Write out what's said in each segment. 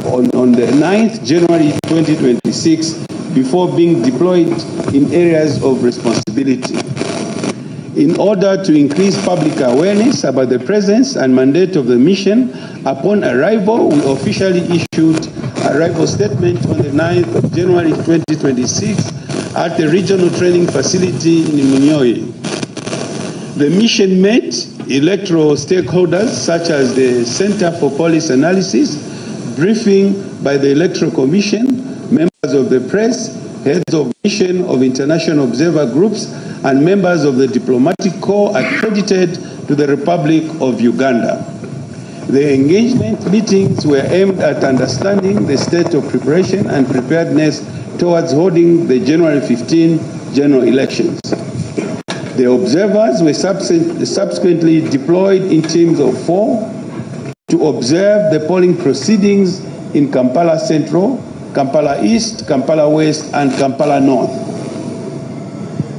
on the 9th January 2026 before being deployed in areas of responsibility. In order to increase public awareness about the presence and mandate of the mission, upon arrival, we officially issued arrival statement on the 9th of January 2026 at the regional training facility in Munyoyi. The mission met electoral stakeholders such as the Center for Policy Analysis, briefing by the Electoral Commission, members of the press, heads of mission of international observer groups, and members of the diplomatic corps accredited to the Republic of Uganda. The engagement meetings were aimed at understanding the state of preparation and preparedness towards holding the January 15 general elections. The observers were subsequently deployed in teams of 4 to observe the polling proceedings in Kampala Central, Kampala East, Kampala West, and Kampala North.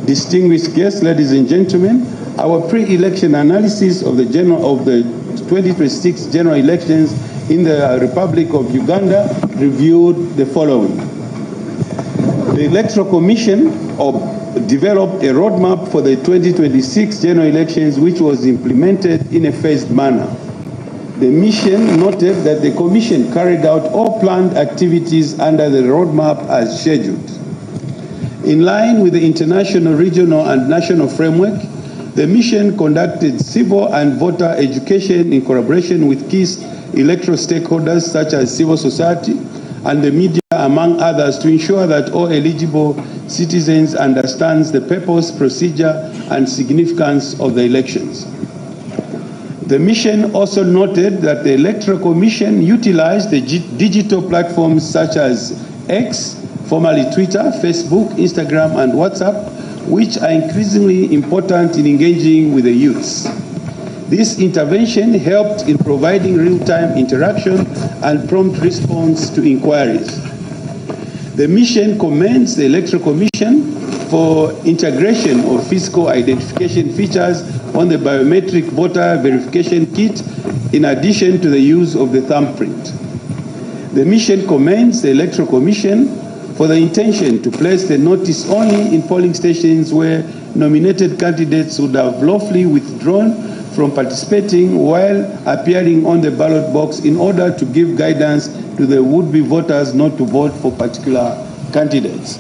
Distinguished guests, ladies and gentlemen, our pre-election analysis of the 2026 general elections in the Republic of Uganda reviewed the following. The Electoral Commission developed a roadmap for the 2026 general elections, which was implemented in a phased manner. The mission noted that the Commission carried out all planned activities under the roadmap as scheduled. In line with the international, regional, and national framework, the mission conducted civil and voter education in collaboration with key electoral stakeholders such as civil society and the media, among others, to ensure that all eligible citizens understand the purpose, procedure, and significance of the elections. The mission also noted that the Electoral Commission utilized the digital platforms such as X, formerly Twitter, Facebook, Instagram, and WhatsApp, which are increasingly important in engaging with the youths. This intervention helped in providing real-time interaction and prompt response to inquiries. The mission commends the Electoral Commission for integration of physical identification features on the biometric voter verification kit, in addition to the use of the thumbprint. The mission commends the Electoral Commission for the intention to place the notice only in polling stations where nominated candidates would have lawfully withdrawn from participating while appearing on the ballot box, in order to give guidance to the would-be voters not to vote for particular candidates.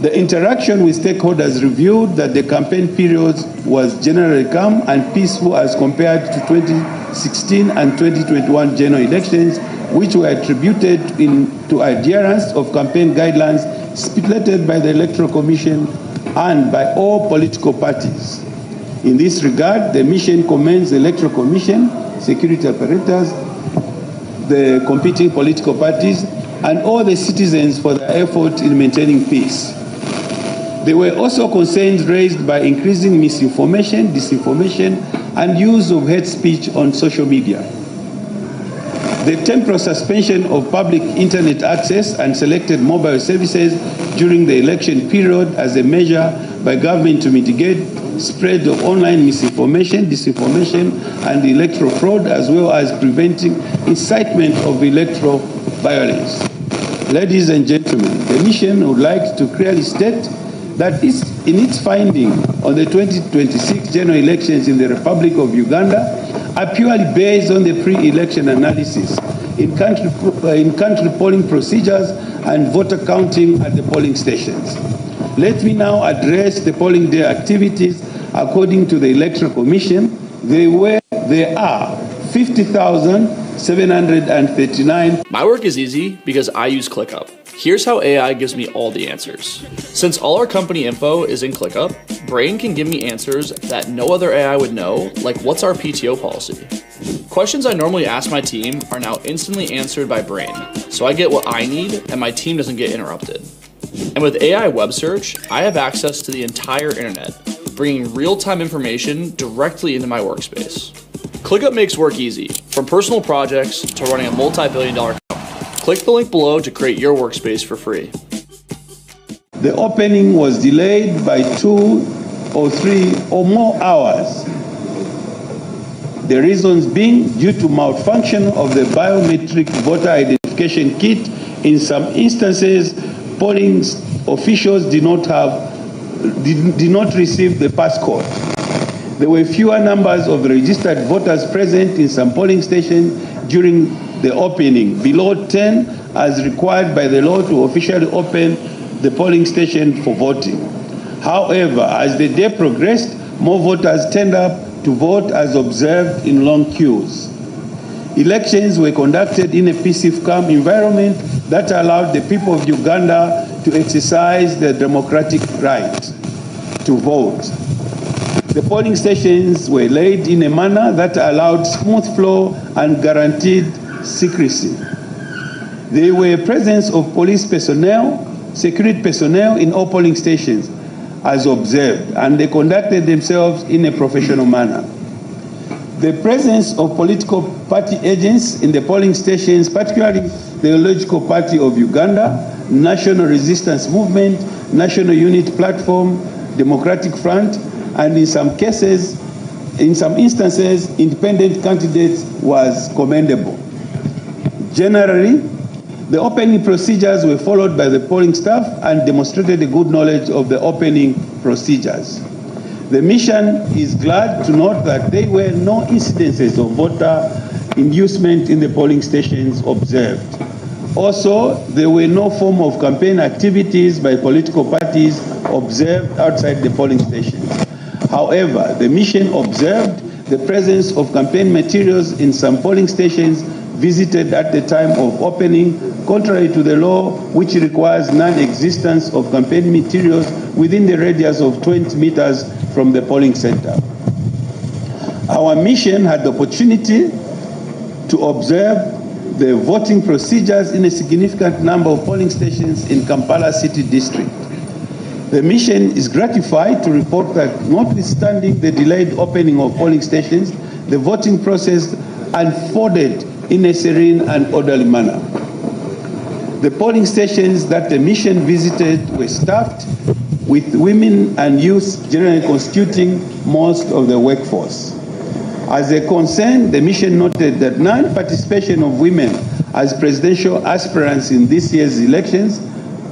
The interaction with stakeholders revealed that the campaign period was generally calm and peaceful as compared to 2016 and 2021 general elections, which were attributed to adherence of campaign guidelines stipulated by the Electoral Commission and by all political parties. In this regard, the mission commends the Electoral Commission, security operators, the competing political parties, and all the citizens for their effort in maintaining peace. There were also concerns raised by increasing misinformation, disinformation, and use of hate speech on social media. The temporary suspension of public internet access and selected mobile services during the election period as a measure by government to mitigate spread of online misinformation, disinformation, and electoral fraud, as well as preventing incitement of electoral violence. Ladies and gentlemen, the mission would like to clearly state that in its finding on the 2026 general elections in the Republic of Uganda are purely based on the pre-election analysis in country polling procedures and voter counting at the polling stations. Let me now address the polling day activities. According to the Electoral Commission, there are 50,739. My work is easy because I use ClickUp. Here's how AI gives me all the answers. Since all our company info is in ClickUp, Brain can give me answers that no other AI would know, like what's our PTO policy. Questions I normally ask my team are now instantly answered by Brain, so I get what I need and my team doesn't get interrupted. And with AI web search, I have access to the entire internet, bringing real-time information directly into my workspace. ClickUp makes work easy, from personal projects to running a multi-billion-dollar company. Click the link below to create your workspace for free. The opening was delayed by 2 or 3 or more hours. the reasons being due to malfunction of the biometric voter identification kit. In some instances, polling officials did not receive the passcode. There were fewer numbers of registered voters present in some polling stations during the opening, below 10 as required by the law to officially open the polling station for voting. However, as the day progressed, more voters turned up to vote as observed in long queues. Elections were conducted in a peaceful, calm environment that allowed the people of Uganda to exercise their democratic right to vote. The polling stations were laid in a manner that allowed smooth flow and guaranteed secrecy. There were presence of police personnel, security personnel in all polling stations as observed, and they conducted themselves in a professional manner. The presence of political party agents in the polling stations, particularly the Ideological Party of Uganda, National Resistance Movement, National Unity Platform, Democratic Front, and in some cases, in some instances, independent candidates was commendable. Generally, the opening procedures were followed by the polling staff and demonstrated a good knowledge of the opening procedures. The mission is glad to note that there were no incidences of voter inducement in the polling stations observed. Also, there were no form of campaign activities by political parties observed outside the polling stations. However, the mission observed the presence of campaign materials in some polling stations visited at the time of opening, contrary to the law, which requires non-existence of campaign materials within the radius of 20 meters from the polling center. Our mission had the opportunity to observe the voting procedures in a significant number of polling stations in Kampala City District. The mission is gratified to report that notwithstanding the delayed opening of polling stations, the voting process unfolded in a serene and orderly manner. The polling stations that the mission visited were staffed with women and youth generally constituting most of the workforce. As a concern, the mission noted that non-participation of women as presidential aspirants in this year's elections,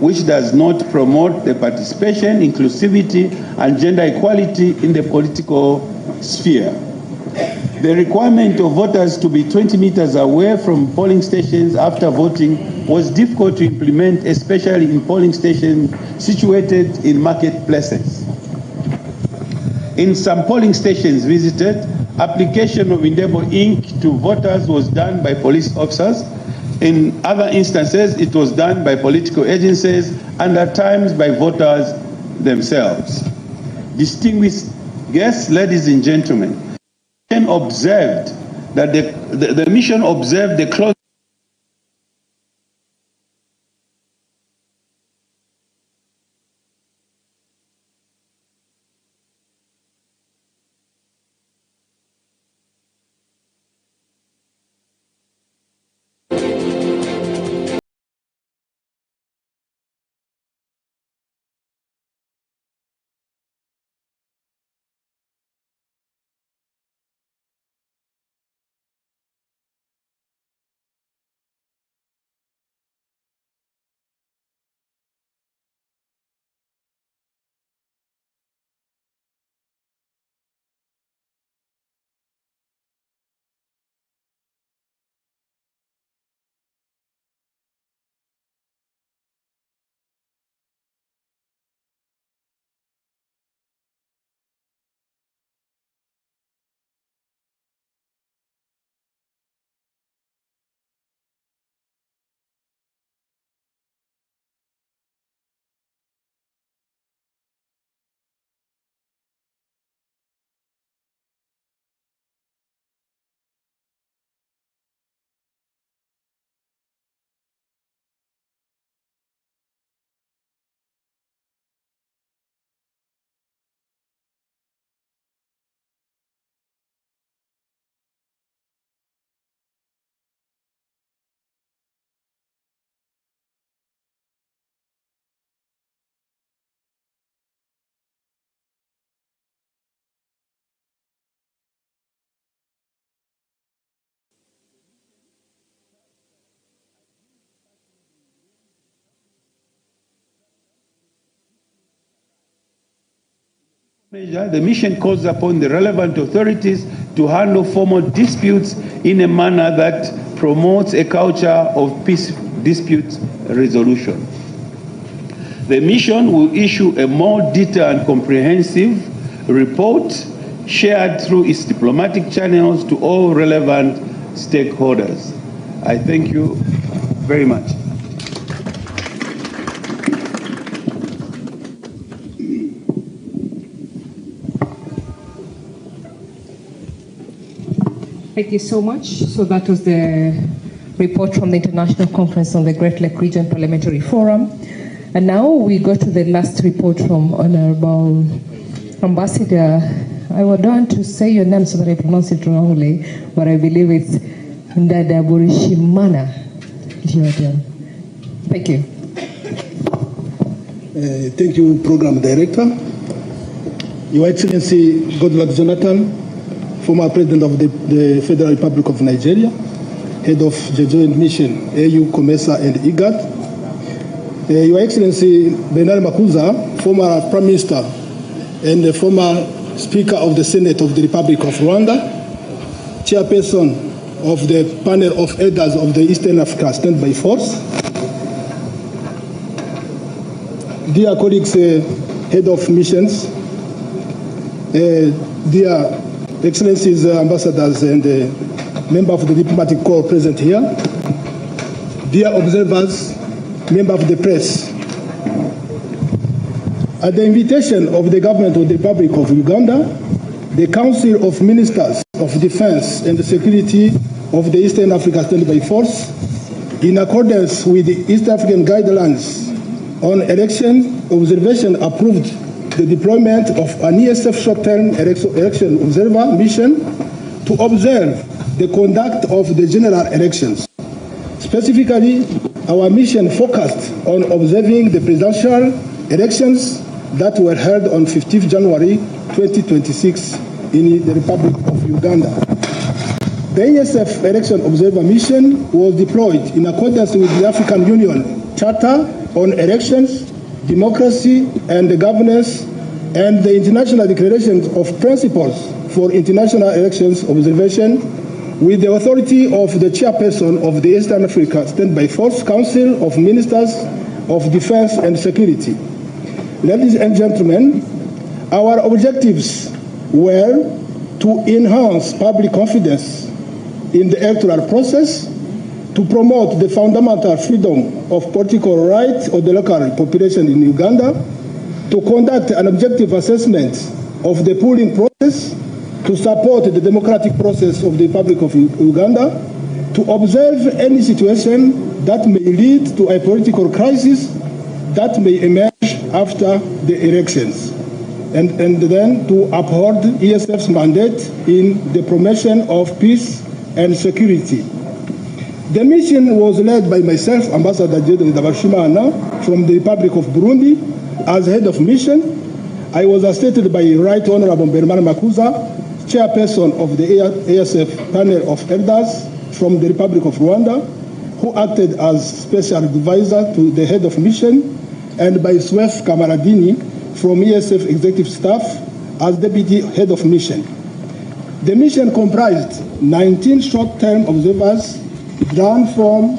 which does not promote the participation, inclusivity, and gender equality in the political sphere. The requirement of voters to be 20 meters away from polling stations after voting was difficult to implement, especially in polling stations situated in marketplaces. In some polling stations visited, application of indelible ink to voters was done by police officers. In other instances, it was done by political agencies and at times by voters themselves. Distinguished guests, ladies and gentlemen, observed that the mission observed the close The mission calls upon the relevant authorities to handle formal disputes in a manner that promotes a culture of peace dispute resolution. The mission will issue a more detailed and comprehensive report shared through its diplomatic channels to all relevant stakeholders. I thank you very much. Thank you so much. So that was the report from the International Conference on the Great Lake Region Parliamentary Forum. And now we go to the last report from Honorable Ambassador. I would want to say your name so that I pronounce it wrongly, but I believe it's Ndadaburishimana. Thank you. Thank you, Program Director. Your Excellency Goodluck Jonathan, former President of the Federal Republic of Nigeria, Head of the Joint Mission, AU, COMESA, and IGAD. Your Excellency Bernard Makuza, former Prime Minister and the former Speaker of the Senate of the Republic of Rwanda, Chairperson of the panel of elders of the Eastern Africa Standby Force, dear colleagues, Head of Missions, dear Excellencies, Ambassadors, and members of the Diplomatic Corps present here, dear observers, members of the press. At the invitation of the government of the Republic of Uganda, the Council of Ministers of Defense and Security of the Eastern Africa Standby Force, in accordance with the East African guidelines on election observation, approved the deployment of an ESF short-term election observer mission to observe the conduct of the general elections. Specifically, our mission focused on observing the presidential elections that were held on 15th January 2026 in the Republic of Uganda. The ESF Election Observer Mission was deployed in accordance with the African Union Charter on Elections, Democracy and Governance, and the International Declaration of Principles for International Elections Observation, with the authority of the Chairperson of the Eastern Africa Standby Force Council of Ministers of Defense and Security. Ladies and gentlemen, our objectives were to enhance public confidence in the electoral process, to promote the fundamental freedom of political rights of the local population in Uganda, to conduct an objective assessment of the polling process, to support the democratic process of the Republic of Uganda, to observe any situation that may lead to a political crisis that may emerge after the elections, and then to uphold ESF's mandate in the promotion of peace and security. The mission was led by myself, Ambassador Ndadaburishimana, from the Republic of Burundi, as head of mission. I was assisted by Right Honorable Bernard Makuza, Chairperson of the ASF panel of elders from the Republic of Rwanda, who acted as special advisor to the head of mission, and by Swef Kamaradini from ESF executive staff as deputy head of mission. The mission comprised 19 short-term observers drawn from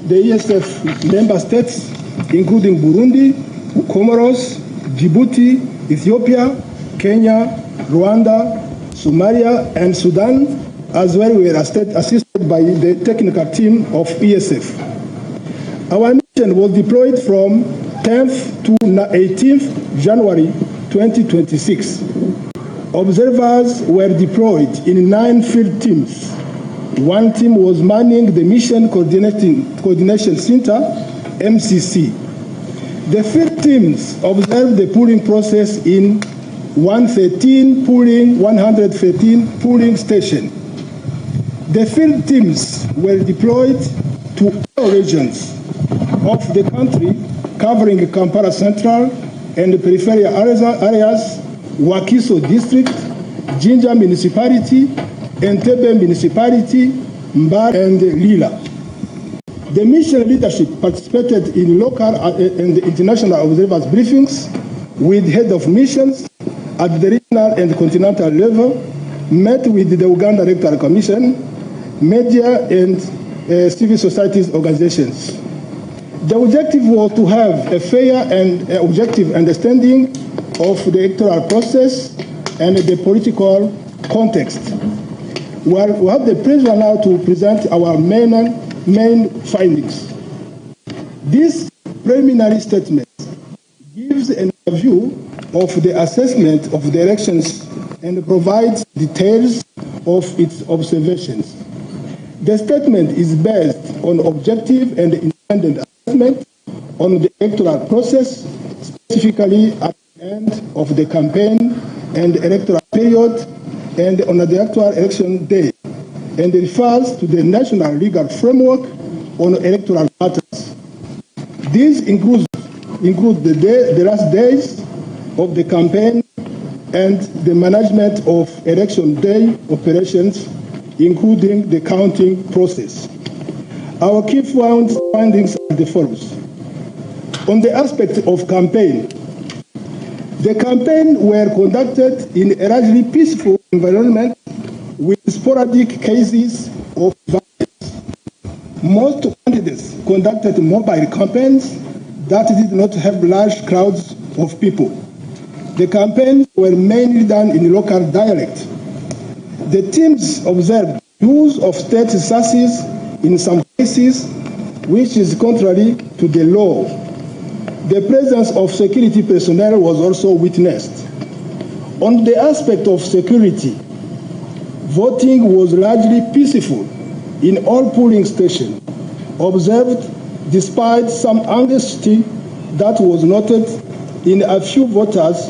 the ESF member states, including Burundi, Comoros, Djibouti, Ethiopia, Kenya, Rwanda, Somalia, and Sudan, as well we were assisted by the technical team of ESF. Our mission was deployed from 10th to 18th January 2026. Observers were deployed in 9 field teams. One team was manning the Mission Coordination Center, MCC. The field teams observed the polling process in 113 polling stations. The field teams were deployed to all regions of the country, covering Kampala Central and the peripheral areas, Wakiso District, Jinja Municipality, Entebbe Municipality, Mbar, and Lila. The mission leadership participated in local and international observers briefings with head of missions, at the regional and continental level, met with the Uganda Electoral Commission, media, and civil society organizations. The objective was to have a fair and objective understanding of the electoral process and the political context. We have the pleasure now to present our main findings. This preliminary statement gives an overview of the assessment of the elections and provides details of its observations. The statement is based on objective and independent assessment on the electoral process, specifically at the end of the campaign and electoral period and on the actual election day, and refers to the national legal framework on electoral matters. These include the last days of the campaign and the management of election day operations, including the counting process. Our key findings are the follows. On the aspect of campaign, the campaign were conducted in a largely peaceful environment with sporadic cases of violence. Most candidates conducted mobile campaigns that did not have large crowds of people. The campaigns were mainly done in local dialect. The teams observed use of state sources in some cases, which is contrary to the law. The presence of security personnel was also witnessed. On the aspect of security, voting was largely peaceful in all polling stations, observed despite some anxiety that was noted in a few voters,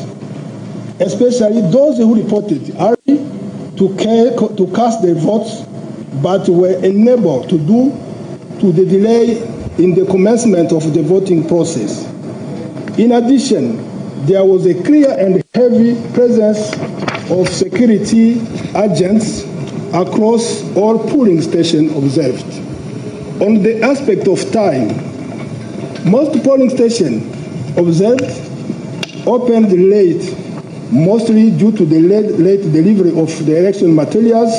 especially those who reported early to cast their votes but were unable to do to the delay in the commencement of the voting process. In addition, there was a clear and heavy presence of security agents across all polling stations observed. On the aspect of time, most polling stations observed opened late, mostly due to the late delivery of the election materials.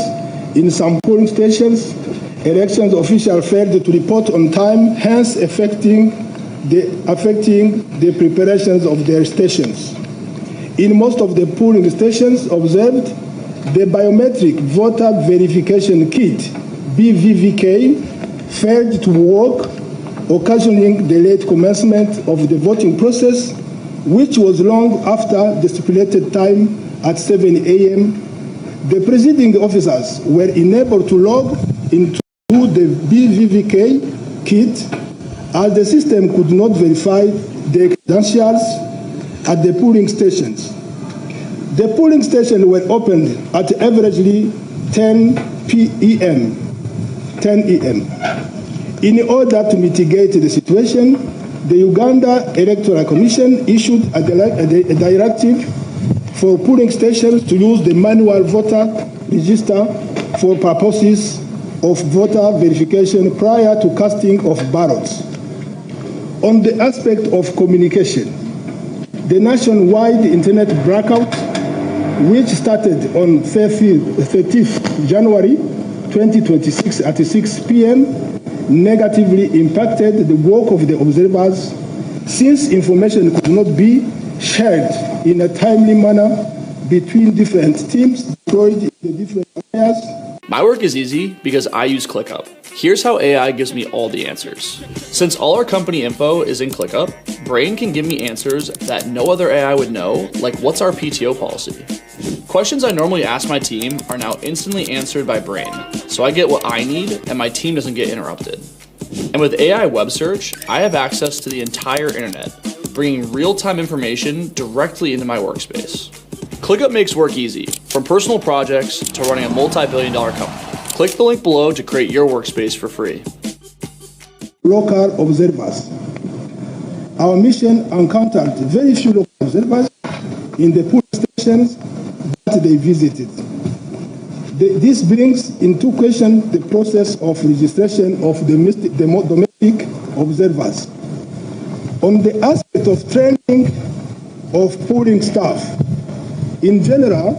In some polling stations, elections officials failed to report on time, hence affecting the preparations of their stations. In most of the polling stations observed, the biometric voter verification kit, BVVK, failed to work, occasioning the late commencement of the voting process, which was long after the stipulated time at 7 a.m. The presiding officers were unable to log into the BVVK kit as the system could not verify the credentials at the polling stations. The polling stations were opened at averagely 10 a.m. In order to mitigate the situation, the Uganda Electoral Commission issued a directive for polling stations to use the manual voter register for purposes of voter verification prior to casting of ballots. On the aspect of communication, the nationwide internet blackout, which started on 30th January 2026 at 6 p.m., negatively impacted the work of the observers, since information could not be shared in a timely manner between different teams deployed in the different areas. My work is easy because I use ClickUp. Here's how AI gives me all the answers. Since all our company info is in ClickUp, Brain can give me answers that no other AI would know, like what's our PTO policy. Questions I normally ask my team are now instantly answered by Brain, so I get what I need and my team doesn't get interrupted. And with AI web search, I have access to the entire internet, bringing real-time information directly into my workspace. ClickUp makes work easy, from personal projects to running a multi-billion-dollar company. Click the link below to create your workspace for free. Local observers. Our mission encountered very few local observers in the polling stations that they visited. This brings into question the process of registration of domestic observers. On the aspect of training of polling staff, In general,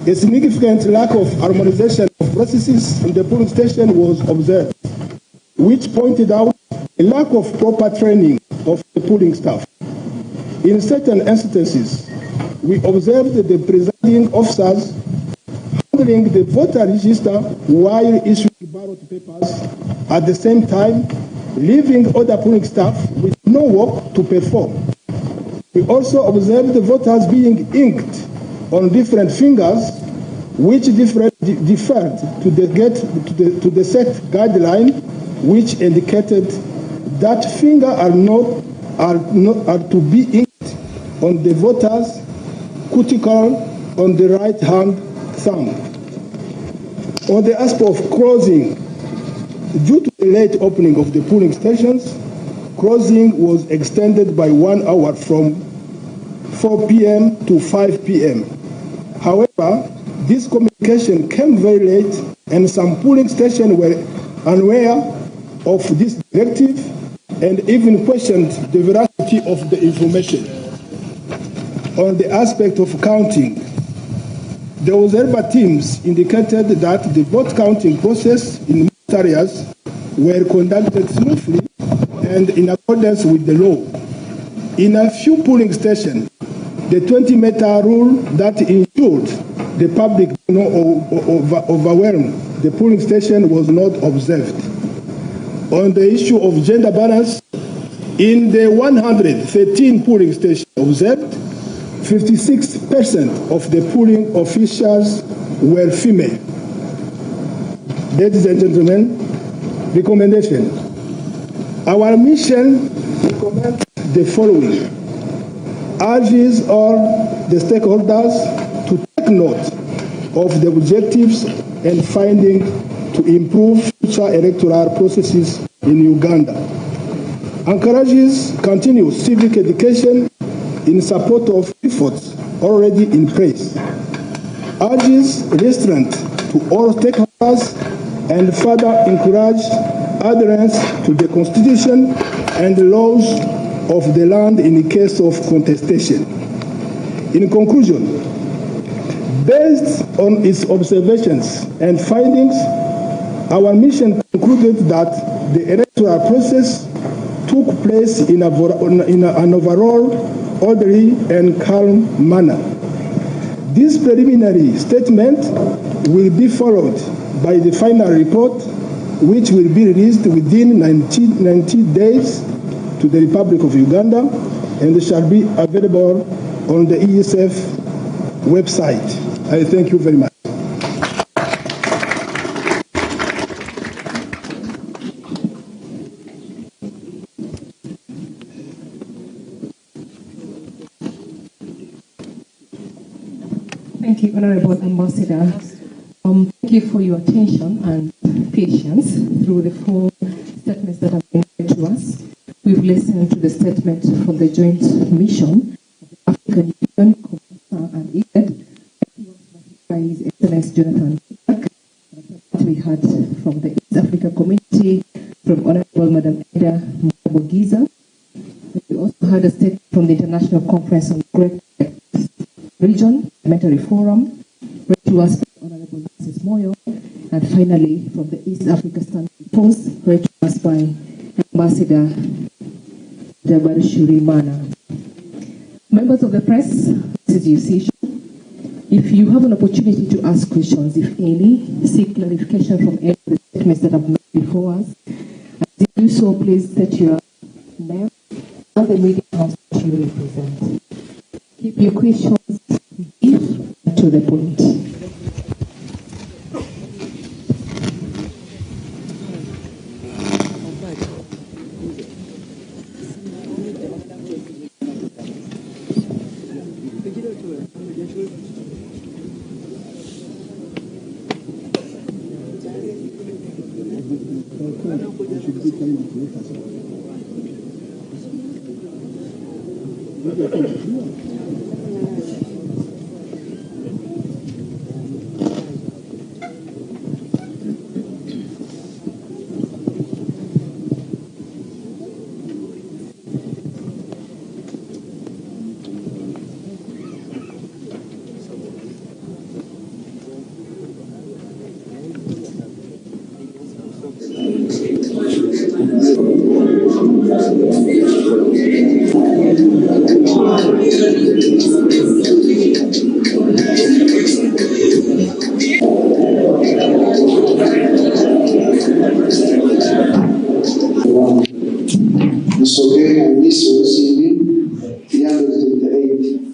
a significant lack of harmonization of processes in the polling station was observed, which pointed out a lack of proper training of the polling staff. In certain instances, we observed the presiding officers handling the voter register while issuing ballot papers, at the same time leaving other polling staff with no work to perform. We also observed the voters being inked on different fingers, which differed to the set guideline, which indicated that fingers are to be inked on the voter's cuticle on the right hand thumb. On the aspect of closing, due to the late opening of the polling stations, closing was extended by 1 hour from 4 p.m. to 5 p.m. However, this communication came very late, and some polling stations were unaware of this directive and even questioned the veracity of the information. On the aspect of counting, the observer teams indicated that the vote counting process in most areas were conducted smoothly and in accordance with the law. In a few polling stations, the 20-meter rule that ensured the public did not overwhelm the polling station was not observed. On the issue of gender balance, in the 113 polling stations observed, 56% of the polling officials were female. Ladies and gentlemen, recommendation. Our mission recommends the following: urges all the stakeholders to take note of the objectives and findings to improve future electoral processes in Uganda. Encourages continuous civic education in support of efforts already in place. Urges restraint to all stakeholders and further encourage adherence to the Constitution and the laws of the land in the case of contestation. In conclusion, based on its observations and findings, our mission concluded that the electoral process took place in an overall orderly and calm manner. This preliminary statement will be followed by the final report, which will be released within 90 days to the Republic of Uganda and shall be available on the ESF website. I thank you very much. Thank you, Honorable Ambassador. Thank you for your attention and patience through the 4 statements that have been made to us. We've listened to the statement from the Joint Mission of the African Union, COMESA and IGAD, by His Excellency Jonathan Kirk. We heard from the East Africa Community, from Honorable Madam Eda Mwabogiza. We also heard a statement from the International Conference on Great Region, Parliamentary Forum, read to us by Honorable Mrs. Moyo, and finally from the East Africa Standing Post, read to us by Ambassador Jabarishuri Mana. Members of the press, this is your session. If you have an opportunity to ask questions, if any, seek clarification from any of the statements that have made before us. As you do so, please state your name and the media house that you represent. Keep your questions brief and to the point. Museveni Alice receiving 328.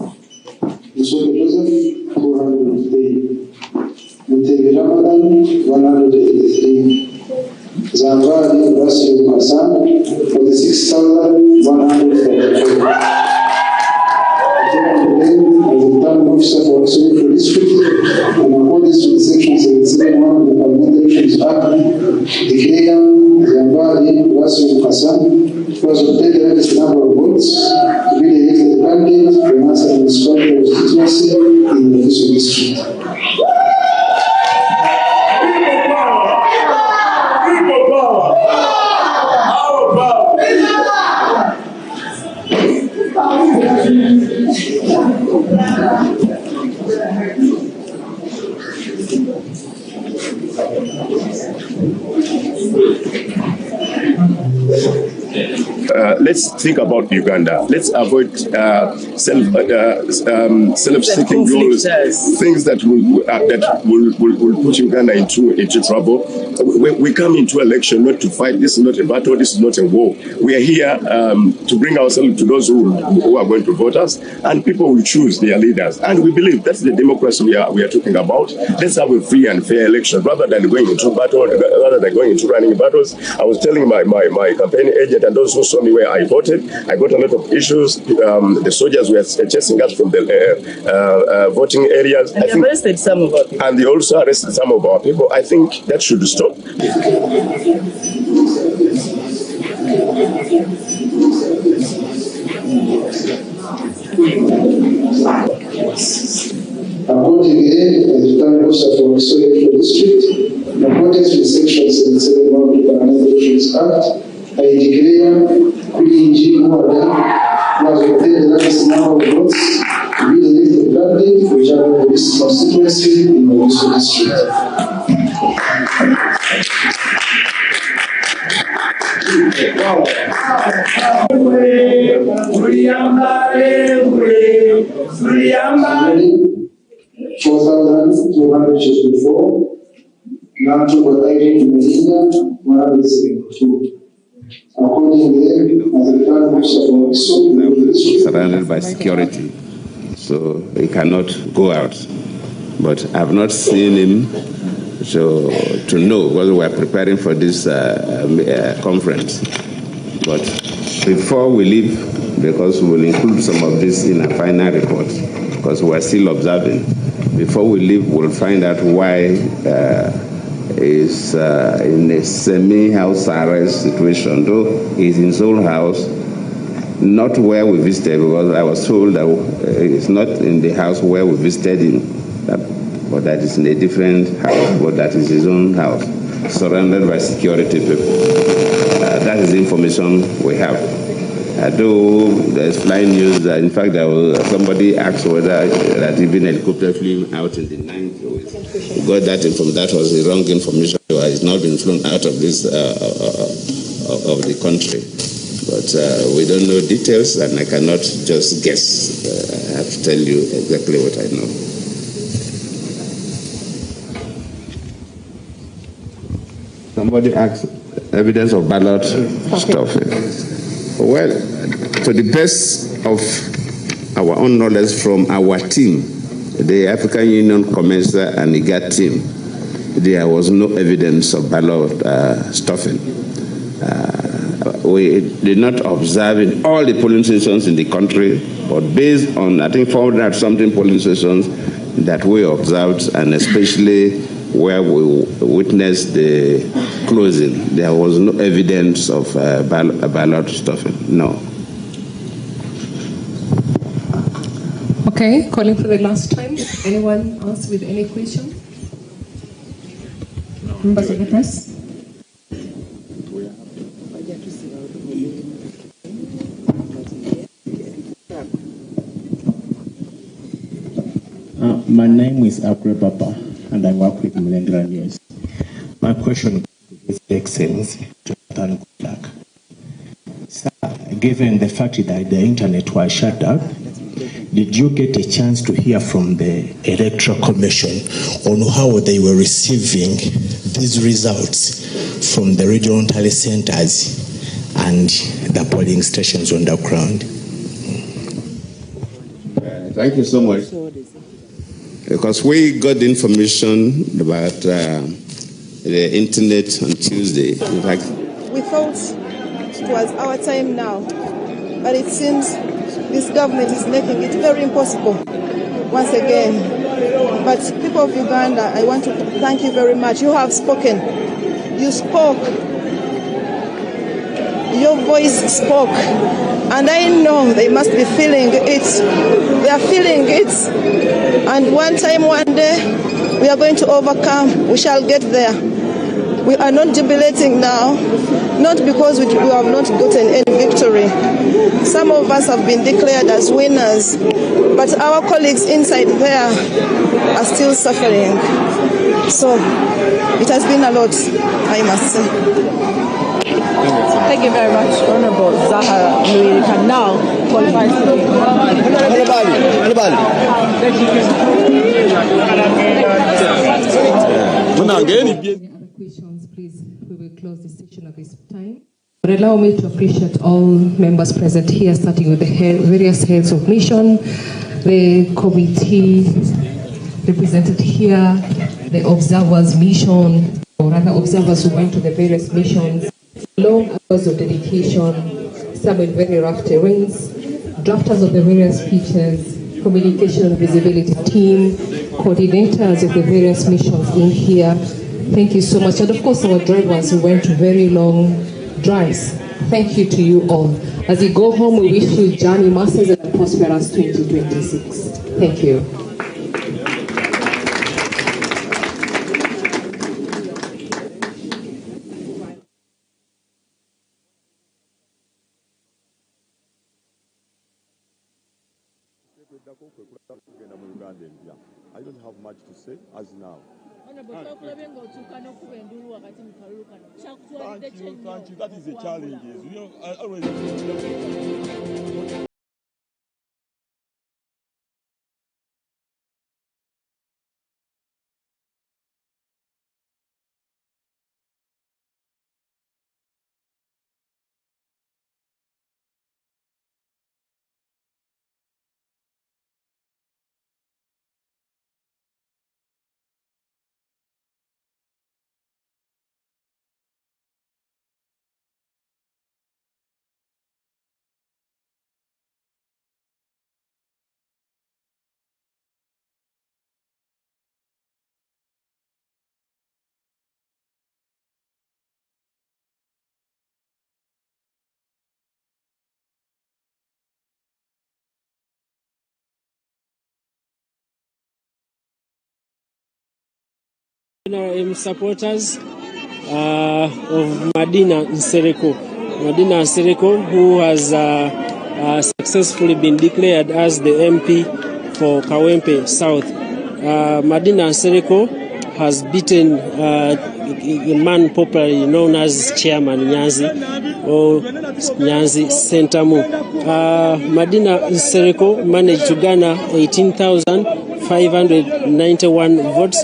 Museveni Joseph 403. Mutebi Ramadan 183. Zambari Rasul Hassan 46,132. Officer for Executive District, in accordance with Section 77(1) of the Parliamentary Elections Act, declare Zambari Rasul Hassan was obtained the highest number of votes to be the elected candidate for Nasa and Municipal constituency in the official district. Let's think about Uganda. Let's avoid self-seeking goals, things that will put Uganda into trouble. We come into election not to fight. This is not a battle. This is not a war. We are here to bring ourselves to those who are going to vote us, and people will choose their leaders. And we believe that's the democracy we are talking about. Let's have a free and fair election rather than going into battle, rather than going into running battles. I was telling my campaign agent and those who saw me where I voted, I got a lot of issues. The soldiers were chasing us from the voting areas. And they arrested some of our people. And they also arrested some of our people. I think that should stop. Accordingly, as the returning officer for Executive District, in accordance with Section 77(1) of the Parliamentary Elections Act, I declare Queen was obtained the largest number of votes to be the elected candidate for Java Police constituency in the official district. Now to what I did in the 172. Accordingly, as the plan was surrounded by security, so he cannot go out. But I've not seen him to know whether we are preparing for this conference. But before we leave, because we will include some of this in our final report, because we are still observing. Before we leave, we'll find out why is in a semi-house arrest situation, though he's in his own house, not where we visited, because I was told that it's not in the house where we visited him, but that is in a different house, but that is his own house, surrounded by security people. That is the information we have. Though there's flying news that, in fact, somebody asked whether that even helicopter flew out in the night. We got that from that was the wrong information. It's not been flown out of this of the country, but we don't know details, and I cannot just guess. I have to tell you exactly what I know. Somebody asked evidence of ballot stuff. Well, to the best of our own knowledge from our team, the African Union Commencer and IGAD team, there was no evidence of ballot stuffing. We did not observe in all the polling stations in the country, but based on, I think, 400-something polling stations that we observed, and especially where we witnessed the closing, there was no evidence of ballot stuffing, no. Okay, calling for the last time. Anyone else with any question? Members of the press? My name is Akre Papa, and I work with Millennial News. My question to His Excellency, Jonathan Goodluck. Sir, given the fact that the internet was shut down, did you get a chance to hear from the Electoral Commission on how they were receiving these results from the regional tally centers and the polling stations on the ground. Thank you so much. Because we got information about the internet on Tuesday. In fact, we thought it was our time now, but it seems this government is making it very impossible once again. But people of Uganda, I want to thank you very much. You have spoken. You spoke. Your voice spoke. And I know they must be feeling it. They are feeling it. And one time, one day, we are going to overcome. We shall get there. We are not jubilating now, not because we have not gotten any victory. Some of us have been declared as winners, but our colleagues inside there are still suffering. So it has been a lot, I must say. Thank you very much, Honorable Zahara. We can now qualify questions, please. We will close this section at this time. But allow me to appreciate all members present here, starting with the various heads of mission, the committee represented here, the observers mission, or rather observers who went to the various missions, long hours of dedication, some in very rough terrains, drafters of the various speeches, communication and visibility team, coordinators of the various missions in here. Thank you so much. And of course, our drivers who went to very long drives. Thank you to you all. As you go home, we wish you journey masters and a prosperous 2026. Thank you. I don't have much to say as now. Thank you. That is a challenge. You know, I always. NRM supporters of Madina Nsereko. Madina Nsereko, who has successfully been declared as the MP for Kawempe South. Madina Nsereko has beaten a man popularly known as Chairman Nyanzi or Nyanzi Sentamu. Madina Nsereko managed to garner 18,591 votes.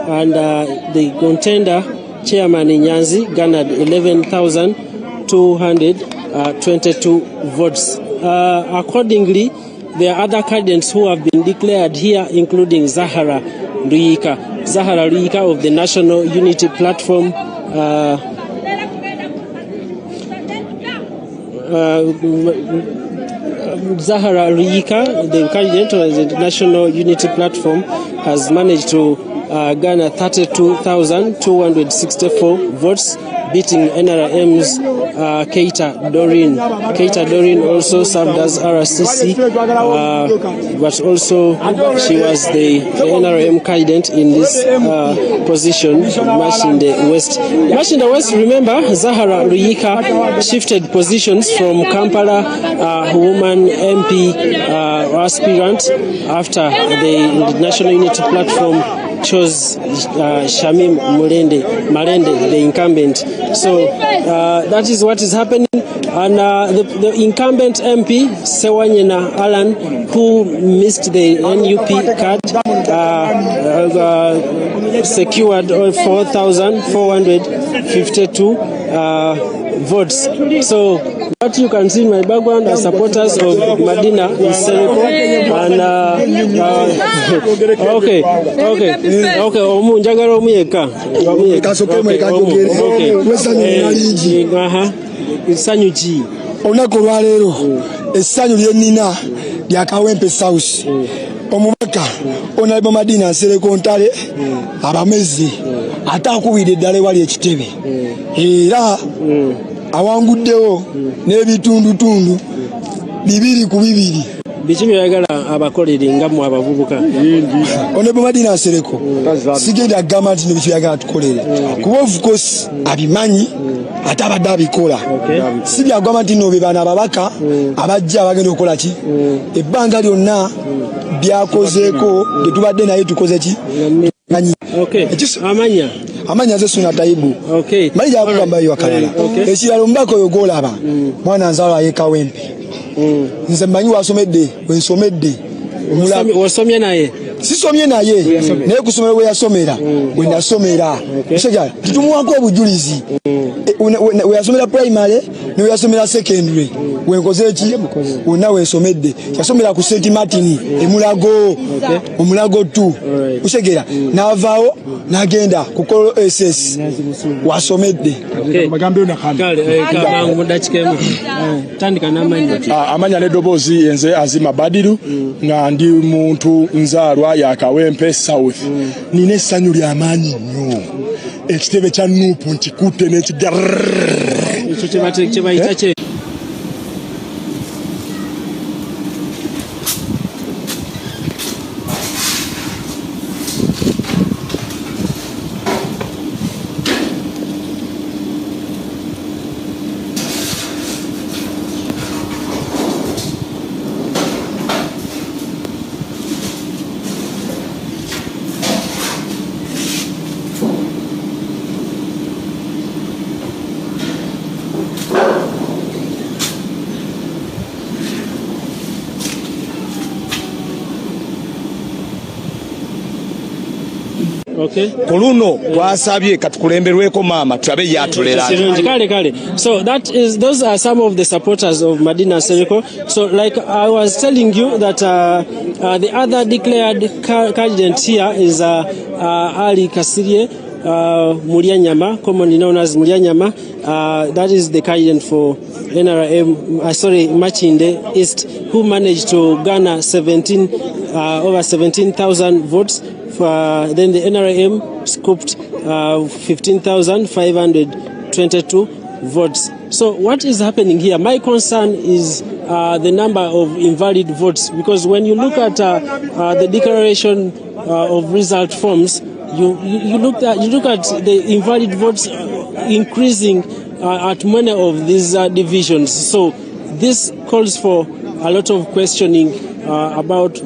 And the contender, Chairman Nyanzi, garnered 11,222 votes. Accordingly, there are other candidates who have been declared here, including Zahara Ruika. Zahara Ruika of the National Unity Platform, Zahara Ruika, the candidate of the National Unity Platform, has managed to garner 32,264 votes, beating NRM's Keita Doreen. Keita Doreen also served as RCC, but also she was the NRM candidate in this position, much in the West. Much in the West, remember, Zahara Ruika shifted positions from Kampala woman MP aspirant after the National Unity Platform chose Shamim Malende, the incumbent. So that is what is happening. And the incumbent MP, Sewanyena Alan, who missed the NUP card, secured 4,452 votes. So what you can see in my background are supporters of Madina Sereko, and okay. Omunjagala omuyeka. Essanyu ki? Olunaku olwaleero essanyu lye nnina lya Kawempe South. Omubaka Honorable Madina Sereko Ntale abamezi ate akubidde eddala ewali ekitebe era awanguddewo n'ebitundutundu 2-2. Biki byayagala abakolere nga mu abavubuka? Honorable Madina Sereko sigenda kugamba nti nebiki byagala tukolere kuba of course abimanyi ate abadde abikola. Si byagamba nti no be bana ababaka abajja abagenda okukola ki ebbanga lyonna byakozeeko tetubadde naye tukoze ki amanya ze Suna Taibu mali gyakugamba yo akalala ekirala omubaka oyo gwolaba mwana nzalo aye Kawempe nze mmanyi wasomedde wensomedde wasomye naye sisomye naye naye kusomera we yasomera we nasomera musajja tutumuwako obujulizi we yasomera primary ne we yasomera secondary we nkoze ki wonna wensomedde yasomera ku St. Martin emulago omulago 2 usegera n'avaawo n'agenda ku Kolo SS wasomedde amanya n'eddoboozi enze Azima Badiru nga ndi muntu nzaalwa ya Kawempe South. Nina essanyu ly'amaanyi nnyo ekitebe kya Nuupu nkikutte n'ekigarrrrrrr ekyo kye bayita kye. Kuluno twasabye katukulemberweko mama tulabe yatulera. So those are some of the supporters of Madina Sereko. So like I was telling you that the other declared candidate here is Ali Kasirye Muryanyama, commonly known as Muryanyama. That is the candidate for NRM, Machinde East, who managed to garner over 17,000 votes. Then the NRM scooped 15,522 votes. So what is happening here? My concern is the number of invalid votes, because when you look at the declaration of result forms, you look at the invalid votes increasing at many of these divisions. So this calls for a lot of questioning about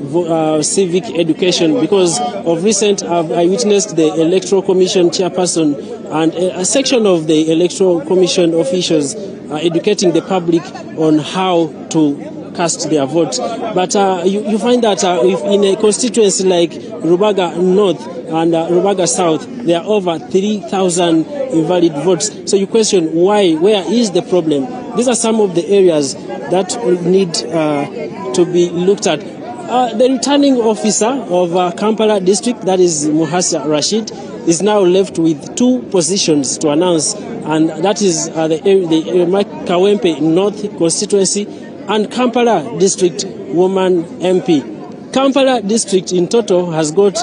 civic education, because of recent I witnessed the Electoral Commission chairperson and a section of the Electoral Commission officials educating the public on how to cast their vote. But you find that if in a constituency like Rubaga North and Rubaga South, there are over 3,000 invalid votes. So you question why, where is the problem? These are some of the areas that need to be looked at. The returning officer of Kampala district, that is Muhasa Rashid, is now left with 2 positions to announce, and that is the Kawempe North constituency and Kampala district woman MP. Kampala district in total has got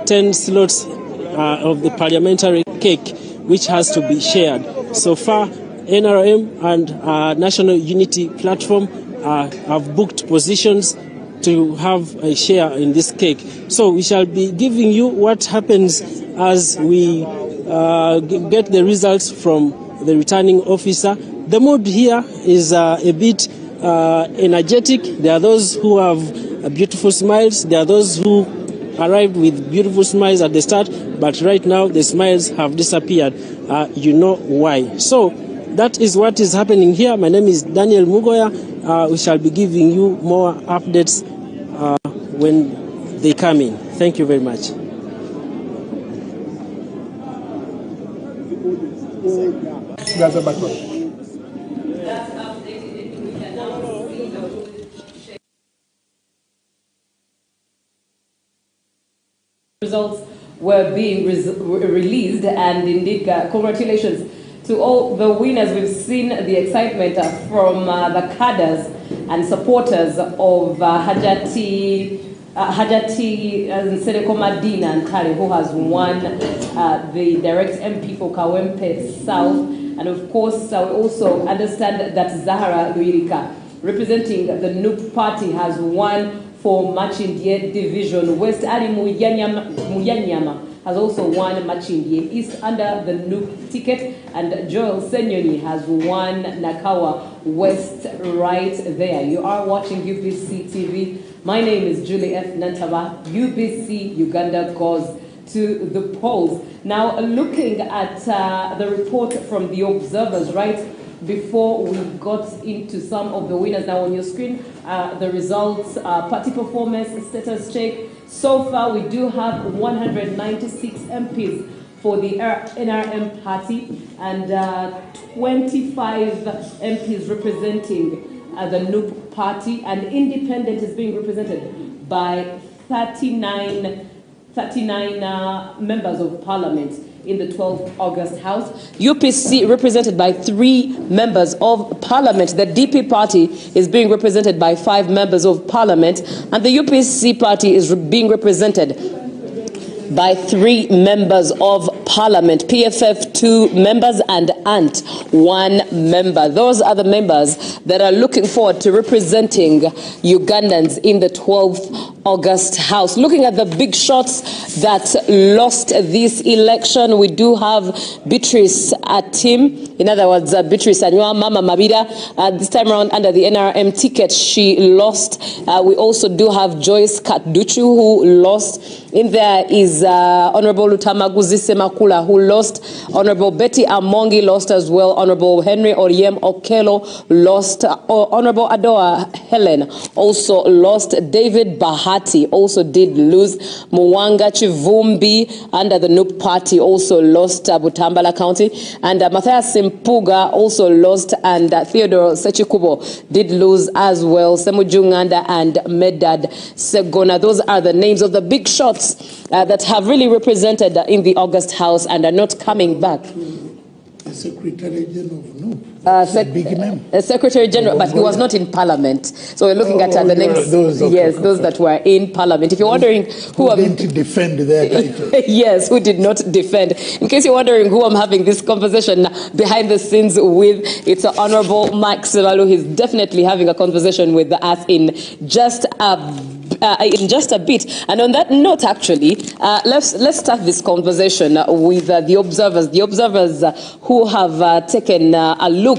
10 slots of the parliamentary cake, which has to be shared. So far, NRM and National Unity Platform have booked positions to have a share in this cake. So we shall be giving you what happens as we get the results from the returning officer. The mood here is a bit energetic. There are those who have beautiful smiles. There are those who arrived with beautiful smiles at the start, but right now the smiles have disappeared. You know why. So that is what is happening here. My name is Daniel Mugoya. We shall be giving you more updates when they come in. Thank you very much. results were being released, and indeed, congratulations to all the winners. We've seen the excitement from the cadres and supporters of Hajati Nsereko Madina Ntale, who has won the direct MP for Kawempe South. And of course, we also understand that Zahara Luirika, representing the NUP party, has won for Machindye Division West. Ali Muyanyama has also won Machindye East under the NUP ticket, and Joel Senyoni has won Nakawa West right there. You are watching UBC TV. My name is Julie F. Nantaba. UBC Uganda goes to the polls. Now, looking at the report from the observers, right before we got into some of the winners. Now on your screen, the results, party performance, status check. So far, we do have 196 MPs for the NRM party and 25 MPs representing the NUP party, and independent is being represented by 39 members of parliament in the 12th August House. UPC represented by 3 members of parliament. The DP party is being represented by 5 members of parliament, and the UPC party is being represented by 3 members of parliament. PFF 2 members and ANT 1 member. Those are the members that are looking forward to representing Ugandans in the 12th August House. Looking at the big shots that lost this election, we do have Beatrice Atim, in other words, Beatrice Anywa Mama Mabida. This time around under the NRM ticket, she lost. We also do have Joyce Katduchu, who lost. In there is Honorable Lutamaguzi Semakula, who lost. Honorable Betty Amongi lost as well. Honorable Henry Oriem Okelo lost. Honorable Adoa Helen also lost. David Bahati also did lose. Muwanga Chivumbi under the NUP party also lost Butambala County. And Matthias Simpuga also lost. And Theodore Sechikubo did lose as well. Semujunganda and Medad Segona. Those are the names of the big shots that have really represented in the August House and are not coming back. Secretary General of NUP. Big name. Secretary General, but he was not in Parliament. So we're looking at the names. Those that were in Parliament. If you're wondering who didn't defend their title. Yes, who did not defend. In case you're wondering who I'm having this conversation behind the scenes with, it's Honorable Mike Sivalu. He's definitely having a conversation with us in just a bit. And on that note, actually, let's start this conversation with the observers. The observers who have taken a look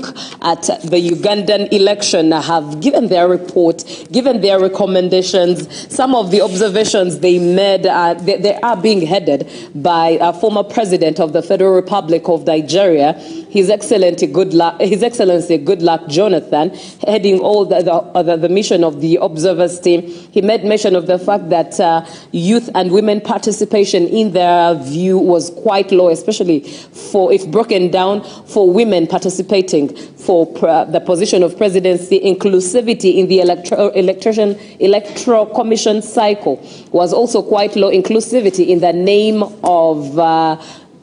at the Ugandan election have given their report, given their recommendations. Some of the observations they made, they are being headed by a former president of the Federal Republic of Nigeria, His Excellency Goodluck Jonathan, heading all the mission of the observers team. He made mention of the fact that youth and women participation in their view was quite low, especially if broken down for women participating for the position of presidency. Inclusivity in the electoral commission cycle was also quite low. Inclusivity in the name of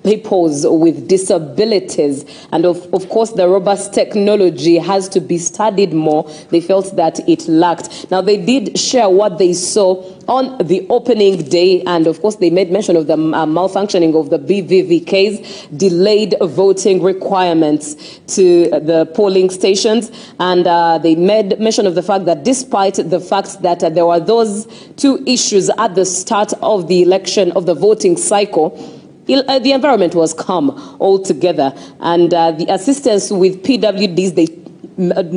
peoples with disabilities, and of course the robust technology has to be studied more. They felt that it lacked. Now, they did share what they saw on the opening day, and of course they made mention of the malfunctioning of the BVVKs, delayed voting requirements to the polling stations, and they made mention of the fact that despite the fact that there were those 2 issues at the start of the election, of the voting cycle, the environment was calm altogether, and the assistance with PWDs, they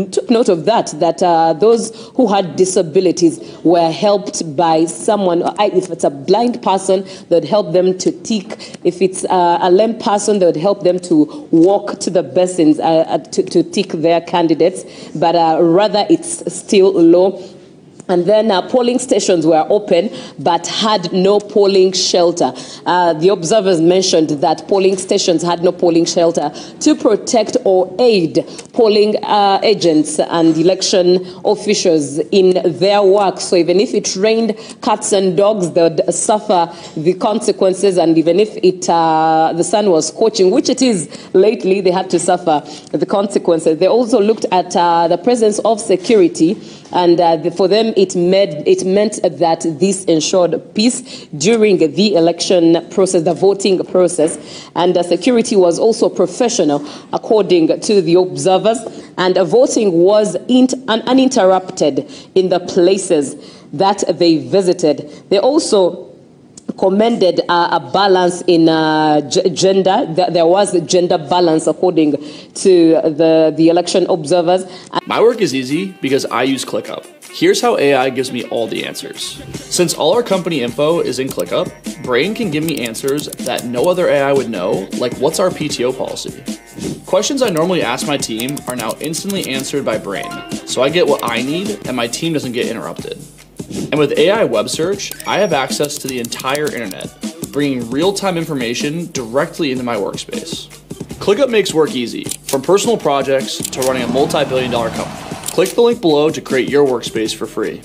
took note of that those who had disabilities were helped by someone. If it's a blind person, they would help them to tick. If it's a lame person, they would help them to walk to the basins to tick their candidates. But rather, it's still low. And then polling stations were open but had no polling shelter. The observers mentioned that polling stations had no polling shelter to protect or aid polling agents and election officials in their work. So even if it rained cats and dogs, they would suffer the consequences. And even if the sun was scorching, which it is lately, they had to suffer the consequences. They also looked at the presence of security, and for them it meant that this ensured peace during the election process, the voting process, and security was also professional according to the observers, and voting was uninterrupted in the places that they visited. They also commended a balance in gender. There was gender balance according to the election observers. My work is easy because I use ClickUp. Here's how AI gives me all the answers. Since all our company info is in ClickUp, Brain can give me answers that no other AI would know, like what's our PTO policy? Questions I normally ask my team are now instantly answered by Brain, so I get what I need and my team doesn't get interrupted. And with AI web search, I have access to the entire internet, bringing real-time information directly into my workspace. ClickUp makes work easy, from personal projects to running a multi-billion-dollar company. Click the link below to create your workspace for free.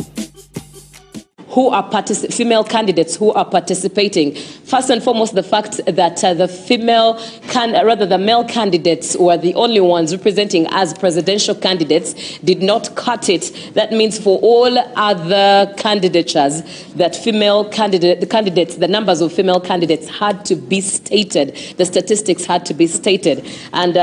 Who are female candidates who are participating. First and foremost, the fact that the male candidates were the only ones representing as presidential candidates did not cut it. That means for all other candidatures, that the numbers of female candidates had to be stated. The statistics had to be stated. And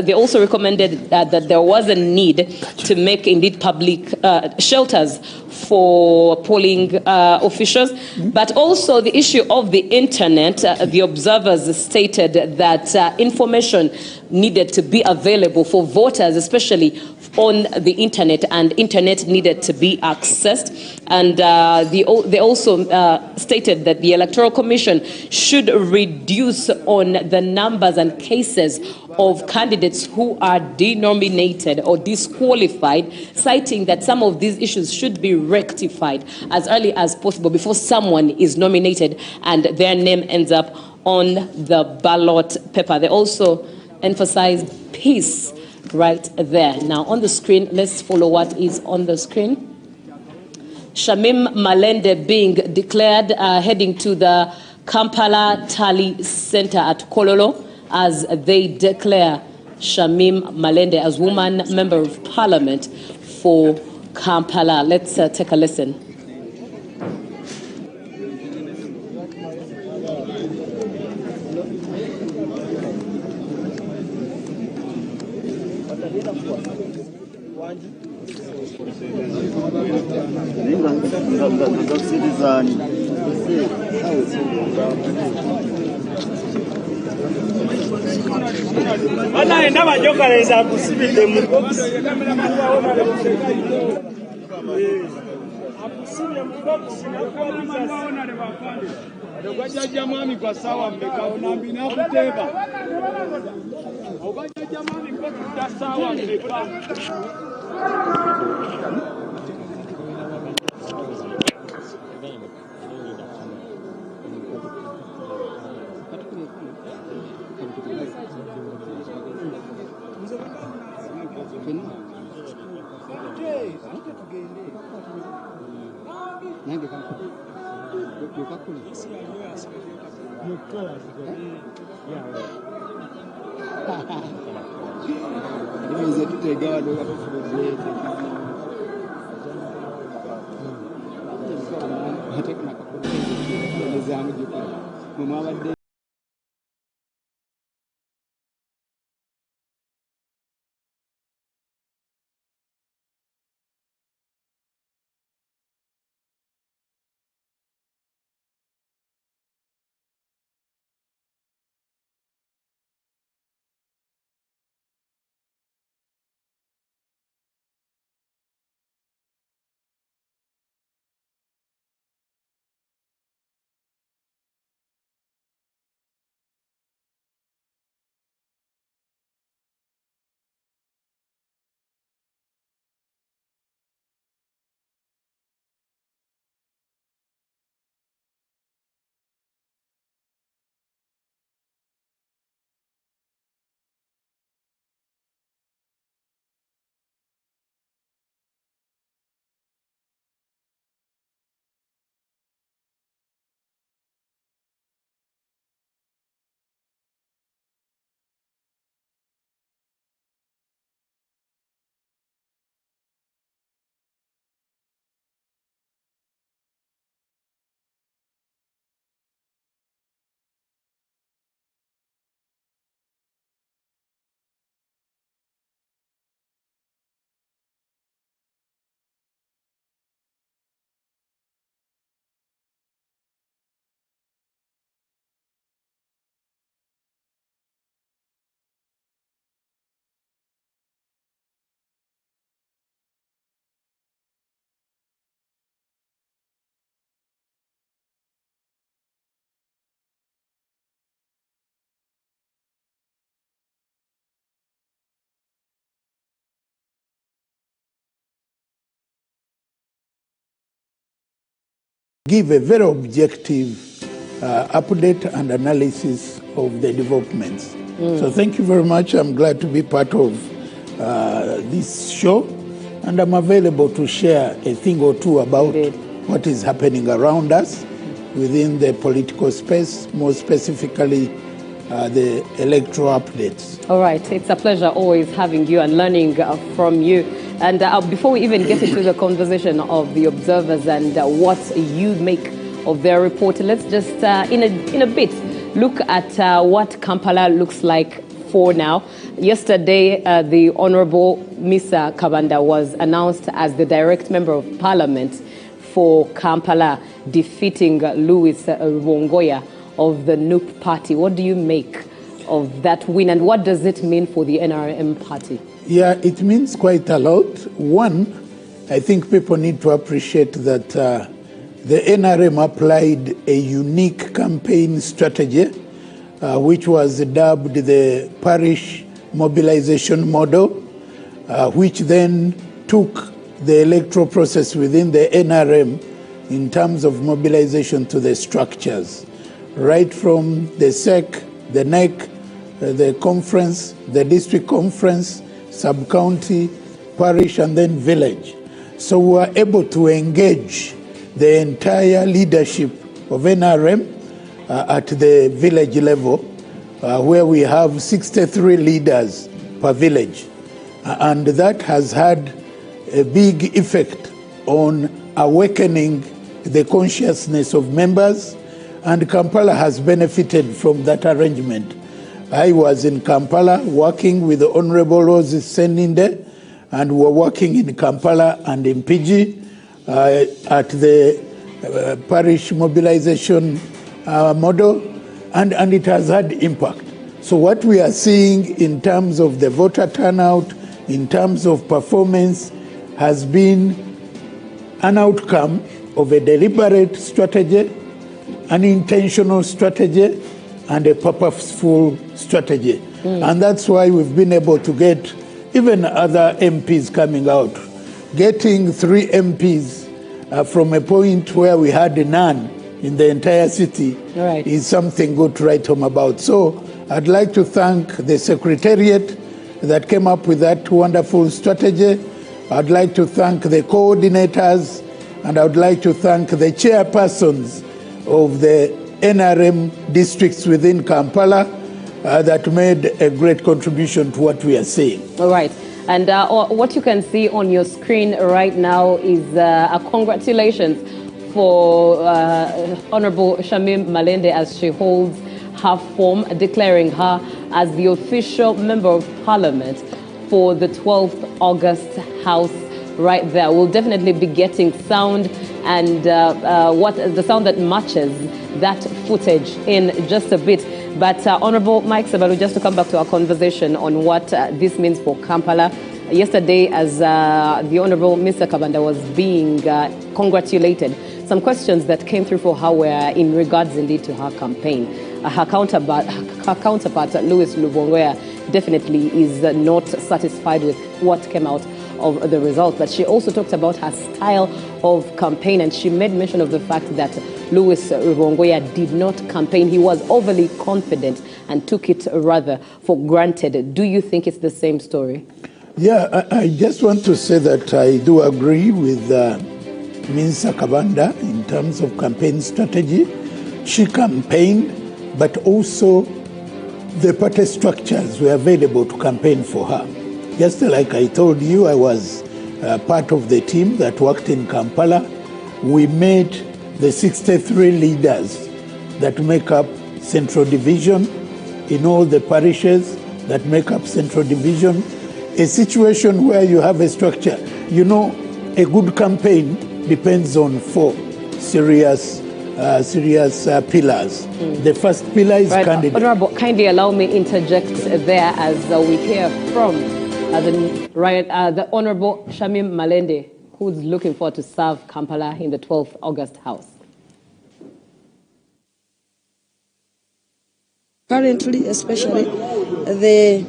they also recommended that there was a need to make indeed public shelters for polling officials, but also the issue of the internet. The observers stated that information needed to be available for voters, especially on the internet, and internet needed to be accessed. And they also stated that the Electoral Commission should reduce on the numbers and cases of candidates who are denominated or disqualified, citing that some of these issues should be rectified as early as possible before someone is nominated and their name ends up on the ballot paper. They also emphasized peace right there. Now on the screen, let's follow what is on the screen. Shamim Malende being declared heading to the Kampala Tally Center at Kololo as they declare Shamim Malende as woman member of parliament for Kampala. Let's take a listen. Banaenda bajokaleza kusibide mu box. Akusibye mu box nakubaona ne bafande. Ogajaja mwami kwa sawa mbeka onambi nakuteba. Ogajaja mwami kwa sawa mbeka. give a very objective update and analysis of the developments. So thank you very much. I'm glad to be part of this show, and I'm available to share a thing or two about what is happening around us within the political space, more specifically the electoral updates. All right, it's a pleasure always having you and learning from you. And before we even get into the conversation of the observers and what you make of their report, let's just in a bit look at what Kampala looks like for now. Yesterday, the Honorable Mr. Kabanda was announced as the direct member of parliament for Kampala, defeating Louis Rubongoya of the NUP party. What do you make of that win, and what does it mean for the NRM party? Yeah, it means quite a lot. One, I think people need to appreciate that the NRM applied a unique campaign strategy, which was dubbed the parish mobilization model, which then took the electoral process within the NRM in terms of mobilization to the structures, right from the SEC, the NEC, the conference, the district conference, sub-county, parish, and then village. So we were able to engage the entire leadership of NRM at the village level, where we have 63 leaders per village. And that has had a big effect on awakening the consciousness of members, and Kampala has benefited from that arrangement. I was in Kampala working with the Honorable Rose Seninde, and we were working in Kampala and in PG at the parish mobilization model, and it has had impact. So what we are seeing in terms of the voter turnout, in terms of performance, has been an outcome of a deliberate strategy, an intentional strategy, and a purposeful strategy. And that's why we've been able to get even other MPs coming out. Getting 3 MPs from a point where we had none in the entire city is something good to write home about. So I'd like to thank the Secretariat that came up with that wonderful strategy. I'd like to thank the coordinators, and I would like to thank the chairpersons of the NRM districts within Kampala that made a great contribution to what we are seeing. All right. And what you can see on your screen right now is a congratulations for Honorable Shamim Malende as she holds her form, declaring her as the official member of parliament for the 12th August House right there. We'll definitely be getting sound and what the sound that matches that footage in just a bit. But Honorable Mike Sabalu, just to come back to our conversation on what this means for Kampala. Yesterday, as the Honorable Mr. Kabanda was being congratulated, some questions that came through for her were in regards indeed to her campaign. Her counterpart, Louis Lubongoya, definitely is not satisfied with what came out of the result. But she also talked about her style of campaign, and she made mention of the fact that Louis Lubongoya did not campaign. He was overly confident and took it rather for granted. Do you think it's the same story? Yeah, I just want to say that I do agree with Minsa Kabanda in terms of campaign strategy. She campaigned, but also the party structures were available to campaign for her. Just like I told you, I was part of the team that worked in Kampala. We made the 63 leaders that make up Central Division in all the parishes that make up Central Division. A situation where you have a structure, you know, a good campaign depends on 4 serious pillars. The first pillar is candidate. Honorable, kindly allow me interject there as we hear from the Honorable Shamim Malende, who's looking forward to serve Kampala in the 12th August House. Currently, especially, the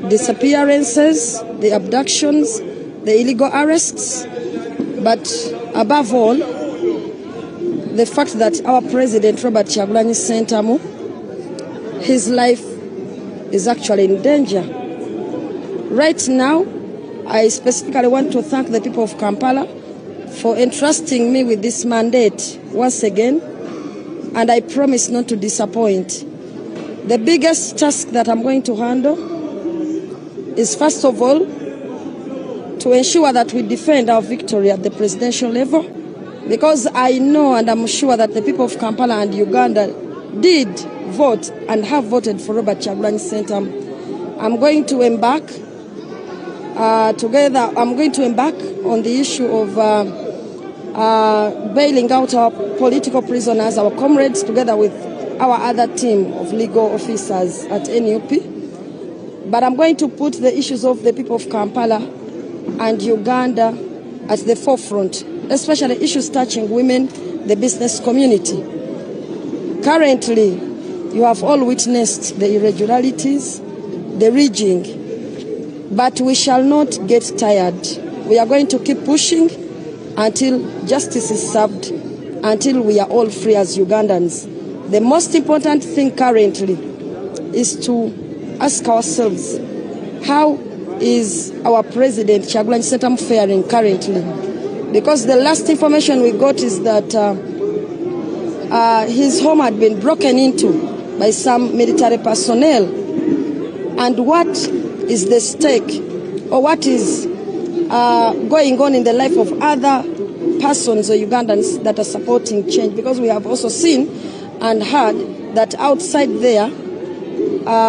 disappearances, the abductions, the illegal arrests, but above all, the fact that our President, Robert Kyagulanyi Ssentamu, his life is actually in danger. Right now, I specifically want to thank the people of Kampala for entrusting me with this mandate once again, and I promise not to disappoint. The biggest task that I'm going to handle is, first of all, to ensure that we defend our victory at the presidential level, because I know and I'm sure that the people of Kampala and Uganda did vote and have voted for Robert Kyagulanyi Ssentamu. I'm going to embark on the issue of bailing out our political prisoners, our comrades, together with our other team of legal officers at NUP. But I'm going to put the issues of the people of Kampala and Uganda at the forefront, especially issues touching women, the business community. Currently, you have all witnessed the irregularities, the rigging, but we shall not get tired. We are going to keep pushing until justice is served, until we are all free as Ugandans. The most important thing currently is to ask ourselves, how is our President Kyagulanyi Ssentamu faring currently? Because the last information we got is that his home had been broken into by some military personnel. And what is the stake, or what is going on in the life of other persons or Ugandans that are supporting change? Because we have also seen and heard that outside there,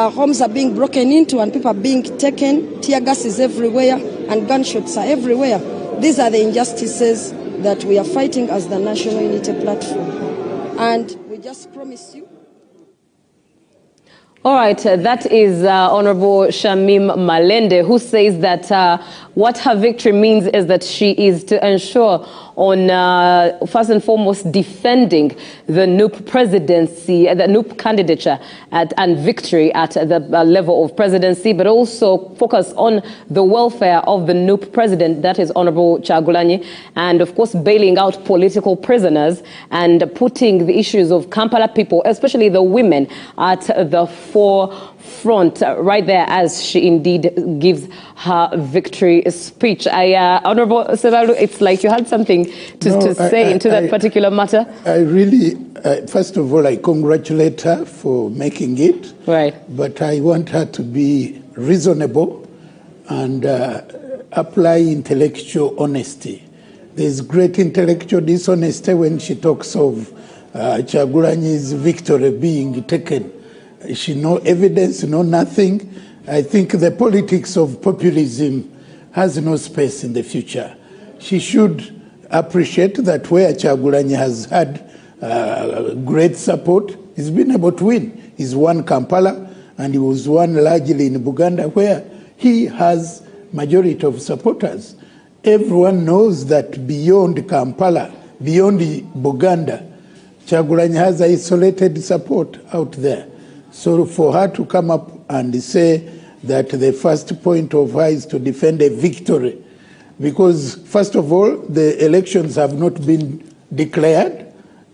homes are being broken into and people are being taken, tear gas is everywhere and gunshots are everywhere. These are the injustices that we are fighting as the National Unity Platform. And we just promise you. All right, that is Honorable Shamim Malende, who says that what her victory means is that she is to ensure on, first and foremost, defending the NUP presidency, the NUP candidature and victory at the level of presidency, but also focus on the welfare of the NUP president, that is Honorable Kyagulanyi, and of course bailing out political prisoners and putting the issues of Kampala people, especially the women, at the forefront right there as she indeed gives her victory speech. Honorable Sebalu, it's like you had something to say into that particular matter. I really, first of all, I congratulate her for making it. Right. But I want her to be reasonable and apply intellectual honesty. There's great intellectual dishonesty when she talks of Kyagulanyi's victory being taken. She no evidence, no nothing. I think the politics of populism has no space in the future. She should appreciate that where Kyagulanyi has had great support, he's been able to win. He's won Kampala, and he was won largely in Buganda, where he has majority of supporters. Everyone knows that beyond Kampala, beyond Buganda, Kyagulanyi has isolated support out there. So for her to come up and say that the first point of her is to defend a victory, because first of all, the elections have not been declared.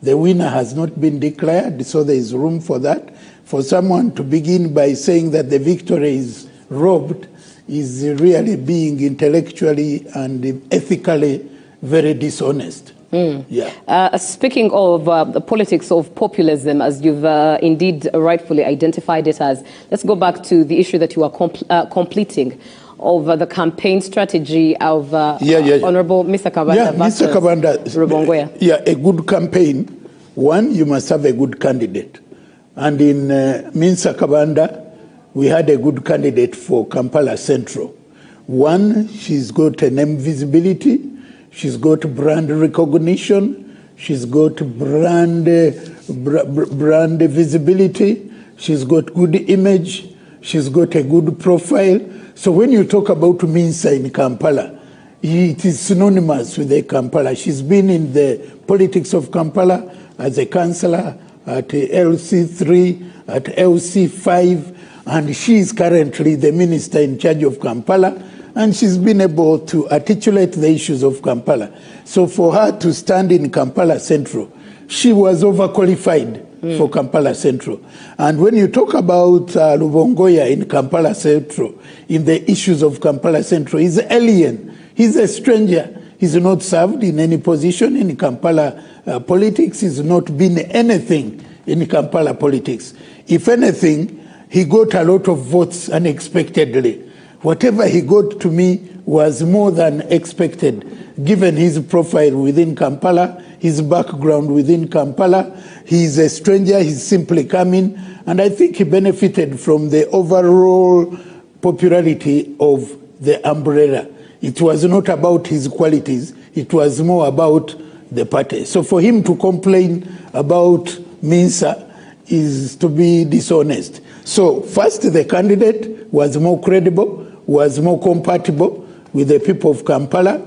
The winner has not been declared, so there is room for that. For someone to begin by saying that the victory is robbed is really being intellectually and ethically very dishonest. Yeah. Speaking of the politics of populism, as you've indeed rightfully identified it as, let's go back to the issue that you are completing of the campaign strategy of Honorable Mr. Kabanda. Yeah, Mr. Kabanda. Yeah, a good campaign. One, you must have a good candidate. And in Mr. Kabanda, we had a good candidate for Kampala Central. One, she's got a name visibility. She's got brand recognition. She's got brand visibility. She's got good image. She's got a good profile. So when you talk about Minsa in Kampala, it is synonymous with the Kampala. She's been in the politics of Kampala as a councillor at LC3, at LC5, and she is currently the minister in charge of Kampala. And she's been able to articulate the issues of Kampala. So for her to stand in Kampala Central, she was overqualified for Kampala Central. And when you talk about Lubongoya in Kampala Central, in the issues of Kampala Central, he's an alien. He's a stranger. He's not served in any position in Kampala politics. He's not been anything in Kampala politics. If anything, he got a lot of votes unexpectedly. Whatever he got to me was more than expected, given his profile within Kampala, his background within Kampala. He's a stranger, he's simply coming, and I think he benefited from the overall popularity of the umbrella. It was not about his qualities, it was more about the party. So for him to complain about Minsa is to be dishonest. So first, the candidate was more credible, was more compatible with the people of Kampala.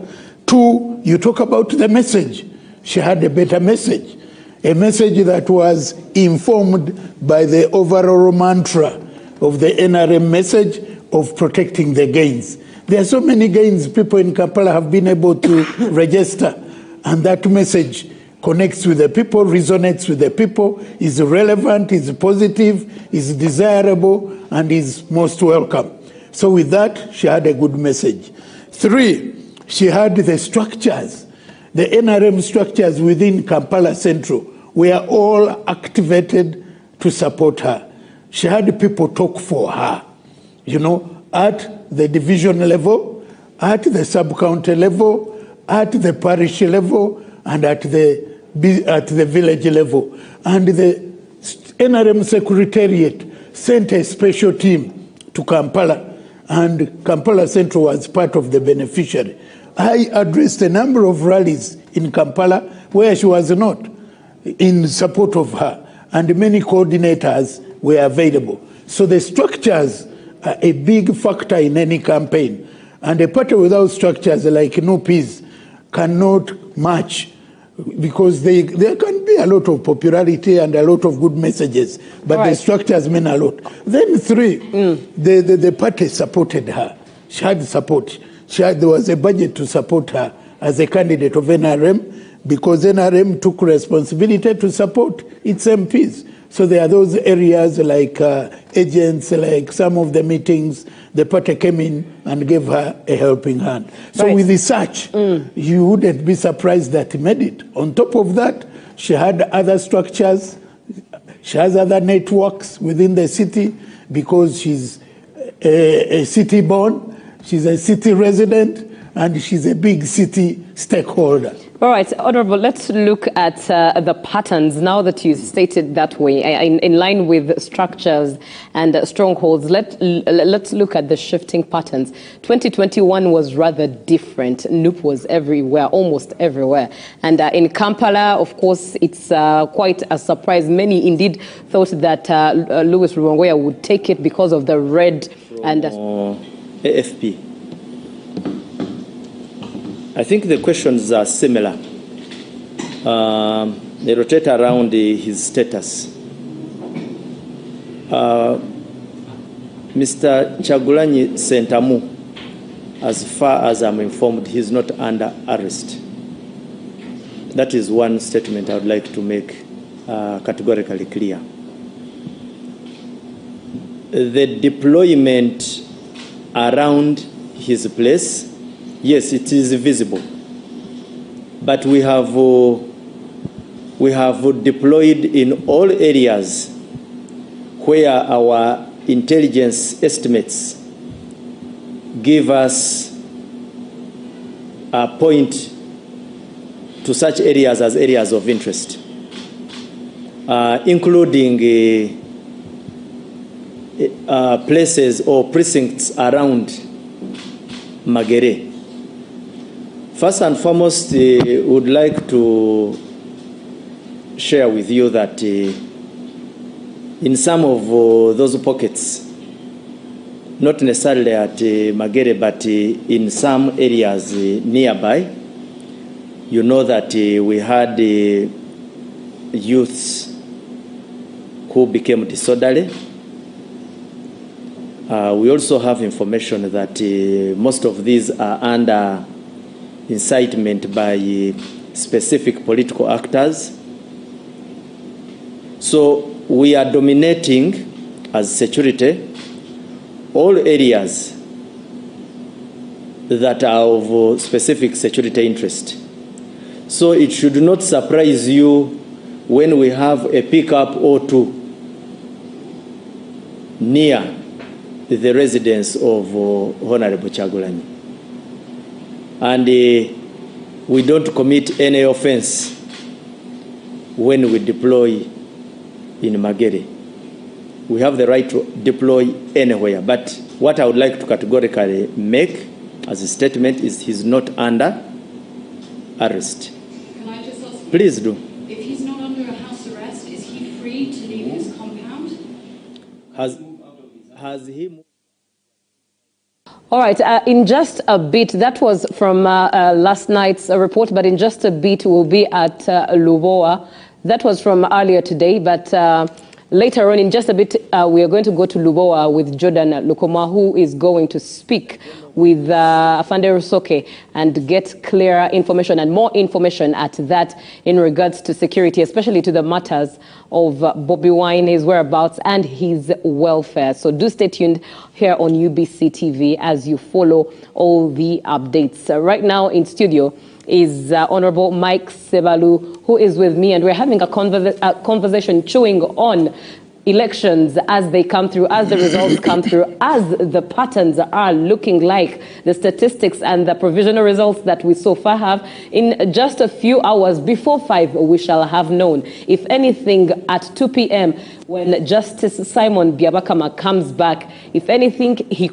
Two, you talk about the message. She had a better message, a message that was informed by the overall mantra of the NRM message of protecting the gains. There are so many gains people in Kampala have been able to register, and that message connects with the people, resonates with the people, is relevant, is positive, is desirable, and is most welcome. So with that, she had a good message. Three, she had the structures. The NRM structures within Kampala Central were all activated to support her. She had people talk for her, you know, at the division level, at the sub-county level, at the parish level, and at the village level. And the NRM Secretariat sent a special team to Kampala, and Kampala Central was part of the beneficiary. I addressed a number of rallies in Kampala where she was not, in support of her, and many coordinators were available. So the structures are a big factor in any campaign, and a party without structures like NUPs cannot match, because there can be a lot of popularity and a lot of good messages, but the structures mean a lot. Then three, the party supported her. She had support. There was a budget to support her as a candidate of NRM, because NRM took responsibility to support its MPs. So there are those areas like agents, like some of the meetings, the party came in and gave her a helping hand. So with research, you wouldn't be surprised that he made it. On top of that, she had other structures. She has other networks within the city, because she's a city born, she's a city resident, and she's a big city stakeholder. All right, Honorable, let's look at the patterns now that you stated that way, in line with structures and strongholds. Let's look at the shifting patterns. 2021 was rather different. NUP was everywhere, almost everywhere. And in Kampala, of course, it's quite a surprise. Many indeed thought that Louis Rubongoya would take it because of the red and AFP. I think the questions are similar. They rotate around his status. Mr. Chagulanyi Sentamu, as far as I'm informed, he's not under arrest. That is one statement I would like to make categorically clear. The deployment around his place, yes, it is visible, but we have deployed in all areas where our intelligence estimates give us a point to such areas as areas of interest, including places or precincts around Magere. First and foremost, would like to share with you that in some of those pockets, not necessarily at Magere, but in some areas nearby, you know that we had youths who became disorderly. We also have information that most of these are under incitement by specific political actors So we are dominating as security all areas that are of specific security interest. So it should not surprise you when we have a pickup or two near the residence of Honorable Kyagulanyi. And we don't commit any offense when we deploy in Magere. We have the right to deploy anywhere. But what I would like to categorically make as a statement is he's not under arrest. Can I just ask? Please do. If he's not under a house arrest, is he free to leave his compound? Has he moved? All right, in just a bit, that was from last night's report, but in just a bit we'll be at Lubowa. That was from earlier today, but later on in just a bit we are going to go to Lubowa with Jordan Lukoma, who is going to speak with Afande Rusoke and get clearer information and more information at that in regards to security, especially to the matters of Bobi Wine, his whereabouts and his welfare. So do stay tuned here on UBC TV as you follow all the updates. Right now in studio is Honorable Mike Sebalu, who is with me, and we're having a conversation chewing on elections as they come through, as the results come through, as the patterns are looking like, the statistics and the provisional results that we so far have. In just a few hours before 5, we shall have known. If anything, at 2 p.m., when Justice Simon Byabakama comes back, if anything, he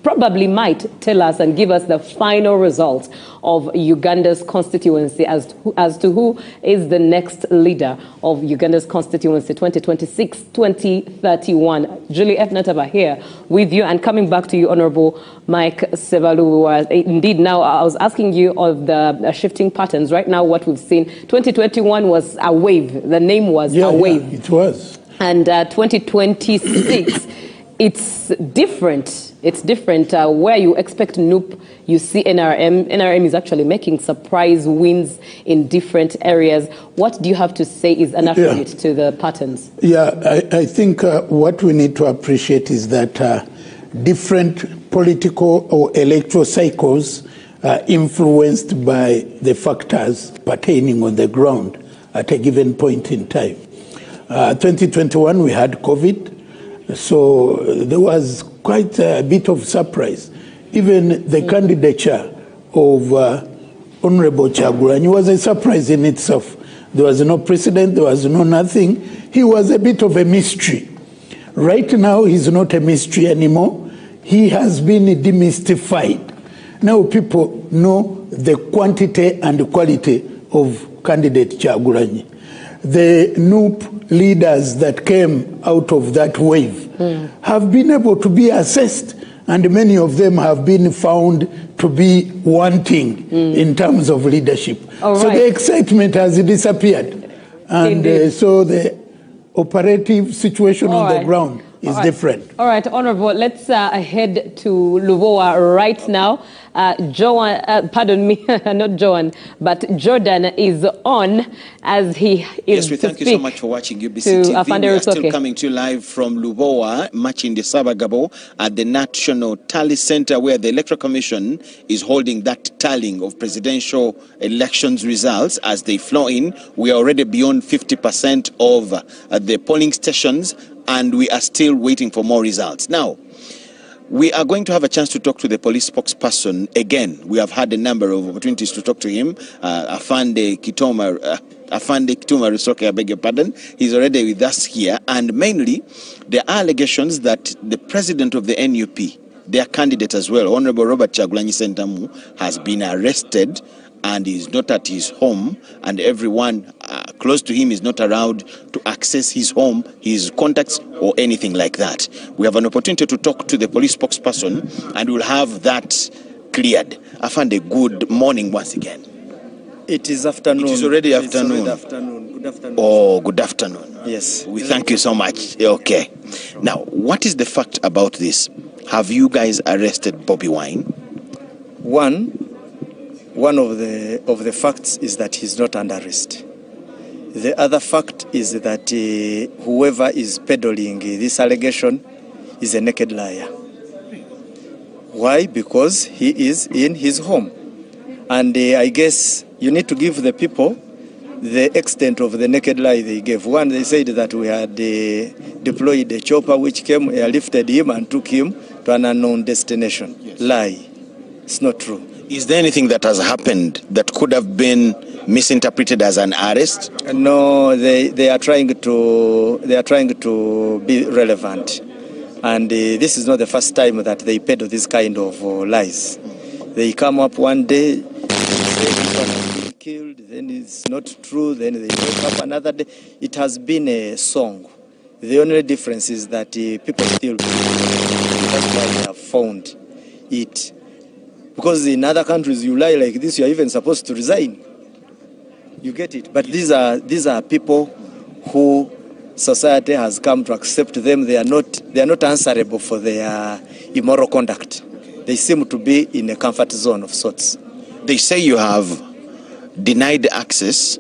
probably might tell us and give us the final result of Uganda's constituency as to who is the next leader of Uganda's constituency 2026-2031. Julie F. Nataba here with you, and coming back to you, Honorable Mike Sebalu. Indeed, now I was asking you of the shifting patterns. Right now, what we've seen, 2021 was a wave. The name was a wave. Yeah, it was. And 2026, it's different. It's different. Where you expect NUP, you see NRM. NRM is actually making surprise wins in different areas. What do you have to say is an affiliate to the patterns? Yeah, I think what we need to appreciate is that different political or electoral cycles are influenced by the factors pertaining on the ground at a given point in time. 2021, we had COVID. So there was quite a bit of surprise. Even the candidature of Honorable Kyagulanyi was a surprise in itself. There was no precedent, there was no nothing. He was a bit of a mystery. Right now, he's not a mystery anymore. He has been demystified. Now people know the quantity and the quality of candidate Kyagulanyi. The NUP leaders that came out of that wave have been able to be assessed, and many of them have been found to be wanting in terms of leadership. So the excitement has disappeared. And so the operative situation on the ground is different. All right, Honorable, let's head to Lubowa right now. Pardon me, not Joan, but Jordan is on as he is. Yes, we thank you so much for watching UBC TV. We are still coming to you live from Lubowa, matching the Sabagabo at the National Tally Center, where the Electoral Commission is holding that tallying of presidential elections results as they flow in. We are already beyond 50% of the polling stations, and we are still waiting for more results. Now, we are going to have a chance to talk to the police spokesperson again. We have had a number of opportunities to talk to him. Afande Kituma Rusoke, I beg your pardon. He's already with us here. And mainly, there are allegations that the president of the NUP, their candidate as well, Honorable Robert Kyagulanyi Ssentamu, has been arrested and is not at his home, and everyone close to him is not allowed to access his home, his contacts, or anything like that. We have an opportunity to talk to the police spokesperson, and we'll have that cleared. Afande, good morning once again. It is afternoon. It is already afternoon. Good afternoon. Oh, good afternoon. Yes. We thank you so much. Okay. Now, what is the fact about this? Have you guys arrested Bobi Wine? One of the facts is that he's not under arrest. The other fact is that whoever is peddling this allegation is a naked liar. Why? Because he is in his home. And I guess you need to give the people the extent of the naked lie they gave. One, they said that we had deployed a chopper which came, airlifted him and took him to an unknown destination. Yes. Lie. It's not true. Is there anything that has happened that could have been misinterpreted as an arrest? No, they are trying to be relevant, and this is not the first time that they peddle this kind of lies. They come up one day, say people have been killed, then it's not true, then they wake up another day. It has been a song. The only difference is that people still believe it. That's why they have found it. Because in other countries, you lie like this, you are even supposed to resign. You get it? But these are people who society has come to accept them. They are not answerable for their immoral conduct. They seem to be in a comfort zone of sorts. They say you have denied access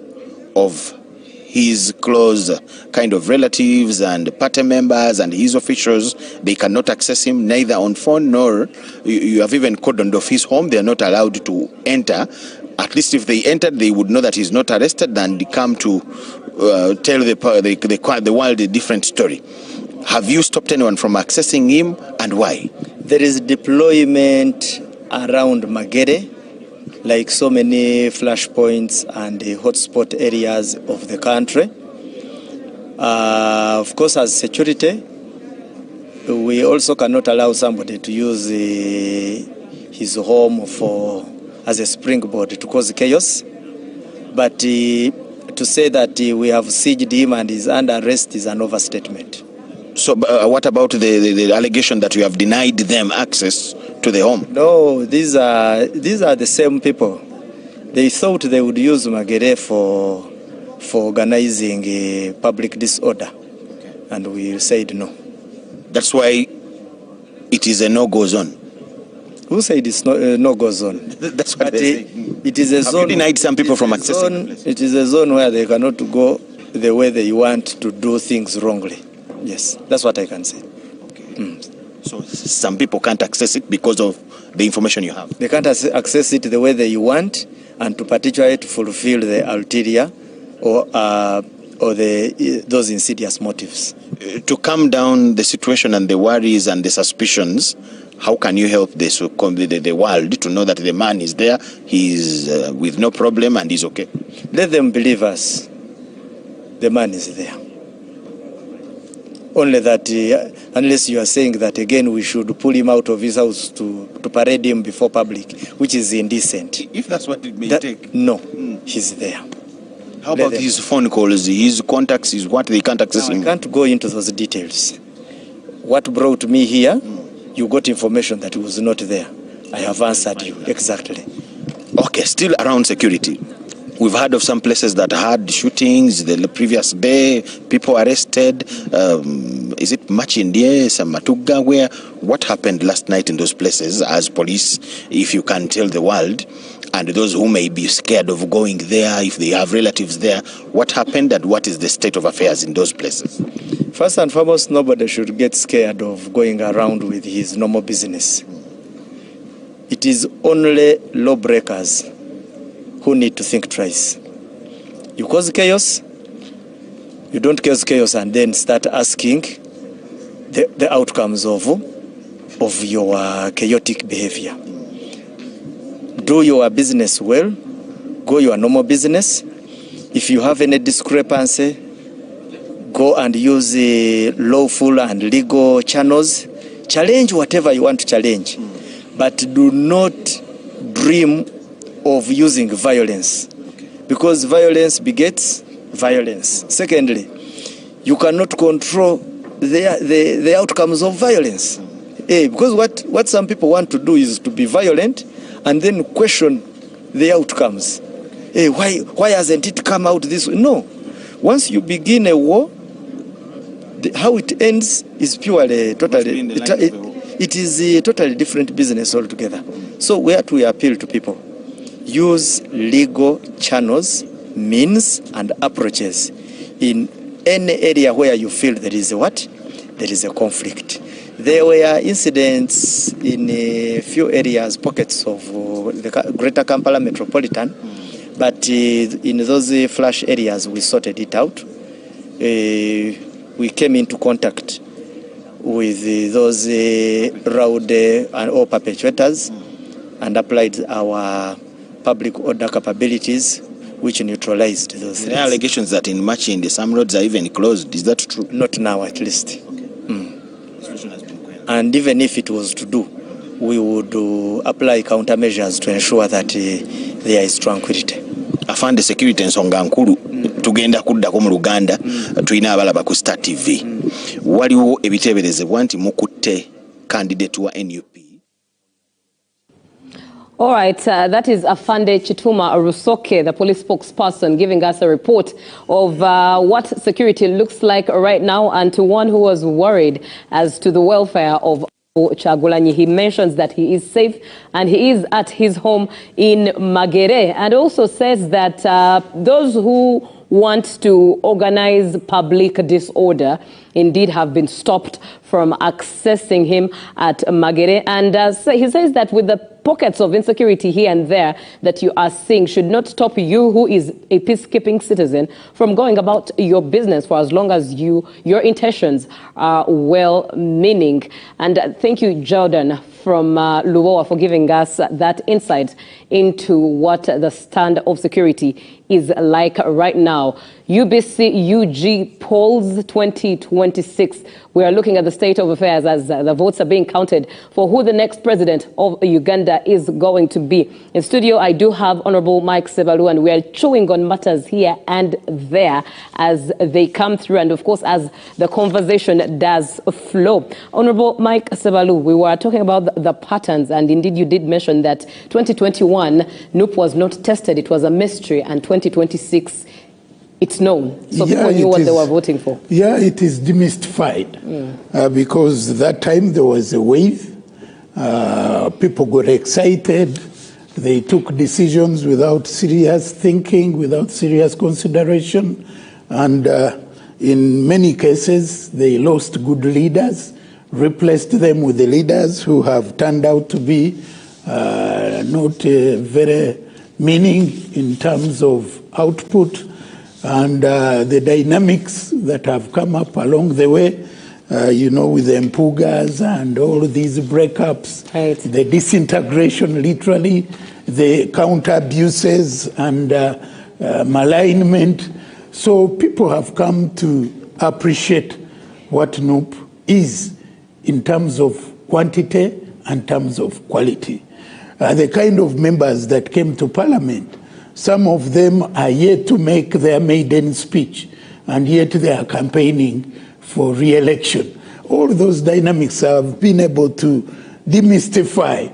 of his close kind of relatives and party members and his officials. They cannot access him neither on phone nor you have even cordoned off his home. They are not allowed to enter. At least if they entered, they would know that he's not arrested and come to tell the world a different story. Have you stopped anyone from accessing him, and why? There is deployment around Magere, like so many flashpoints and hotspot areas of the country. Of course, as security, we also cannot allow somebody to use his home as a springboard to cause chaos. But to say that we have sieged him and is under arrest is an overstatement. So what about the allegation that you have denied them access to the home? No, these are the same people. They thought they would use Magere for organizing a public disorder, and we said no. That's why it is a no-go zone. Who said it's no-go zone? That's what they say. It is a zone. Have you denied some people from accessing? It is a zone where they cannot go the way they want to do things wrongly. Yes, that's what I can say. Okay. So some people can't access it because of the information you have? They can't access it the way they want, and to particularly to fulfill the ulterior or those insidious motives. To calm down the situation and the worries and the suspicions, how can you help the world to know that the man is there, he is with no problem and he's okay? Let them believe us. The man is there. Only that, unless you are saying that again, we should pull him out of his house to parade him before public, which is indecent. If that's what it may take. No, he's there. How about his phone calls, his contacts, is what they can't access him? I can't go into those details. What brought me here, you got information that he was not there. I have answered you, exactly. Okay, still around security. We've heard of some places that had shootings the previous day, people arrested. Is it Machindie, Samatuga? What happened last night in those places as police, if you can tell the world, and those who may be scared of going there, if they have relatives there, what happened and what is the state of affairs in those places? First and foremost, nobody should get scared of going around with his normal business. It is only lawbreakers who need to think twice. You cause chaos, you don't cause chaos and then start asking the outcomes of your chaotic behavior. Do your business well, go your normal business. If you have any discrepancy, go and use lawful and legal channels. Challenge whatever you want to challenge, but do not dream of using violence, because violence begets violence. Secondly, you cannot control the outcomes of violence. Because what some people want to do is to be violent and then question the outcomes. Why hasn't it come out this way? No. Once you begin a war, how it ends is purely, totally, it is a totally different business altogether. So we have to appeal to people. Use legal channels, means and approaches in any area where you feel there is a what? There is a conflict. There were incidents in a few areas, pockets of the Greater Kampala Metropolitan, but in those flash areas we sorted it out. We came into contact with those rowdy and all perpetrators and applied our public order capabilities, which neutralized those things. There are allegations that in Machindi some roads are even closed. Is that true? Not now, at least. And even if it was to do, we would apply countermeasures to ensure that there is tranquility. Afande security ensonga nkulu tugenda kuddako mu Uganda tulina abalaba ku Star TV. Waliwo ebiteeberezebwa nti mukutte candidate wa NUP. All right, that is Afande Chituma Rusoke, the police spokesperson, giving us a report of what security looks like right now, and to one who was worried as to the welfare of Kyagulanyi. He mentions that he is safe and he is at his home in Magere, and also says that those who want to organize public disorder indeed have been stopped from accessing him at Magere. And so he says that with the pockets of insecurity here and there that you are seeing should not stop you, who is a peacekeeping citizen, from going about your business for as long as your intentions are well-meaning. And thank you, Jordan, from Lubowa, for giving us that insight into what the stand of security is like right now. UBC UG polls 2026. We are looking at the state of affairs as the votes are being counted for who the next president of Uganda is going to be. In studio, I do have Honorable Mike Sebalu, and we are chewing on matters here and there as they come through, and of course as the conversation does flow. Honorable Mike Sebalu, we were talking about the patterns, and indeed you did mention that 2021 NUP was not tested, it was a mystery, and 2026 it's known, so people knew what they were voting for. Yeah, it is demystified because that time there was a wave. People got excited. They took decisions without serious thinking, without serious consideration. And in many cases, they lost good leaders, replaced them with the leaders who have turned out to be not very meaning in terms of output. And the dynamics that have come up along the way, with the Mpugas and all these breakups, the disintegration, literally, the counter abuses and malignment. So people have come to appreciate what NUP is in terms of quantity and terms of quality. The kind of members that came to Parliament, some of them are yet to make their maiden speech, and yet they are campaigning for re-election. All those dynamics have been able to demystify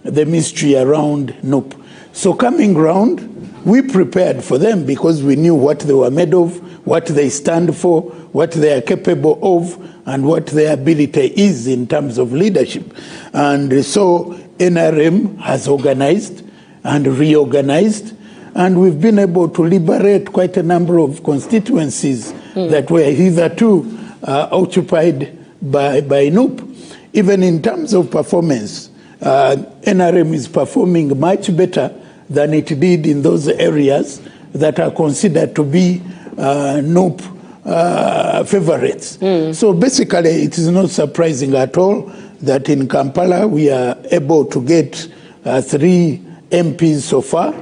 the mystery around NUP. So coming round, we prepared for them because we knew what they were made of, what they stand for, what they are capable of, and what their ability is in terms of leadership. And so NRM has organized and reorganized, and we've been able to liberate quite a number of constituencies that were hitherto occupied by NUP. Even in terms of performance, NRM is performing much better than it did in those areas that are considered to be NUP favorites. So basically, it is not surprising at all that in Kampala we are able to get 3 MPs so far.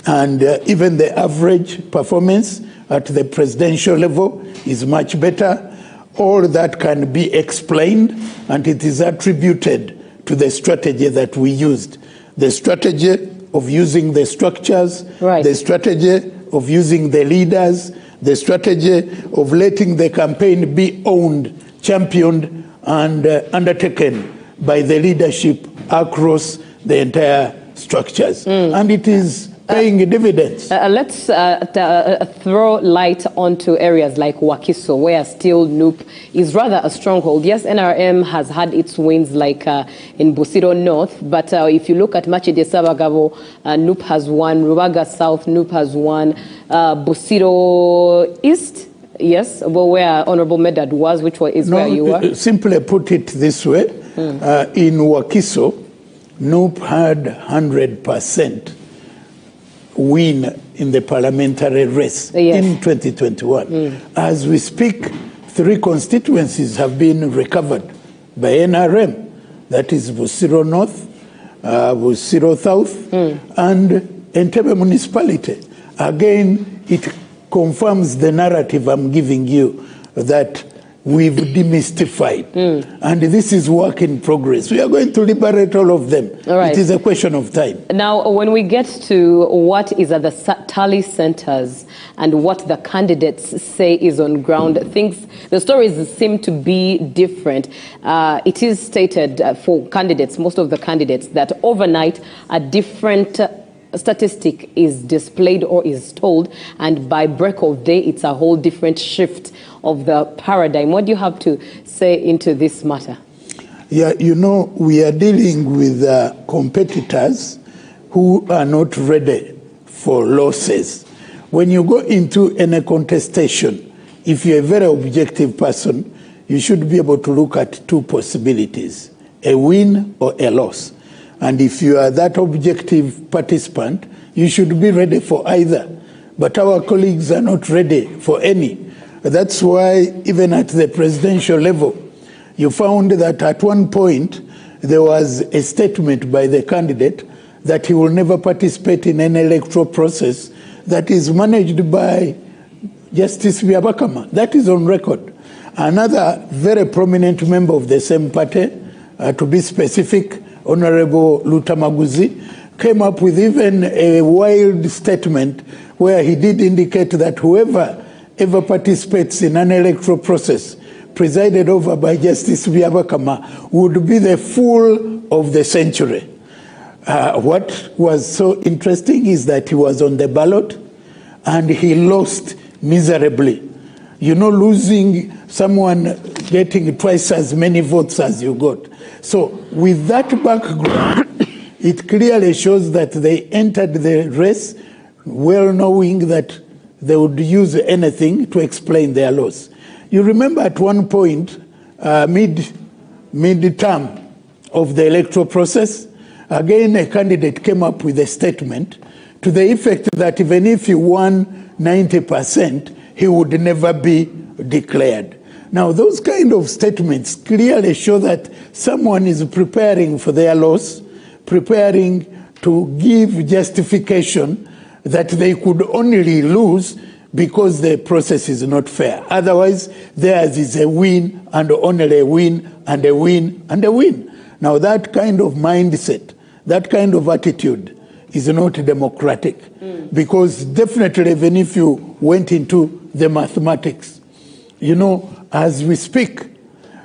And even the average performance at the presidential level is much better. All that can be explained, and it is attributed to the strategy that we used. The strategy of using the structures, the strategy of using the leaders, the strategy of letting the campaign be owned, championed, and undertaken by the leadership across the entire structures. And it is paying dividends. Let's throw light onto areas like Wakiso, where still NUP is rather a stronghold. Yes, NRM has had its wins like in Busiro North, but if you look at Machide Sabagabo, NUP has won, Rubaga South, NUP has won, Busiro East, yes, well, where Honorable Medad was, which is where you were. Simply put it this way, in Wakiso, NUP had 100% win in the parliamentary race in 2021. As we speak, 3 constituencies have been recovered by NRM. That is Busiro North, Busiro South, and Entebbe municipality. Again, it confirms the narrative I'm giving you that we've demystified. And this is work in progress. We are going to liberate all of them. It is a question of time. Now, when we get to what is at the tally centers and what the candidates say is on ground, the stories seem to be different. It is stated for candidates, most of the candidates, that overnight a different statistic is displayed or is told, and by break of day, it's a whole different shift of the paradigm. What do you have to say into this matter? Yeah, you know, we are dealing with competitors who are not ready for losses. When you go into any contestation, if you're a very objective person, you should be able to look at 2 possibilities, a win or a loss. And if you are that objective participant, you should be ready for either. But our colleagues are not ready for any. That's why even at the presidential level, you found that at one point there was a statement by the candidate that he will never participate in an electoral process that is managed by Justice Byabakama. That is on record. Another very prominent member of the same party, to be specific, Honorable Lutamaguzi, came up with even a wild statement where he did indicate that whoever ever participates in an electoral process presided over by Justice Byabakama would be the fool of the century. What was so interesting is that he was on the ballot and he lost miserably. You know, losing someone getting twice as many votes as you got. So with that background, it clearly shows that they entered the race well knowing that they would use anything to explain their loss. You remember at one point, mid-term of the electoral process, again a candidate came up with a statement to the effect that even if he won 90%, he would never be declared. Now, those kind of statements clearly show that someone is preparing for their loss, preparing to give justification that they could only lose because the process is not fair. Otherwise, theirs is a win and only a win and a win and a win. Now, that kind of mindset, that kind of attitude is not democratic because definitely even if you went into the mathematics, you know, as we speak,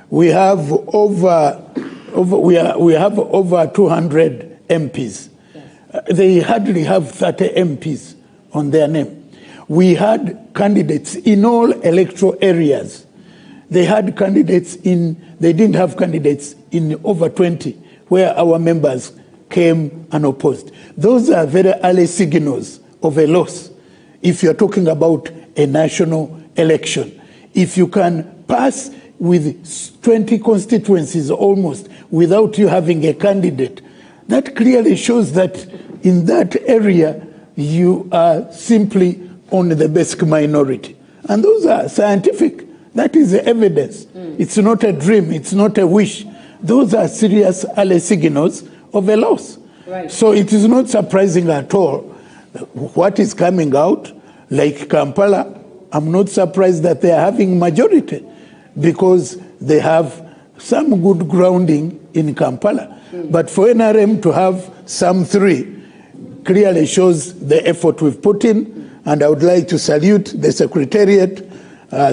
we have over 200 MPs. They hardly have 30 MPs on their name. We had candidates in all electoral areas. They had candidates they didn't have candidates in over 20 where our members came unopposed. Those are very early signals of a loss if you're talking about a national election. If you can pass with 20 constituencies almost without you having a candidate, that clearly shows that in that area you are simply on the basic minority. And those are scientific. That is the evidence. It's not a dream. It's not a wish. Those are serious early signals of a loss. Right. So it is not surprising at all what is coming out, like Kampala. I'm not surprised that they are having majority because they have some good grounding in Kampala. But for NRM to have some 3 clearly shows the effort we've put in. And I would like to salute the Secretariat,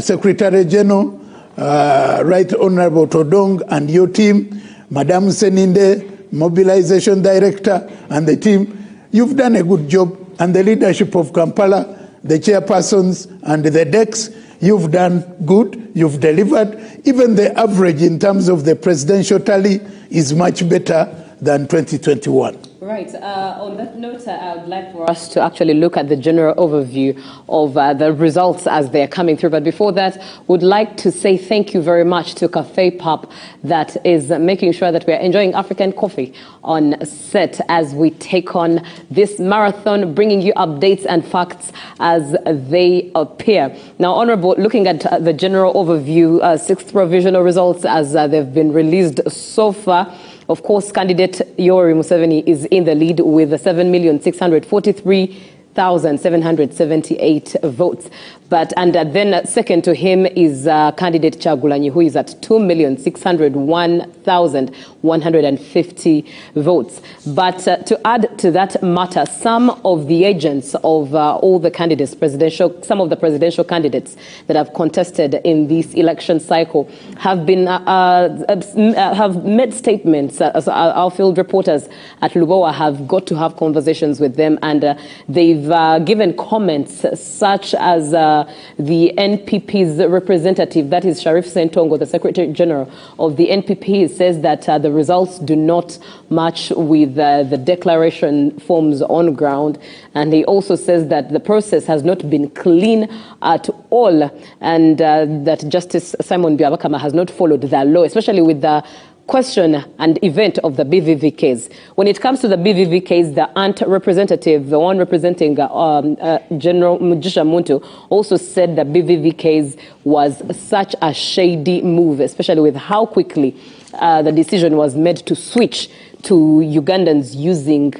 Secretary General, Right Honorable Todong and your team, Madam Seninde, Mobilization Director, and the team. You've done a good job. and the leadership of Kampala, the chairpersons and the decks, you've done good, you've delivered. Even the average in terms of the presidential tally is much better than 2021. Right. On that note, I would like for us to actually look at the general overview of the results as they're coming through. But before that, would like to say thank you very much to Cafe Pub that is making sure that we are enjoying African coffee on set as we take on this marathon, bringing you updates and facts as they appear. Now, Honorable, looking at the general overview, 6th provisional results as they've been released so far. Of course, candidate Yoweri Museveni is in the lead with 7,643,778 votes. And then second to him is candidate Chagulanyi, who is at 2,601,150 votes. But to add to that matter, some of the agents of all the candidates, some of the presidential candidates that have contested in this election cycle have been have made statements. Our field reporters at Lubowa have got to have conversations with them, and they've given comments such as the NPP's representative, that is Sharif Sentongo, the Secretary General of the NPP, says that the results do not match with the declaration forms on ground. And he also says that the process has not been clean at all, and that Justice Simon Byabakama has not followed the law, especially with the question and event of the BVV case. When it comes to the BVV case, the ANT representative, the one representing General Mugisha Muntu, also said the BVV case was such a shady move, especially with how quickly the decision was made to switch to Ugandans using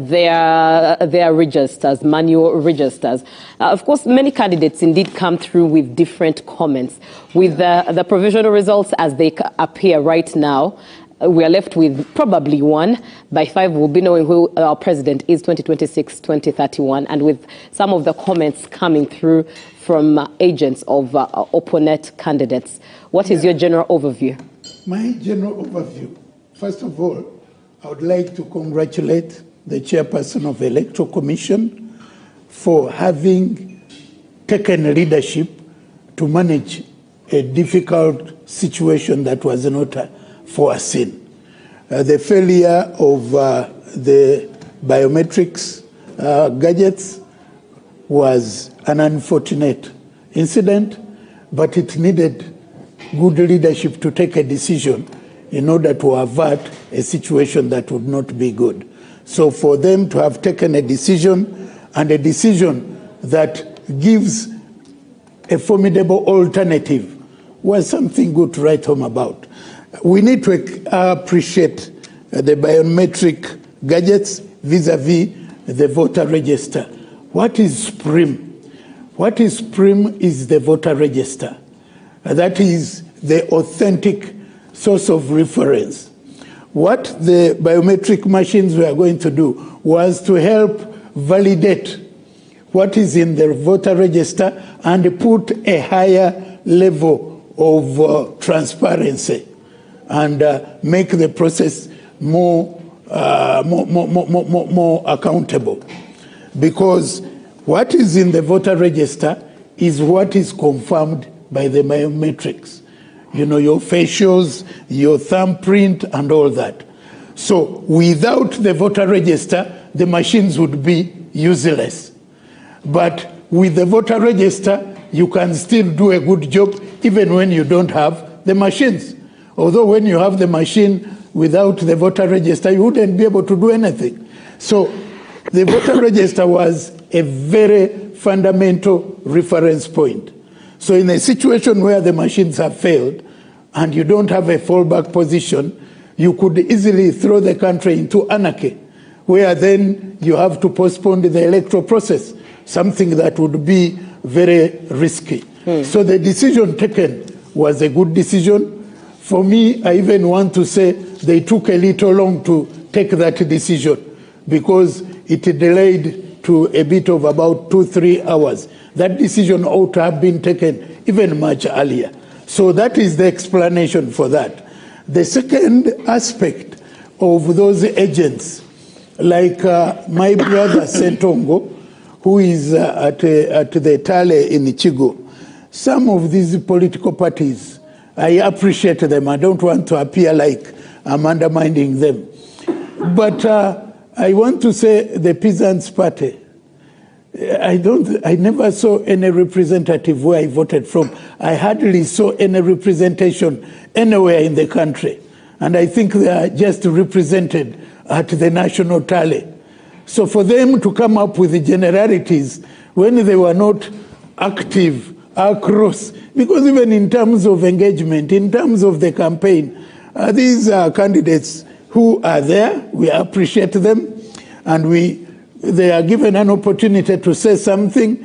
their registers, manual registers. Of course, many candidates indeed come through with different comments. With the provisional results as they appear right now, we are left with probably one. By 5, we'll be knowing who our president is 2026, 2031, and with some of the comments coming through from agents of opponent candidates. What is your general overview? My general overview, first of all, I would like to congratulate the chairperson of the Electoral Commission for having taken leadership to manage a difficult situation that was not foreseen. The failure of the biometrics gadgets was an unfortunate incident, but it needed good leadership to take a decision in order to avert a situation that would not be good. So for them to have taken a decision, and a decision that gives a formidable alternative, was something good to write home about. We need to appreciate the biometric gadgets vis-a-vis the voter register. What is PRIM? What is PRIM is the voter register. That is the authentic source of reference. What the biometric machines were going to do was to help validate what is in the voter register and put a higher level of transparency and make the process more accountable. Because what is in the voter register is what is confirmed by the biometrics. You know, your facials, your thumbprint, and all that. So without the voter register, the machines would be useless. But with the voter register, you can still do a good job even when you don't have the machines. Although when you have the machine without the voter register, you wouldn't be able to do anything. So the voter register was a very fundamental reference point. So in a situation where the machines have failed and you don't have a fallback position, you could easily throw the country into anarchy, where then you have to postpone the electoral process, something that would be very risky. So the decision taken was a good decision. For me, I even want to say they took a little long to take that decision because it delayed to a bit of about 2-3 hours. That decision ought to have been taken even much earlier. So that is the explanation for that. The second aspect of those agents like my brother Sentongo, who is at the Tale in Chigo. Some of these political parties, I appreciate them. I don't want to appear like I'm undermining them. But I want to say the Peasants Party, I never saw any representative where I voted from. I hardly saw any representation anywhere in the country. And I think they are just represented at the national tally. So for them to come up with the generalities when they were not active across, because even in terms of engagement, in terms of the campaign, these are candidates who are there. We appreciate them, and they are given an opportunity to say something.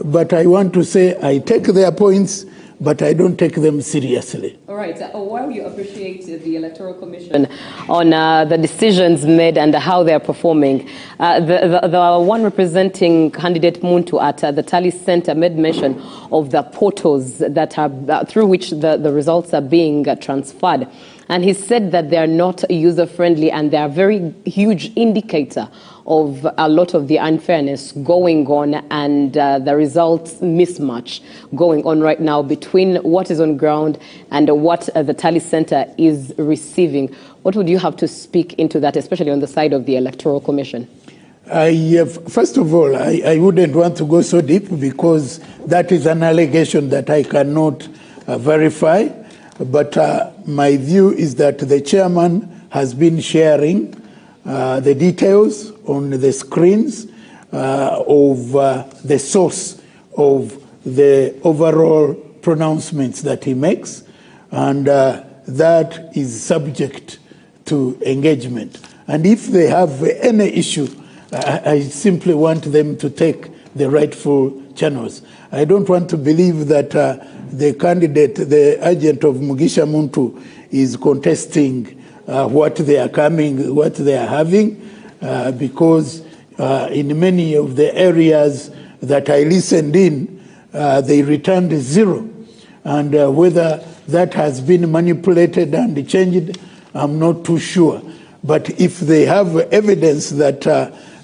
But I want to say I take their points, but I don't take them seriously. All right. While you appreciate the Electoral Commission on the decisions made and how they are performing, the one representing candidate Muntu at the Tally Center made mention of the portals that are through which the results are being transferred. And he said that they are not user-friendly and they are a very huge indicator of a lot of the unfairness going on and the results mismatch going on right now between what is on ground and what the Tally Center is receiving. What would you have to speak into that, especially on the side of the Electoral Commission? First of all, I wouldn't want to go so deep because that is an allegation that I cannot verify. But my view is that the chairman has been sharing the details on the screens of the source of the overall pronouncements that he makes, and that is subject to engagement. And if they have any issue, I simply want them to take the rightful channels. I don't want to believe that the candidate, the agent of Mugisha Muntu, is contesting what they are having, because in many of the areas that I listened in, they returned zero. And whether that has been manipulated and changed, I'm not too sure. But if they have evidence that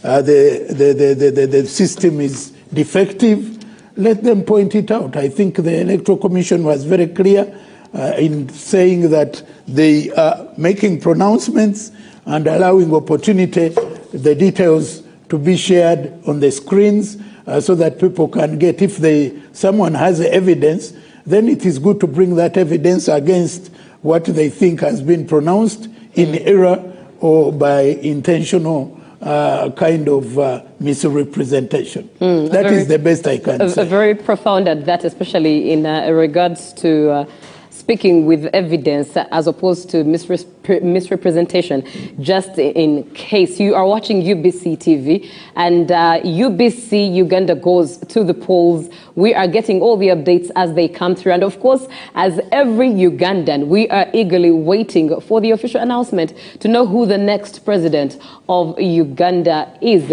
the system is defective, let them point it out. I think the Electoral Commission was very clear in saying that they are making pronouncements and allowing opportunity, the details to be shared on the screens so that people can get, if someone has evidence, then it is good to bring that evidence against what they think has been pronounced in error or by intentional kind of misrepresentation. That is the best I can say. Very profound at that, especially in regards to speaking with evidence as opposed to misrepresentation. Just in case you are watching UBC TV and UBC Uganda goes to the polls, we are getting all the updates as they come through. And of course, as every Ugandan, we are eagerly waiting for the official announcement to know who the next president of Uganda is.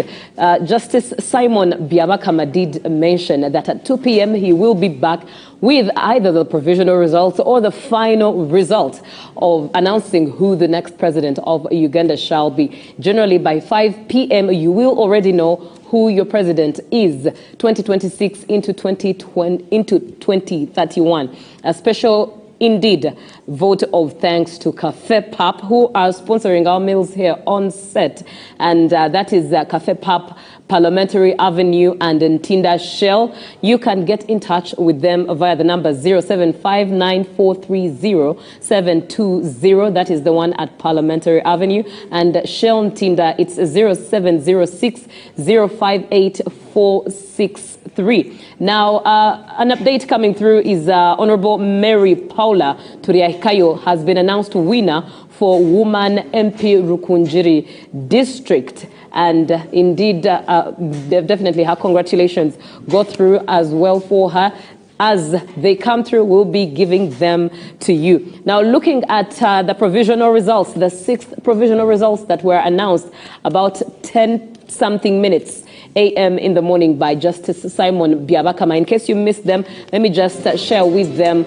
Justice Simon Byabakama did mention that at 2 p.m. he will be back with either the provisional results or the final result of announcing who the next president of Uganda shall be. Generally, by 5 p.m., you will already know who your president is, 2026 into 2031. A special, indeed, vote of thanks to Cafe Pap, who are sponsoring our meals here on set. And that is Cafe Pap, Parliamentary Avenue and Ntinda Shell. You can get in touch with them via the number 0759430720. That is the one at Parliamentary Avenue. And Shell Ntinda, it's 0706058463. Now, an update coming through is Honorable Mary Paula Turiakayo has been announced winner for Woman MP Rukunjiri District. And indeed, definitely her congratulations go through as well for her. As they come through, we'll be giving them to you. Now, looking at the provisional results, the 6th provisional results that were announced about 10-something minutes a.m. in the morning by Justice Simon Byabakama. In case you missed them, let me just share them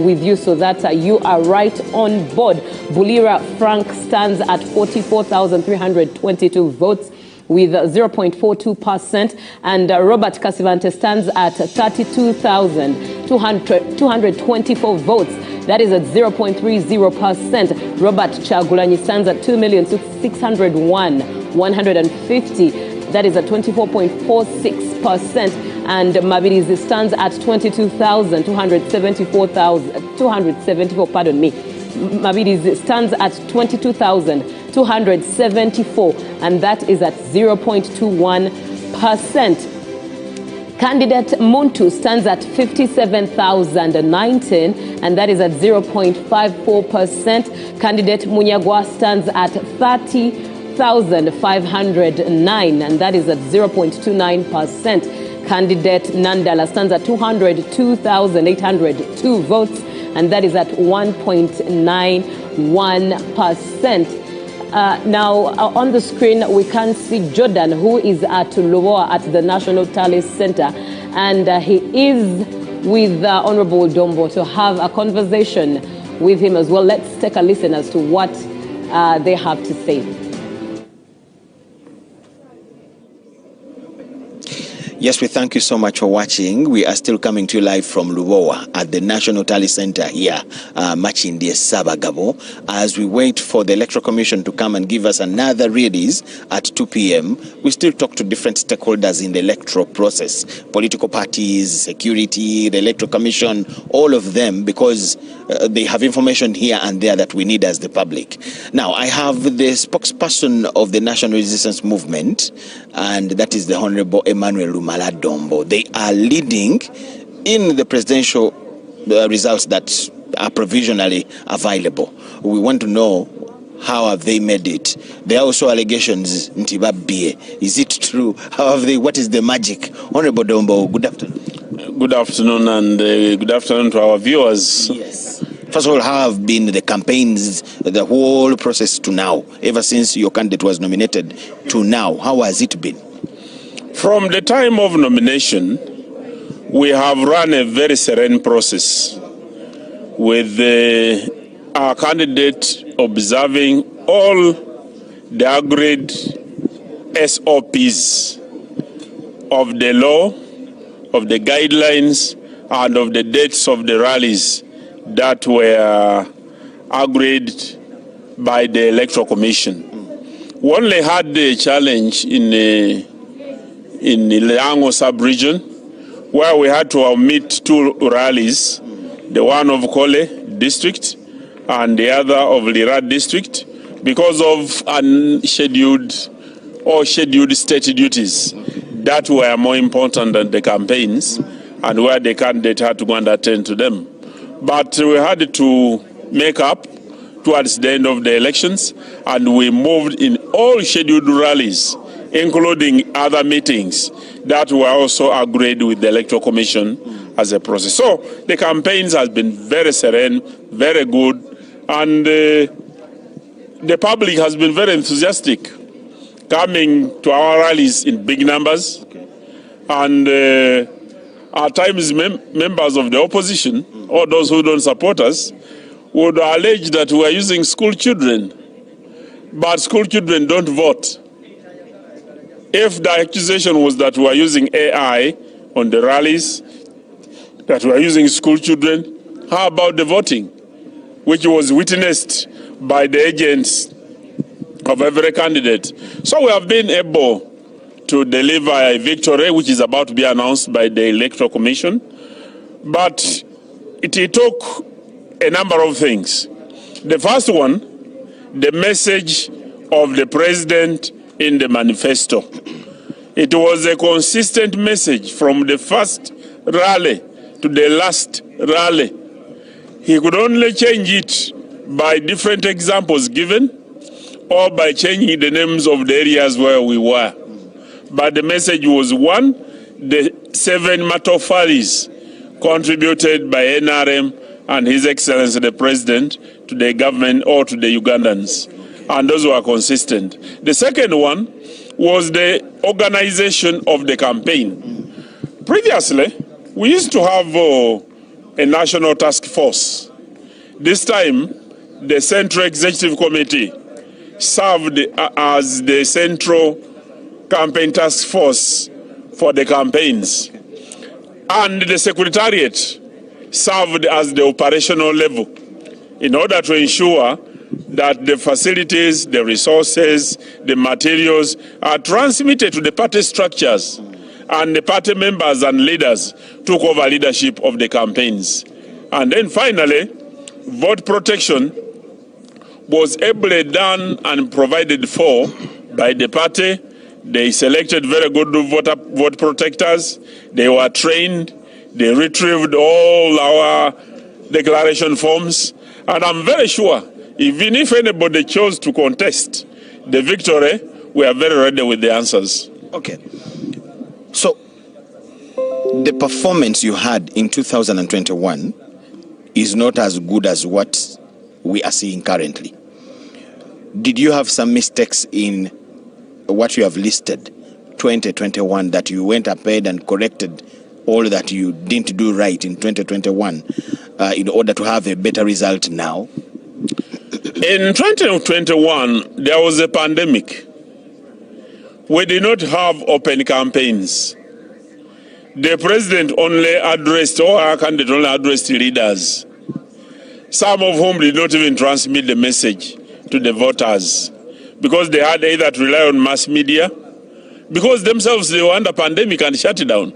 with you so that you are right on board. Bulira Frank stands at 44,322 votes with 0.42%, and Robert Kasivante stands at 32,224 votes. That is at 0.30%. Robert Chagulanyi stands at 2,601,150. That is at 24.46%. And Mabirizi stands at 22,274. Pardon me. Mabirizi stands at 22,274, and that is at 0.21%. Candidate Muntu stands at 57,019, and that is at 0.54%. Candidate Munyagwa stands at 30,509, and that is at 0.29%. Candidate Nandala stands at 202,802 votes, and that is at 1.91%. Now, on the screen, we can see Jordan, who is at Lubowa at the National Tally Center, and he is with Honorable Dombo to have a conversation with him as well. Let's take a listen as to what they have to say. Yes, we thank you so much for watching. We are still coming to you live from Lubowa at the National Tally Center here, Machindi Sabagabo, as we wait for the Electoral Commission to come and give us another release at 2 p.m. We still talk to different stakeholders in the electoral process, political parties, security, the Electoral Commission, all of them, because they have information here and there that we need as the public. Now, I have the spokesperson of the National Resistance Movement, and that is the Honorable Emmanuel Lumala Dombo. They are leading in the presidential results that are provisionally available. We want to know, how have they made it? There are also allegations, Ntibabie. Is it true? How have they? What is the magic? Honorable Dombo, good afternoon. Good afternoon, and good afternoon to our viewers. Yes. First of all, how have been the campaigns, the whole process to now, ever since your candidate was nominated to now? How has it been? From the time of nomination, we have run a very serene process with our candidate observing all the agreed SOPs of the law, of the guidelines, and of the dates of the rallies that were agreed by the Electoral Commission. We only had the challenge in Ilango sub-region, where we had to omit 2 rallies, the one of Kole district and the other of Lira district, because of unscheduled or scheduled state duties that were more important than the campaigns, and where the candidate had to go and attend to them. But we had to make up towards the end of the elections, and we moved in all scheduled rallies, including other meetings that were also agreed with the Electoral Commission as a process. So the campaigns has been very serene, very good, and the public has been very enthusiastic, coming to our rallies in big numbers, and at times members of the opposition, or those who don't support us, would allege that we are using school children, but school children don't vote. If the accusation was that we are using AI on the rallies, that we are using school children, how about the voting, which was witnessed by the agents of every candidate? So we have been able to deliver a victory, which is about to be announced by the Electoral Commission. But it took a number of things. The first one, the message of the president in the manifesto. It was a consistent message from the first rally to the last rally. He could only change it by different examples given or by changing the names of the areas where we were. But the message was one: the 7 matofalis contributed by NRM and His Excellency the President to the government or to the Ugandans, and those were consistent. The second one was the organization of the campaign. Previously, we used to have a national task force. This time, the Central Executive Committee served as the Central Campaign Task Force for the campaigns, and the Secretariat served as the operational level in order to ensure that the facilities, the resources, the materials are transmitted to the party structures, and the party members and leaders took over leadership of the campaigns. And then finally, vote protection was ably done and provided for by the party. They selected very good vote protectors. They were trained. They retrieved all our declaration forms. And I'm very sure, even if anybody chose to contest the victory, we are very ready with the answers. Okay. So, the performance you had in 2021 is not as good as what we are seeing currently. Did you have some mistakes in what you have listed, 2021, that you went ahead and corrected all that you didn't do right in 2021 in order to have a better result now? In 2021, there was a pandemic. We did not have open campaigns. The president only addressed, or our candidate only addressed leaders, some of whom did not even transmit the message to the voters, because they had either to rely on mass media, because themselves they were under pandemic and shut down.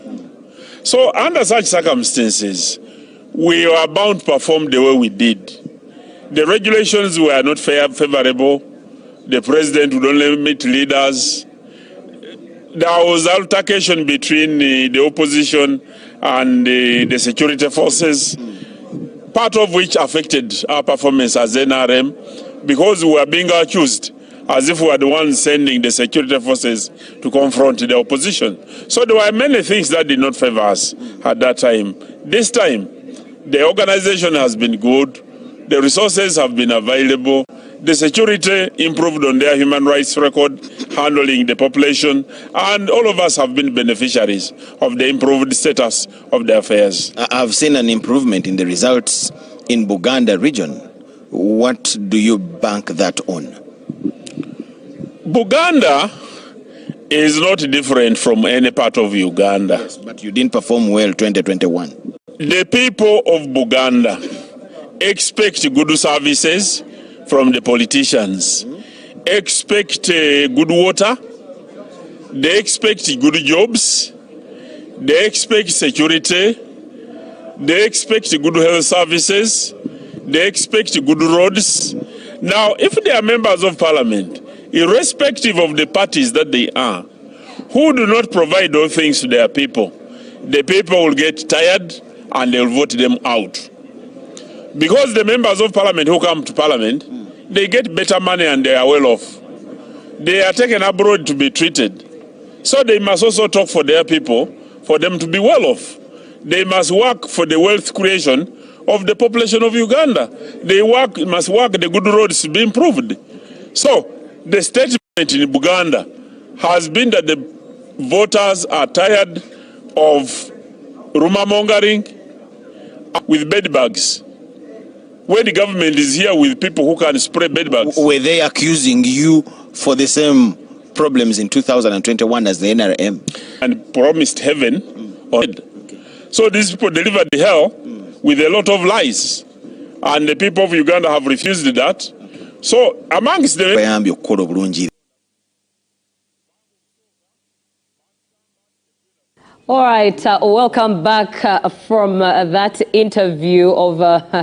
So under such circumstances, we were bound to perform the way we did. The regulations were not favorable. The president would only meet leaders. There was altercation between the opposition and the security forces, part of which affected our performance as NRM, because we were being accused as if we were the ones sending the security forces to confront the opposition. So there were many things that did not favor us at that time. This time, the organization has been good. The resources have been available. The security improved on their human rights record, handling the population, and all of us have been beneficiaries of the improved status of the affairs. I've seen an improvement in the results in Buganda region. What do you bank that on? Buganda is not different from any part of Uganda. Yes, but you didn't perform well 2021. The people of Buganda expect good services from the politicians, expect good water, they expect good jobs, they expect security, they expect good health services, they expect good roads. Now, if they are members of parliament, irrespective of the parties that they are, who do not provide those things to their people, the people will get tired and they'll vote them out. Because the members of parliament who come to parliament, they get better money and they are well off. They are taken abroad to be treated. So they must also talk for their people, for them to be well off. They must work for the wealth creation of the population of Uganda. They must work the good roads to be improved. So the statement in Buganda has been that the voters are tired of rumor mongering with bedbugs. When the government is here with people who can spray bedbugs. Were they accusing you for the same problems in 2021 as the NRM? And promised heaven on it. So these people delivered the hell with a lot of lies. And the people of Uganda have refused that. So amongst them... All right, welcome back from that interview of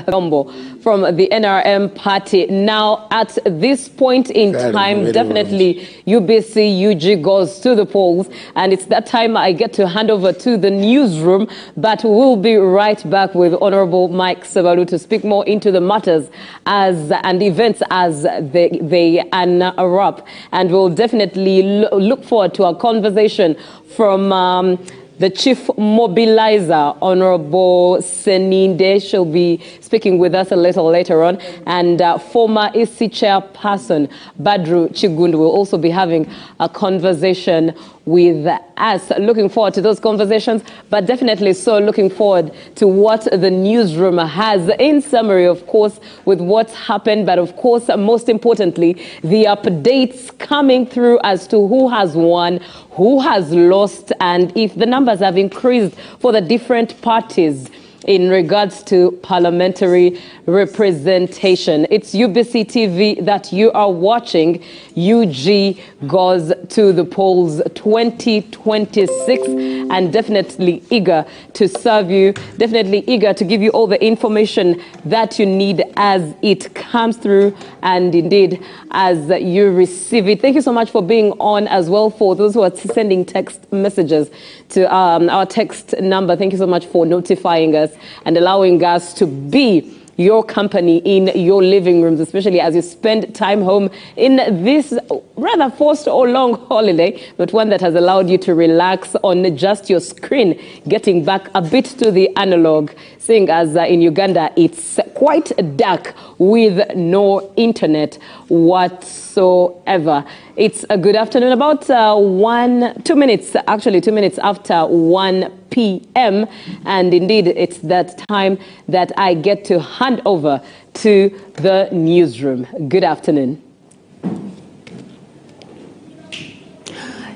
Rombo from the NRM party. Now, at this point in time, definitely UBC UG goes to the polls, and it's that time I get to hand over to the newsroom, but we'll be right back with Honorable Mike Sebalu to speak more into the matters and events as they unwrap. And we'll definitely look forward to a conversation from the chief mobilizer, Honorable Seninde, she'll be speaking with us a little later on, and former EC chairperson, Badru Chigundu, will also be having a conversation with us. Looking forward to those conversations, but definitely so looking forward to what the newsroom has in summary, of course, with what's happened, but of course, most importantly, the updates coming through as to who has won, who has lost, and if the numbers have increased for the different parties in regards to parliamentary representation. It's UBC TV that you are watching. UG goes to the polls 2026, and definitely eager to serve you, definitely eager to give you all the information that you need as it comes through and indeed as you receive it. Thank you so much for being on as well. For those who are sending text messages to our text number, thank you so much for notifying us and allowing us to be your company in your living rooms, especially as you spend time home in this rather forced or long holiday, but one that has allowed you to relax on just your screen, getting back a bit to the analog, seeing as in Uganda it's quite dark with no internet whatsoever. It's a good afternoon, about 2 minutes after 1 p.m. And indeed, it's that time that I get to hand over to the newsroom. Good afternoon.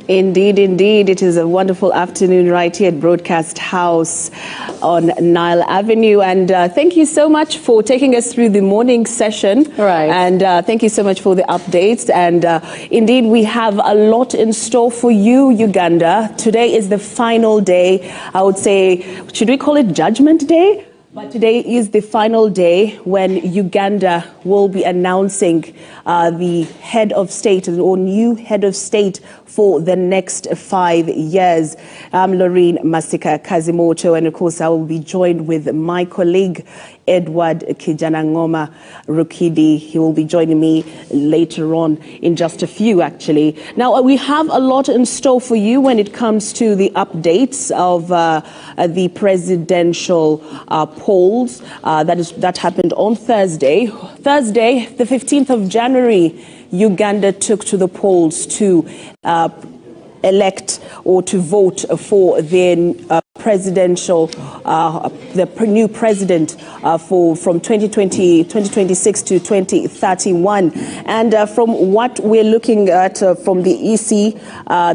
Indeed, indeed. It is a wonderful afternoon right here at Broadcast House on Nile Avenue. And thank you so much for taking us through the morning session. Right. And thank you so much for the updates. And indeed, we have a lot in store for you, Uganda. Today is the final day. I would say, should we call it Judgment Day? But today is the final day when Uganda will be announcing the head of state or new head of state for the next 5 years. I'm Loreen Masika Kazimoto, and of course I will be joined with my colleague Edward Kijanangoma Rukidi. He will be joining me later on in just a few, actually. Now, we have a lot in store for you when it comes to the updates of the presidential polls that happened on Thursday. Thursday, the 15th of January, Uganda took to the polls to elect or to vote for their the new president from 2026 to 2031. And from what we're looking at from the EC,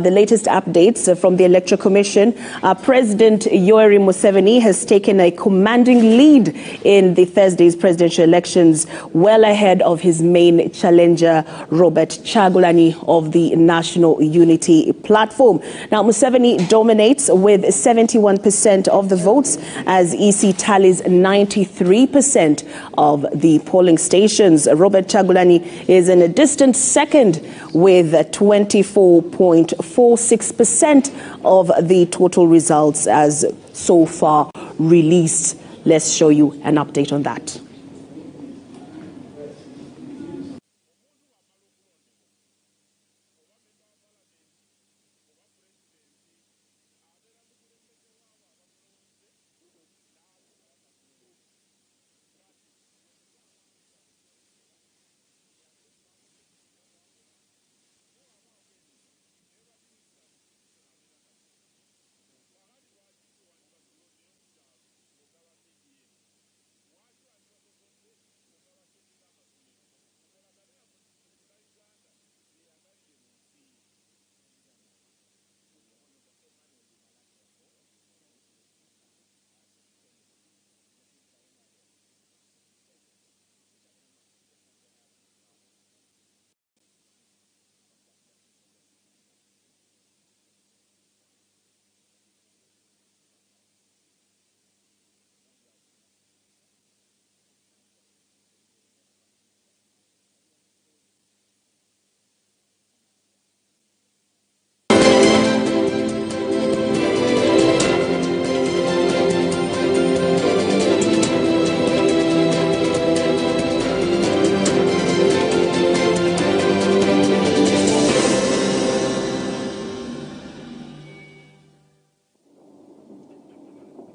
the latest updates from the Electoral Commission, President Yoweri Museveni has taken a commanding lead in the Thursday's presidential elections, well ahead of his main challenger, Robert Kyagulanyi of the National Unity Platform. Now, Museveni dominates with 71% of the votes as EC tallies 93% of the polling stations. Robert Kyagulanyi is in a distant second with 24.46% of the total results as so far released. Let's show you an update on that.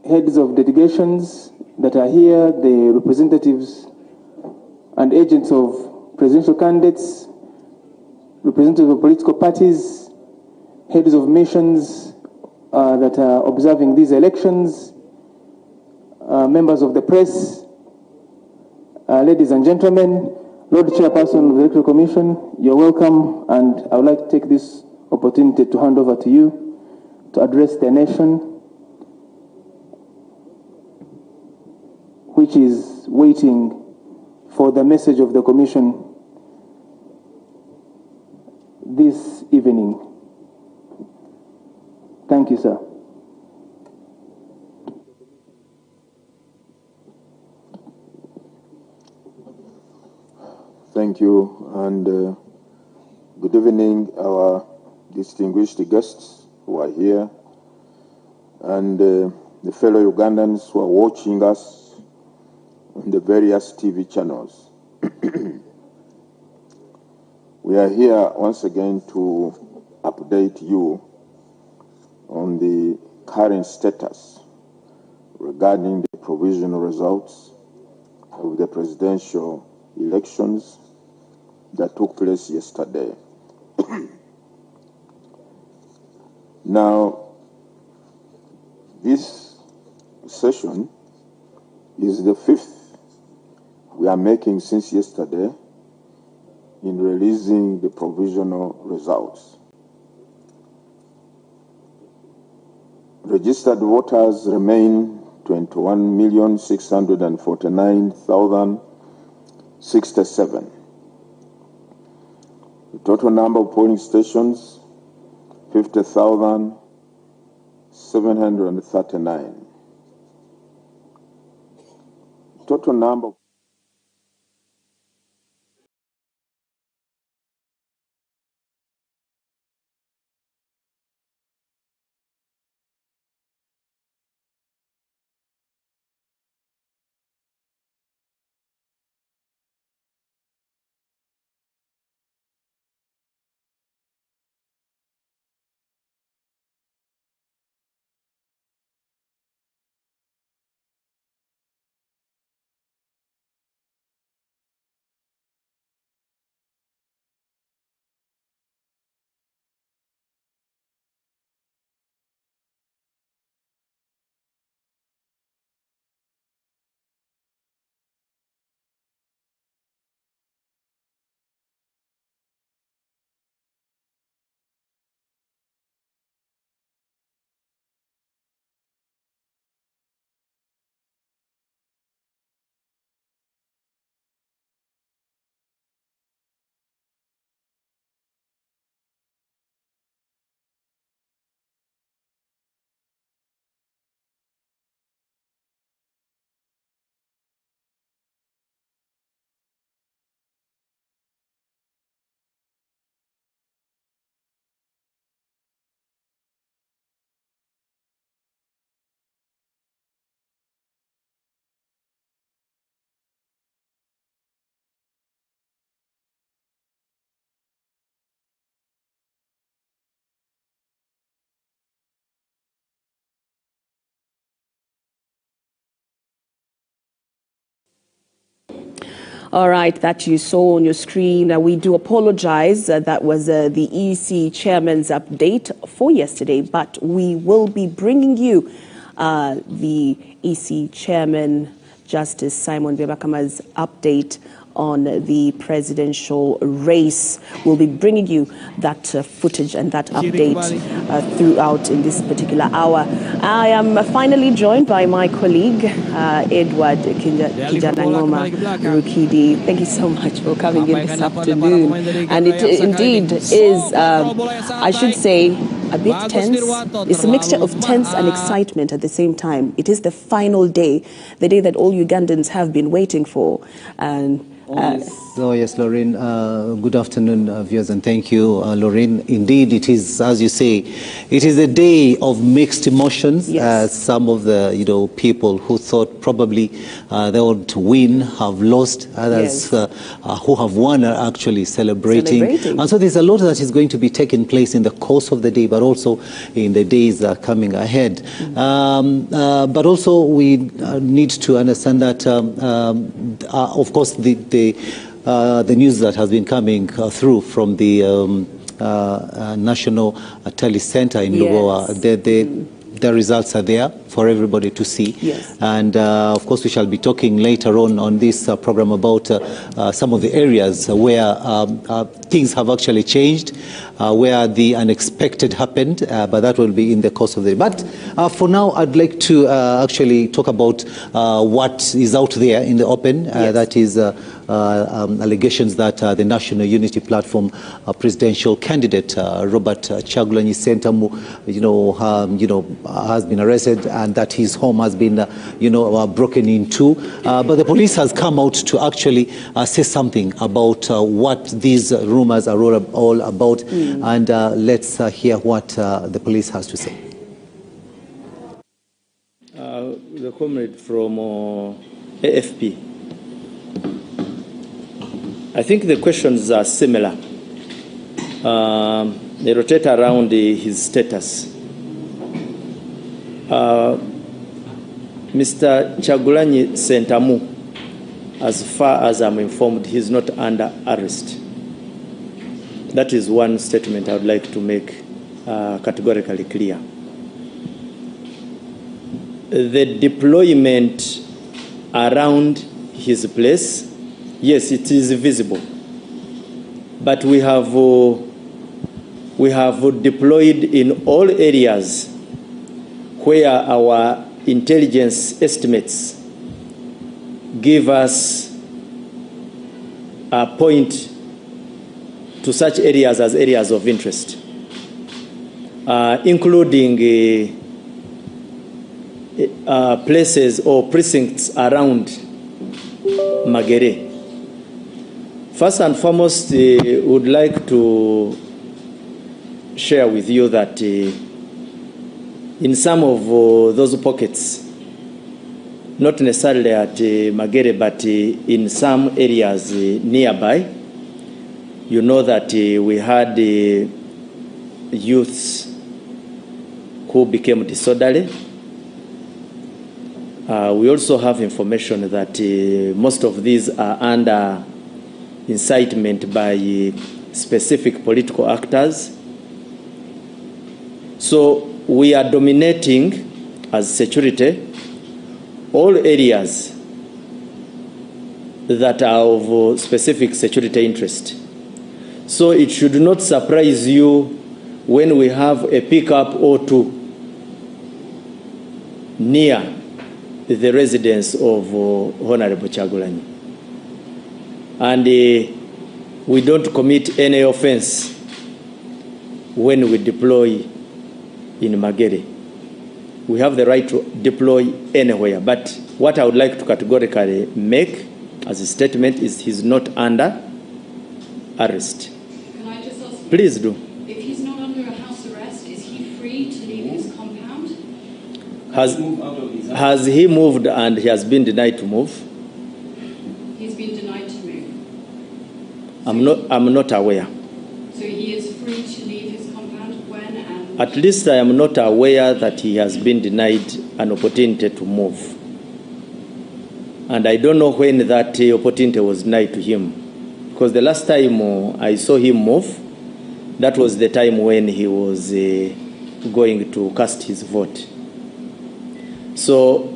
heads of delegations that are here, the representatives and agents of presidential candidates, representatives of political parties, heads of missions that are observing these elections, members of the press, ladies and gentlemen, Lord Chairperson of the Electoral Commission, you're welcome, and I would like to take this opportunity to hand over to you to address the nation, which is waiting for the message of the Commission this evening. Thank you, sir. Thank you, and good evening, our distinguished guests who are here, and the fellow Ugandans who are watching us on the various TV channels. We are here once again to update you on the current status regarding the provisional results of the presidential elections that took place yesterday. Now, this session is the fifth we are making since yesterday in releasing the provisional results. Registered voters remain 21,649,067. The total number of polling stations, 50,739. Total number of All right, that you saw on your screen. We do apologize. That was the EC chairman's update for yesterday, but we will be bringing you the EC chairman, Justice Simon Bebakama's update on the presidential race. We'll be bringing you that footage and that update throughout in this particular hour. I am finally joined by my colleague, Edward Kijanangoma Rukidi. Thank you so much for coming in this afternoon. And it indeed is, I should say, a bit tense. It's a mixture of tense and excitement at the same time. It is the final day, the day that all Ugandans have been waiting for. And So yes, Lorraine, good afternoon, viewers, and thank you, Lorraine. Indeed, it is, as you say, it is a day of mixed emotions. Yes. Some of the people who thought probably they would win have lost. Others who have won are actually celebrating. And so there's a lot that is going to be taking place in the course of the day, but also in the days coming ahead. But also we need to understand that, of course, the news that has been coming through from the National Tally Center in Lubowa, the results are there for everybody to see. Yes. And of course, we shall be talking later on this program about some of the areas where things have actually changed, where the unexpected happened, but that will be in the course of the day. But for now, I'd like to actually talk about what is out there in the open. That is allegations that the National Unity Platform presidential candidate Robert Kyagulanyi Ssentamu, has been arrested, and that his home has been, broken into. But the police has come out to actually say something about what these rumors are all about, and let's hear what the police has to say. The comrade from AFP. I think the questions are similar. They rotate around his status. Mr. Kyagulanyi Ssentamu, as far as I'm informed, he's not under arrest. That is one statement I would like to make categorically clear. The deployment around his place, yes, it is visible. But we have deployed in all areas where our intelligence estimates give us a point to such areas as areas of interest, including places or precincts around Magere. First and foremost, would like to share with you that in some of those pockets, not necessarily at Magere, but in some areas nearby, you know that we had youths who became disorderly. We also have information that most of these are under incitement by specific political actors. So we are dominating as security all areas that are of specific security interest. So it should not surprise you when we have a pickup or two near the residence of Honorable Kyagulanyi. And we don't commit any offense when we deploy in Magere. We have the right to deploy anywhere. But what I would like to categorically make as a statement is he's not under arrest. Can I just ask? Please do. If he's not under a house arrest, is he free to leave his compound? Has he moved and he has been denied to move? He's been denied to move. I'm not aware. So he is free to leave his compound when and... At least I am not aware that he has been denied an opportunity to move. And I don't know when that opportunity was denied to him. Because the last time I saw him move, that was the time when he was going to cast his vote. So,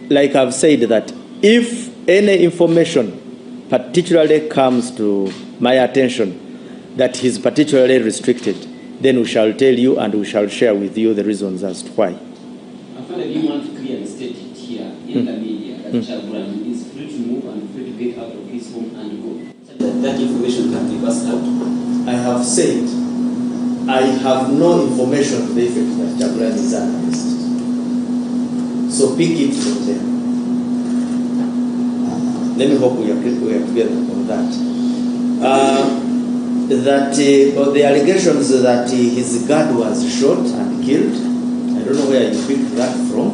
like I've said, that if any information particularly comes to my attention that he's particularly restricted, then we shall tell you and we shall share with you the reasons as to why. I feel like you want to clearly state it here in the media that Kyagulanyi is free to move and free to get out of his home and go. That information can be passed out. I have said I have no information to the effect that Kyagulanyi is under arrest. So pick it from there. Let me hope we are together on that. The allegations that his guard was shot and killed, I don't know where you picked that from.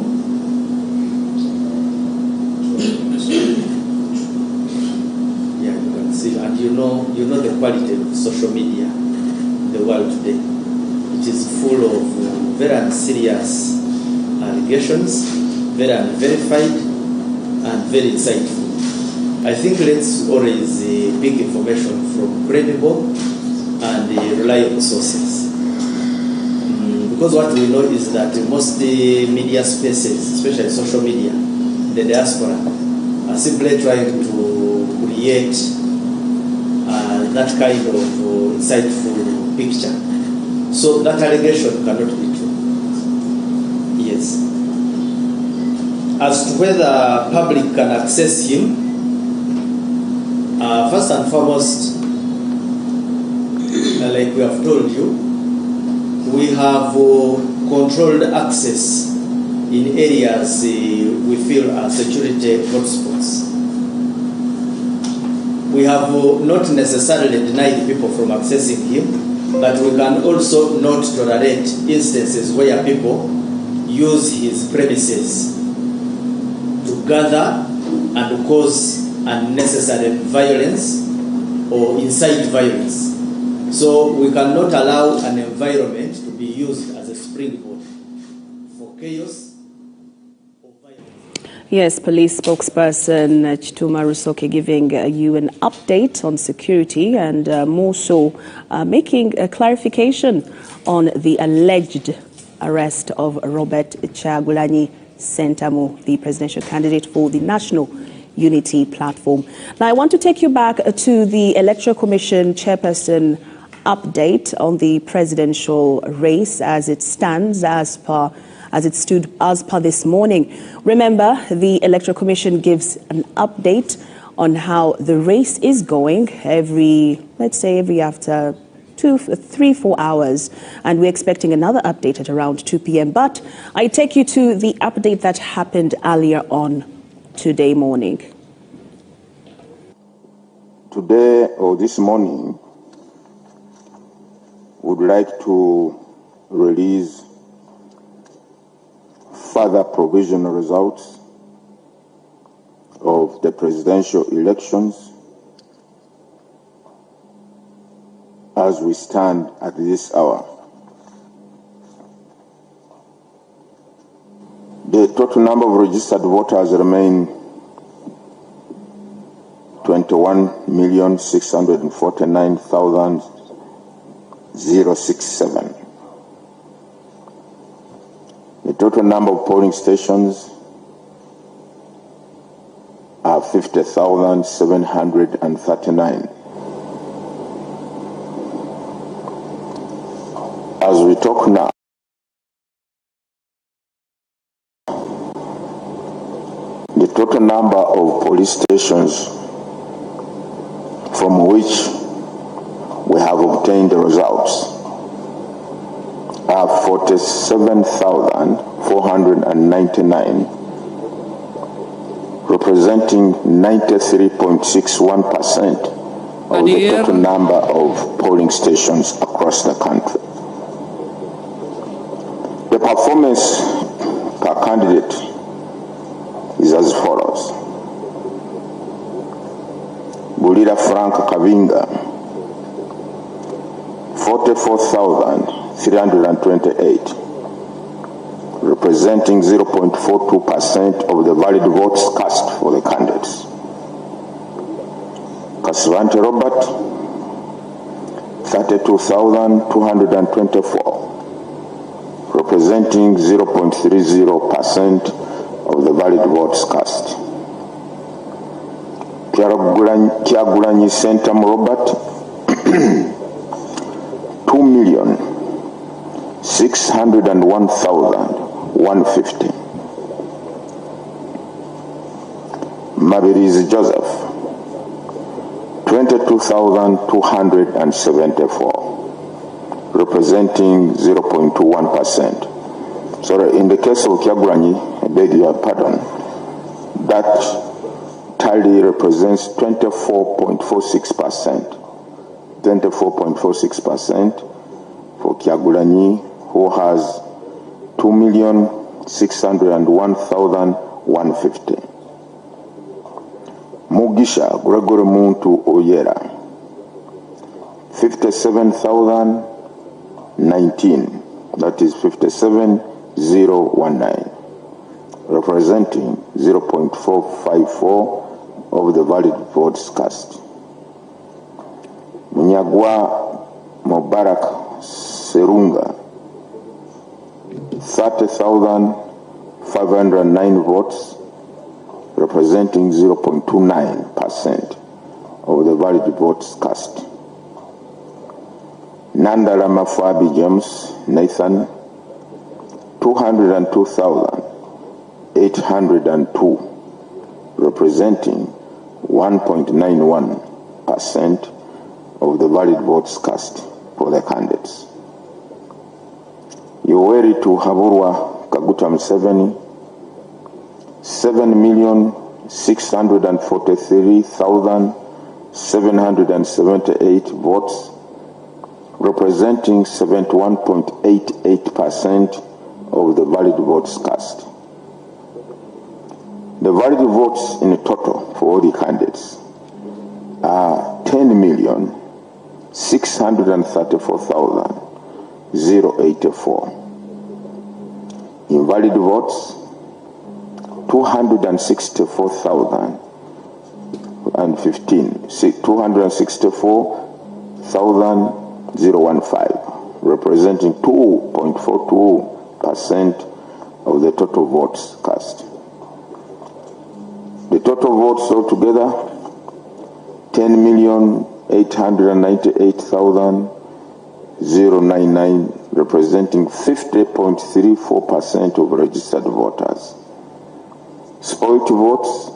Yeah, you can see, and you know the quality of social media in the world today. It is full of very serious allegations, very unverified, and very insightful. I think let's always pick information from credible and reliable sources. Because what we know is that most media spaces, especially social media, the diaspora, are simply trying to create that kind of insightful picture. So that allegation cannot be true. Yes. As to whether public can access him, first and foremost, like we have told you, we have controlled access in areas we feel are security hotspots. We have not necessarily denied people from accessing him, but we can also not tolerate instances where people use his premises to gather and cause unnecessary violence or incite violence. So we cannot allow an environment to be used as a springboard for chaos. Yes, police spokesperson Chituma Rusoke giving you an update on security and more so making a clarification on the alleged arrest of Robert Kyagulanyi Ssentamu, the presidential candidate for the National Unity Platform. Now, I want to take you back to the Electoral Commission chairperson update on the presidential race as it stands as per this morning. Remember, the Electoral Commission gives an update on how the race is going every after 3-4 hours, and we're expecting another update at around 2 p.m. But I take you to the update that happened earlier on today morning. Today or this morning, would like to release further provisional results of the presidential elections as we stand at this hour. The total number of registered voters remain 21,649,067. The total number of polling stations are 50,739. As we talk now, the total number of police stations from which we have obtained the results are 47,499, representing 93.61% of the total number of polling stations across the country. The performance per candidate is as follows. Bulira Frank Kavinga, 44,328, representing 0.42% of the valid votes cast for the candidates. Kasvante Robert, 32,224, representing 0.30% of the valid votes cast. Kyagulanyi Ssentamu Robert, 2,601,150. Mabirizi Joseph, 22,274, representing 0.21%. So in the case of Kyagulanyi, I beg your pardon, that tally represents 24.46%. 24.46% for Kyagulanyi, who has 2,601,150. Mugisha Gregory Muntu Oyera, 57,019. That is 57,019, representing 0.454 of the valid votes cast. Munyagwa Mubarak Serunga, 30,509 votes, representing 0.29% of the valid votes cast. Nandala Mafabi James Nathan, 202,802, representing 1.91% of the valid votes cast for the candidates. Yoweri Haburwa Kaguta Museveni, 7,643,778 votes, representing 71.88% of the valid votes cast. The valid votes in total for all the candidates are 10,634,084. Invalid votes 264,015. 264,015, representing 2.42% of the total votes cast. The total votes altogether, 10,898,099, representing 50.34% of registered voters. Spoiled votes,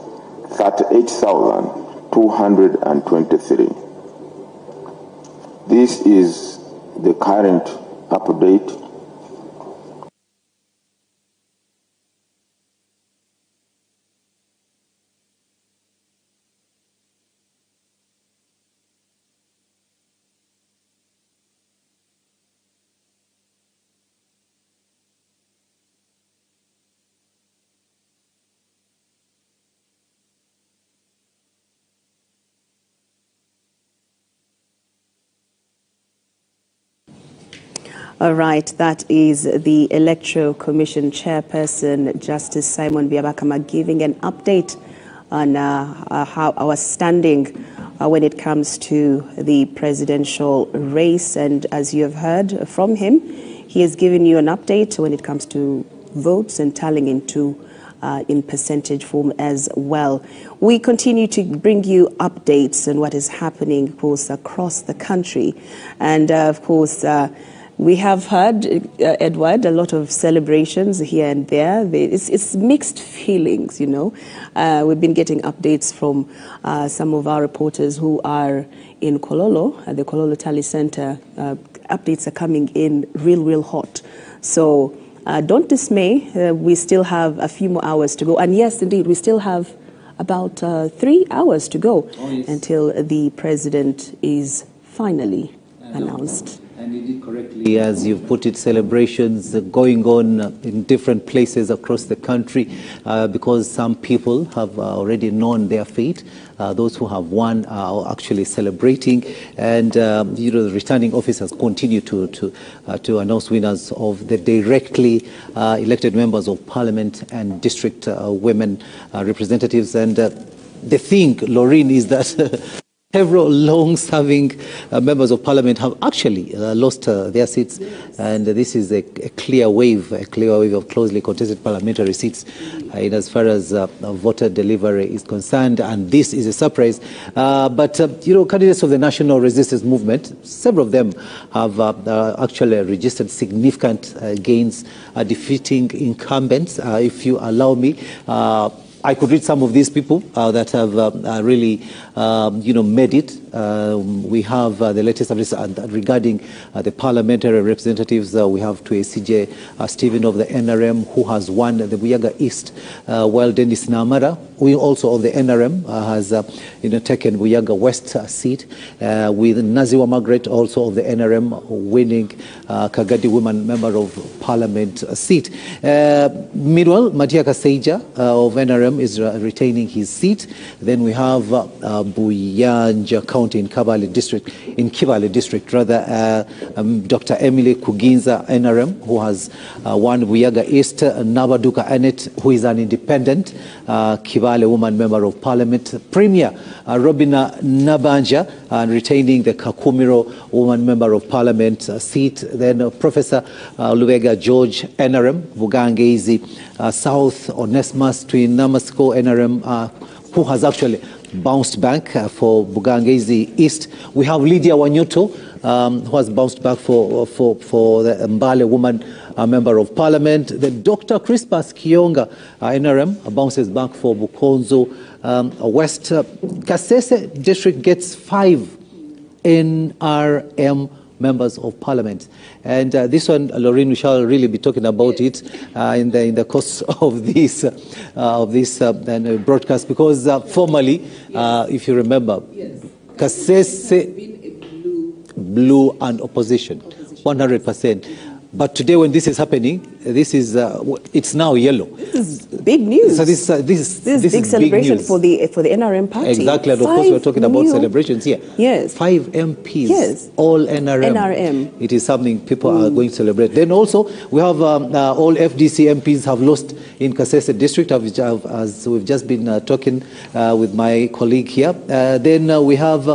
38,223. This is the current update. All right, that is the Electoral Commission Chairperson, Justice Simon Byabakama, giving an update on how our standing when it comes to the presidential race. And as you have heard from him, he has given you an update when it comes to votes and tallying into in percentage form as well. We continue to bring you updates on what is happening, of course, across the country. And of course, we have heard, Edward, a lot of celebrations here and there. It's mixed feelings, you know. We've been getting updates from some of our reporters who are in Kololo, at the Kololo Tally Center. Updates are coming in real hot. So don't dismay. We still have a few more hours to go. And yes, indeed, we still have about 3 hours to go until the president is finally announced. And you did correctly, as you've put it, celebrations going on in different places across the country because some people have already known their fate. Those who have won are actually celebrating, and you know, the returning officers continue to announce winners of the directly elected members of parliament and district women representatives. And the thing, Laureen, is that several long-serving members of parliament have actually lost their seats, and this is a clear wave of closely contested parliamentary seats in as far as voter delivery is concerned, and this is a surprise. But you know, candidates of the National Resistance Movement, several of them have actually registered significant gains, defeating incumbents. If you allow me, I could read some of these people that have really, you know, made it We have the latest updates regarding the parliamentary representatives. We have to ACJ Stephen of the NRM, who has won the Buyaga East, while Dennis Namara, who also of the NRM, has taken Buyaga West seat, with Naziwa Margaret, also of the NRM, winning Kagadi Women Member of Parliament seat. Meanwhile, Matia Kaseija of NRM is retaining his seat. Then we have Buyanja County in Kibale District, Dr. Emily Kuginza, NRM, who has won Buyaga East. Nabaduka Anet, who is an independent Kibale Woman Member of Parliament. Premier Robina Nabanja, retaining the Kakumiro Woman Member of Parliament seat. Then Professor Lubega George, NRM, Bugangezi South, Onesmus Twin Namasko, NRM, who has actually bounced back for Bugangezi East. We have Lydia Wanyoto, who has bounced back for the Mbale Woman Member of Parliament. Then Dr. Crispus Kionga, NRM, bounces back for Bukonzo West. Kasese District gets 5 NRM members of Parliament, and this one, Lorraine, we shall really be talking about it in the course of this broadcast, because formally, if you remember, Kasese blue and opposition, 100%. But today, when this is happening, this is it's now yellow. This is big news. So this is big celebration for the NRM party. Exactly, and of course we're talking about celebrations here. Yes, 5 MPs, yes, all NRM. It is something people are going to celebrate. Then also we have all FDC MPs have lost in Kasese District, as we've just been talking with my colleague here. Then we have.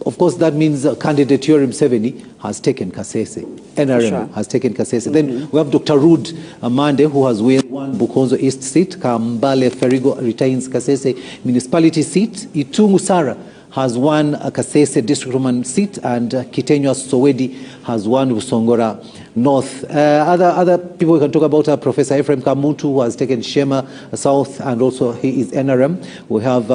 Of course, that means candidate Yoweri Museveni has taken Kasese. NRM has taken Kasese. Then we have Dr. Rude Amande, who has won Bukonzo East seat. Kambale Ferigo retains Kasese municipality seat. Itungu Sara has won a Kasese district woman seat, and Kitenywa Sowedi has won Busongora North. Other people we can talk about are Professor Ephraim Kamuntu, who has taken Shema South, and also he is NRM. We have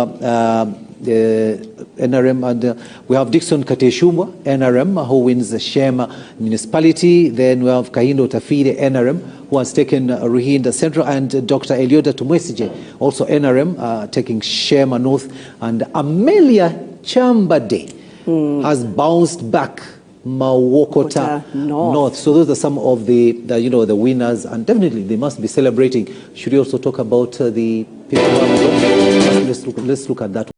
NRM, and we have Dixon Kateshumwa, NRM, who wins the Shema municipality. Then we have Kahindo Tafide, NRM, who has taken Ruhinda Central, and Dr. Elioda Tumwesije, also NRM, taking Shema North, and Amelia Chambade has bounced back Mawokota North. So those are some of the winners, and definitely they must be celebrating. Should we also talk about the people who have won? Let's look at that.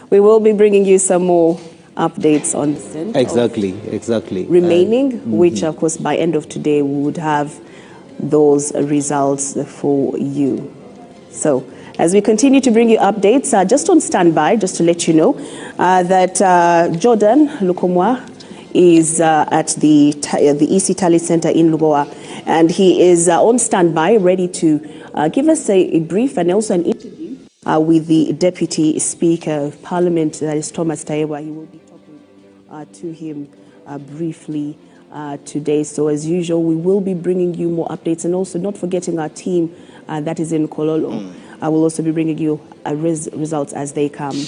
We will be bringing you some more updates on the scent Exactly. remaining, which of course by end of today we would have those results for you. So as we continue to bring you updates, just on standby, just to let you know that Jordan Lukomwa is at the EC Tally Center in Lubowa, and he is on standby, ready to give us a brief and also an interview with the Deputy Speaker of Parliament, that is Thomas Tayebwa. He will be talking to him briefly today. So as usual, we will be bringing you more updates, and also not forgetting our team that is in Kololo. I will also be bringing you results as they come.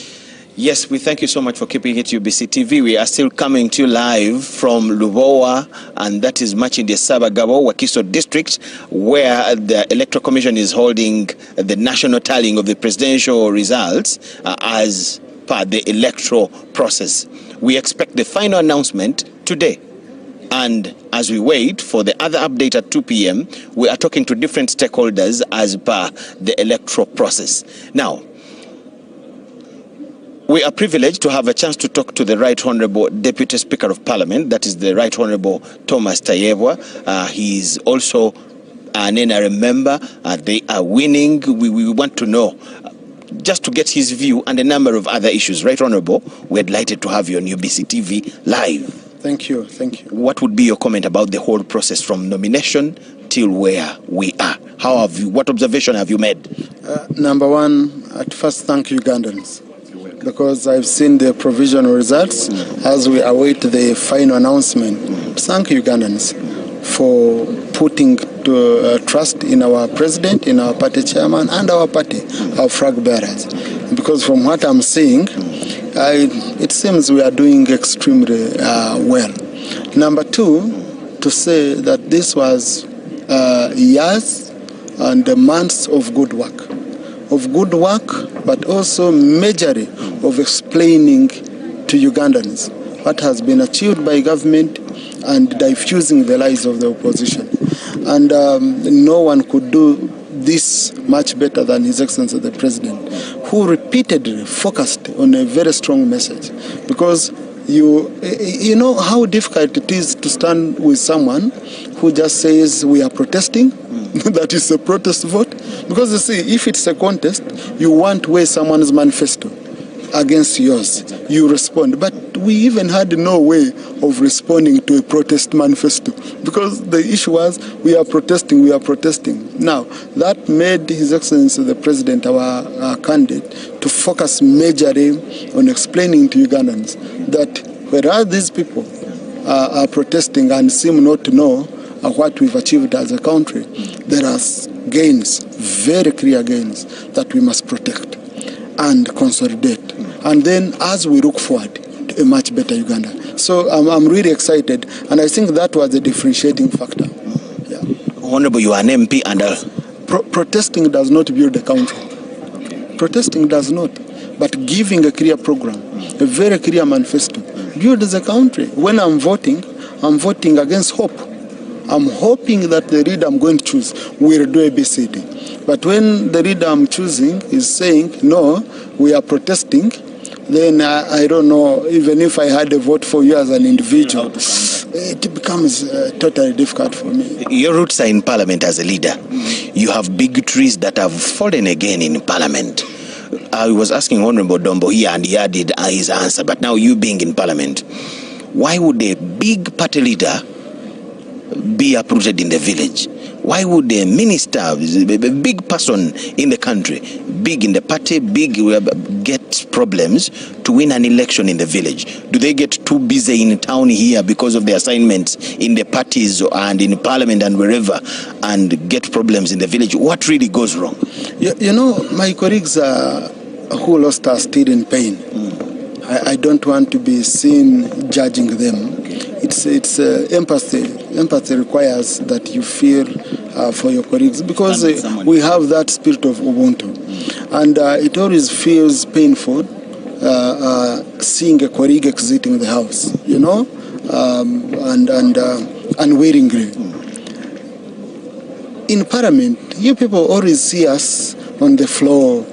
Yes, we thank you so much for keeping it UBC TV. We are still coming to you live from Lubowa, and that is much in the Sabagabo, Wakiso district, where the Electoral Commission is holding the national tallying of the presidential results as per the electoral process. We expect the final announcement today. And as we wait for the other update at 2 p.m., we are talking to different stakeholders as per the electoral process. Now, we are privileged to have a chance to talk to the Right Honourable Deputy Speaker of Parliament, that is the Right Honourable Thomas Tayebwa. He is also an NRM member. They are winning. We want to know, just to get his view and a number of other issues. Right Honourable, we're delighted to have you on UBC TV live. Thank you. What would be your comment about the whole process from nomination till where we are? What observation have you made? Number one, at first thank Ugandans, because I've seen the provisional results as we await the final announcement. Thank Ugandans for putting trust in our president, in our party chairman, and our party, our flag bearers. Because from what I'm seeing, it seems we are doing extremely well. Number two, to say that this was years and months of good work, but also majorly of explaining to Ugandans what has been achieved by government and diffusing the lies of the opposition. And no one could do this much better than His Excellency the President, who repeatedly focused on a very strong message. Because you know how difficult it is to stand with someone who just says we are protesting, that is a protest vote. Because you see, if it's a contest, you want to weigh someone's manifesto against yours, you respond. But we even had no way of responding to a protest manifesto, because the issue was we are protesting. Now, that made His Excellency the President, our candidate, to focus majorly on explaining to Ugandans that whereas these people are protesting and seem not to know what we've achieved as a country, there are gains, very clear gains, that we must protect and consolidate. And then as we look forward to a much better Uganda. So I'm really excited, and I think that was a differentiating factor. Yeah. Honorable, you are an MP and protesting does not build a country. Protesting does not. But giving a clear program, a very clear manifesto, builds a country. When I'm voting against hope. I'm hoping that the leader I'm going to choose will do ABCD. But when the leader I'm choosing is saying, no, we are protesting, then I don't know, even if I had a vote for you as an individual, it becomes totally difficult for me. Your roots are in Parliament as a leader. You have big trees that have fallen again in Parliament. I was asking Honorable Dombo here, and he added his answer, but now you being in Parliament, why would a big party leader be uprooted in the village? Why would a minister, a big person in the country, big in the party, get problems to win an election in the village? Do they get too busy in town here because of the assignments in the parties and in Parliament and wherever, and get problems in the village? What really goes wrong? You know, my colleagues who lost are still in pain. I don't want to be seen judging them. It's empathy. Empathy requires that you feel for your colleagues, because we have that spirit of Ubuntu, and it always feels painful seeing a colleague exiting the house, unwillingly. In Parliament, you people always see us on the floor,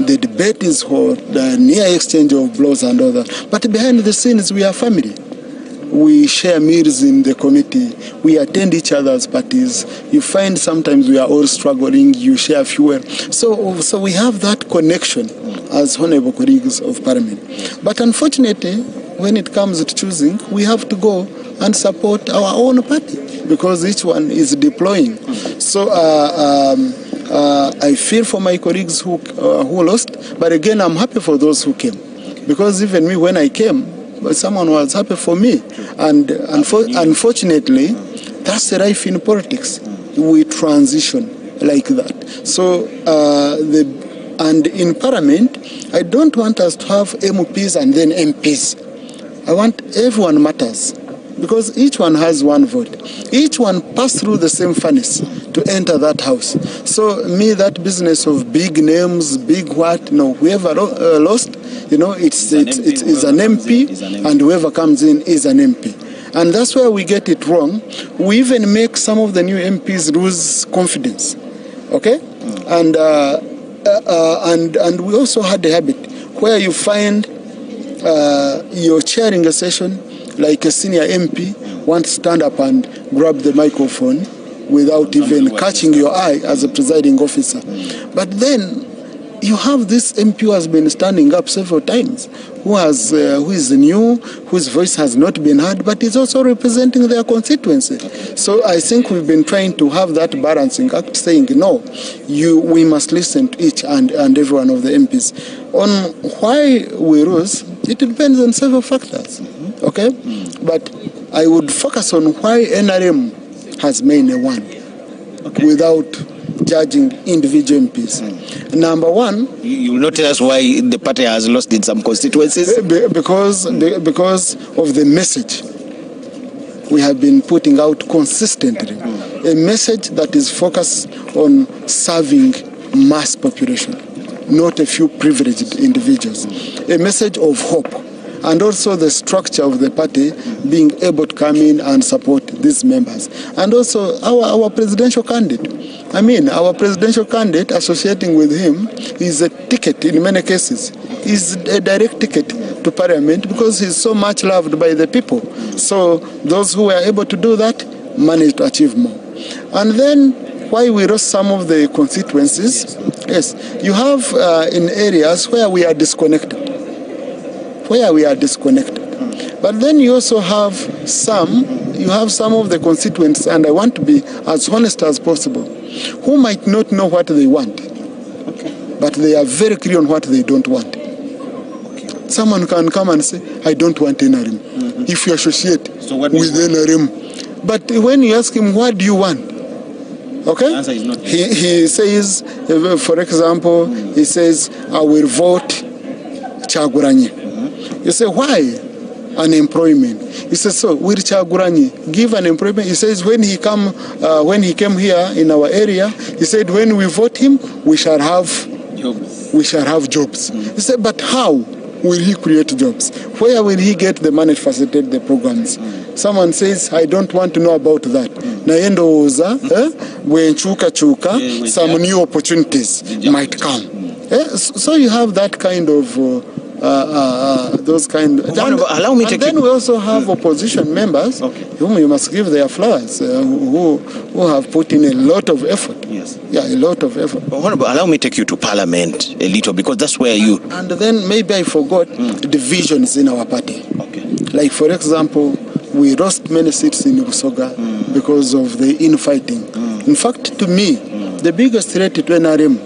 the debate is hot, the near exchange of blows and all that. But behind the scenes, we are family. We share meals in the committee. We attend each other's parties. You find sometimes we are all struggling. You share fuel. So we have that connection as honorable colleagues of parliament. But unfortunately, when it comes to choosing, we have to go and support our own party because each one is deploying. So I feel for my colleagues who lost, but again, I'm happy for those who came. Because even me, when I came, someone was happy for me. And unfortunately, that's the life in politics. We transition like that. So, and in parliament, I don't want us to have MPs and then MPs. I want everyone matters. Because each one has one vote. Each one passed through the same furnace to enter that house. So me, that business of big names, big what, whoever lost, it's an MP, and whoever comes in is an MP. And that's where we get it wrong. We even make some of the new MPs lose confidence. Okay? And we also had the habit where you find you're chairing a session, like a senior MP want to stand up and grab the microphone without even catching your eye as a presiding officer. But then you have this MP who has been standing up several times, who is new, whose voice has not been heard, but is also representing their constituency. So I think we've been trying to have that balancing act, saying no, we must listen to each and every one of the MPs. On why we lose, it depends on several factors. Okay? But I would focus on why NRM has made a one without judging individual MPs. Number one... You will not tell us why the party has lost in some constituencies? Because of the message we have been putting out consistently. A message that is focused on serving mass population, not a few privileged individuals. A message of hope. And also the structure of the party being able to come in and support these members. And also our presidential candidate. Our presidential candidate, associating with him, is a ticket in many cases. Is a direct ticket to parliament because he's so much loved by the people. So those who were able to do that managed to achieve more. And then why we lost some of the constituencies, yes, you have in areas where we are disconnected. But then you also have some of the constituents, and I want to be as honest as possible, who might not know what they want, but they are very clear on what they don't want. Someone can come and say, I don't want NRM. If you associate with NRM. But when you ask him, what do you want? Okay? He says, for example, he says, I will vote Kyagulanyi. You say, why? Unemployment. He says, so will Kyagulanyi give unemployment? He says, when he came here in our area, he said, when we vote him, we shall have jobs. He said, but how will he create jobs? Where will he get the money to facilitate the programs? Someone says, I don't want to know about that. Naendo oza, when chuka, some new opportunities might come. So you have that kind of those kind of... Allow me to and then we also have opposition members whom you must give their flowers, who have put in a lot of effort. Yes. Yeah, a lot of effort. Honorable, allow me to take you to Parliament a little, because that's where you... And then maybe I forgot divisions in our party. Okay. Like, for example, we lost many seats in Busoga because of the infighting. In fact, to me, the biggest threat to NRM,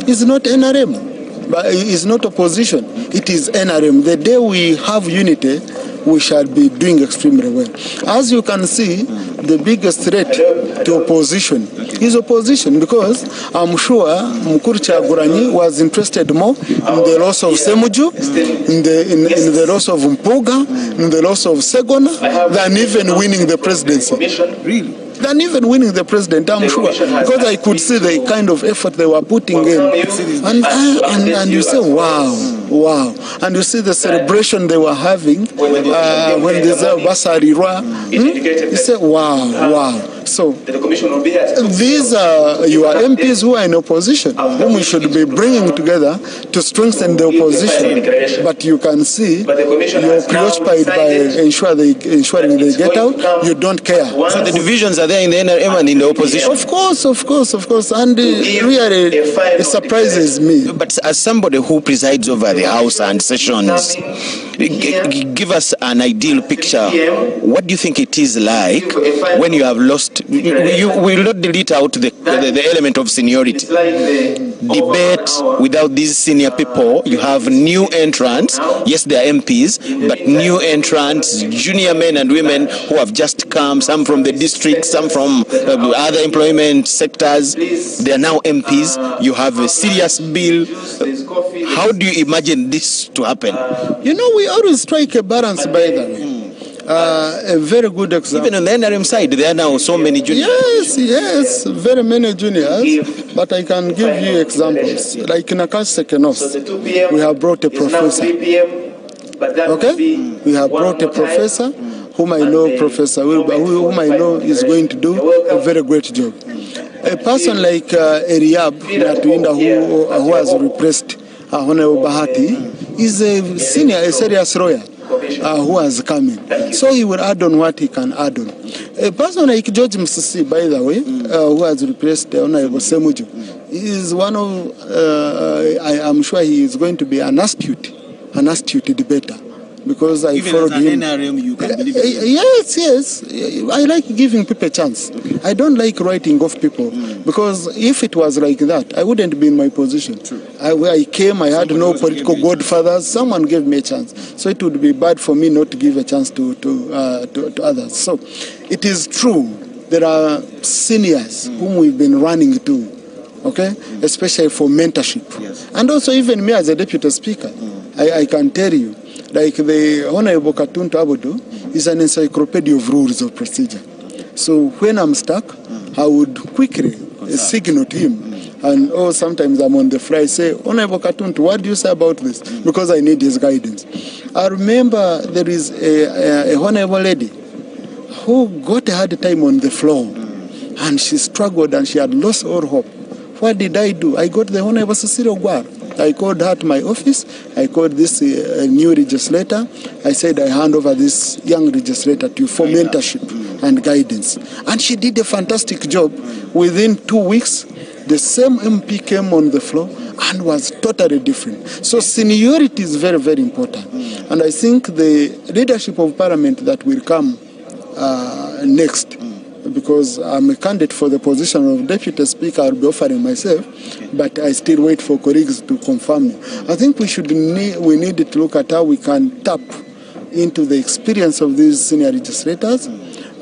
is not NRM. But it's not opposition, it is NRM. The day we have unity, we shall be doing extremely well. As you can see, the biggest threat to opposition is opposition, because I'm sure Mukuru Kyagulanyi was interested more in the loss of Semuju, in the loss of Mpuga, in the loss of Segona, than even winning the presidency. Really? Than even winning the president, I'm sure, because I could see the kind of effort they were putting in, and you say, wow, and you see the celebration they were having when they say Basari Rwa, you say, wow. So these are your MPs who are in opposition, whom we should be bringing together to strengthen the opposition. But you can see you're preoccupied by ensuring they get out. You don't care. So the divisions are there in the NRM and in the opposition? Of course. And really, it surprises me. But as somebody who presides over the House and sessions, give us an ideal picture. What do you think it is like when you have lost? You will not delete out the element of seniority. Debate without these senior people. You have new entrants. Yes, they are MPs, but new entrants, junior men and women who have just come, some from the district, some from other employment sectors. They are now MPs. You have a serious bill. How do you imagine this to happen? You know, we always strike a balance, by the way. A very good example. Even on the NRM side, there are now so many juniors. Yes, very many juniors. But I can give you examples. Like in Akash Sekenos, we have brought a professor. Okay? We have brought a professor whom I know, Professor Wilbur, whom I know is going to do a very great job. A person like Eriab Natuinda, who has replaced Honorable Bahati, is a senior, a serious lawyer. Who has come in. So he will add on what he can add on. A person like George Msisi, by the way, who has replaced Honorable Semuju, is one of, I am sure he is going to be an astute debater. Because I followed him. NRM, you can believe it. Yes. I like giving people a chance. Okay. I don't like writing off people. Because if it was like that, I wouldn't be in my position. Where I came, I had no political godfathers. Someone gave me a chance. So it would be bad for me not to give a chance to others. So it is true. There are seniors whom we've been running to, okay? Especially for mentorship. Yes. And also even me as a deputy speaker, I can tell you, like the Honorable Katuntu Abudu is an encyclopedia of rules of procedure. So when I'm stuck, I would quickly signal to him. And sometimes I'm on the fly, say, Honorable Katuntu, what do you say about this? Because I need his guidance. I remember there is a honorable lady who got a hard time on the floor. And she struggled and she had lost all hope. What did I do? I got the Honorable Cecilia Ogwar. I called her to my office. I called this new legislator. I said, I hand over this young legislator to you for mentorship and guidance. And she did a fantastic job. Within 2 weeks, the same MP came on the floor and was totally different. So seniority is very, very important. And I think the leadership of parliament that will come next, because I'm a candidate for the position of deputy speaker, I'll be offering myself, but I still wait for colleagues to confirm me. I think we need to look at how we can tap into the experience of these senior legislators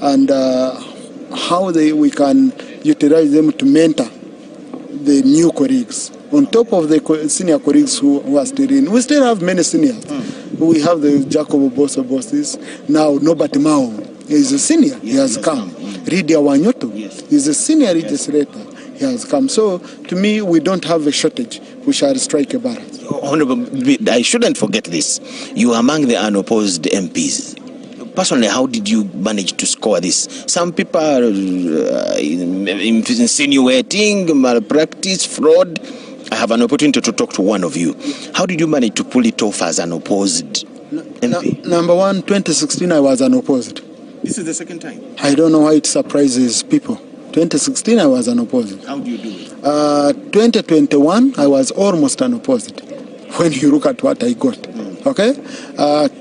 and how we can utilize them to mentor the new colleagues. On top of the senior colleagues who are still in, we still have many seniors. We have the Jacob Bosso bosses. Now, Nobert Mao is a senior. He has come. Ridia Wanyoto is a senior legislator. He has come. So, to me, we don't have a shortage. We shall strike a balance. Honorable, I shouldn't forget this. You are among the unopposed MPs. Personally, how did you manage to score this? Some people are insinuating malpractice, fraud. I have an opportunity to talk to one of you. How did you manage to pull it off as an opposed MP? Number one, 2016, I was unopposed. This is the second time. I don't know why it surprises people. 2016, I was unopposed. How do you do it? 2021, I was almost unopposed. When you look at what I got. Okay?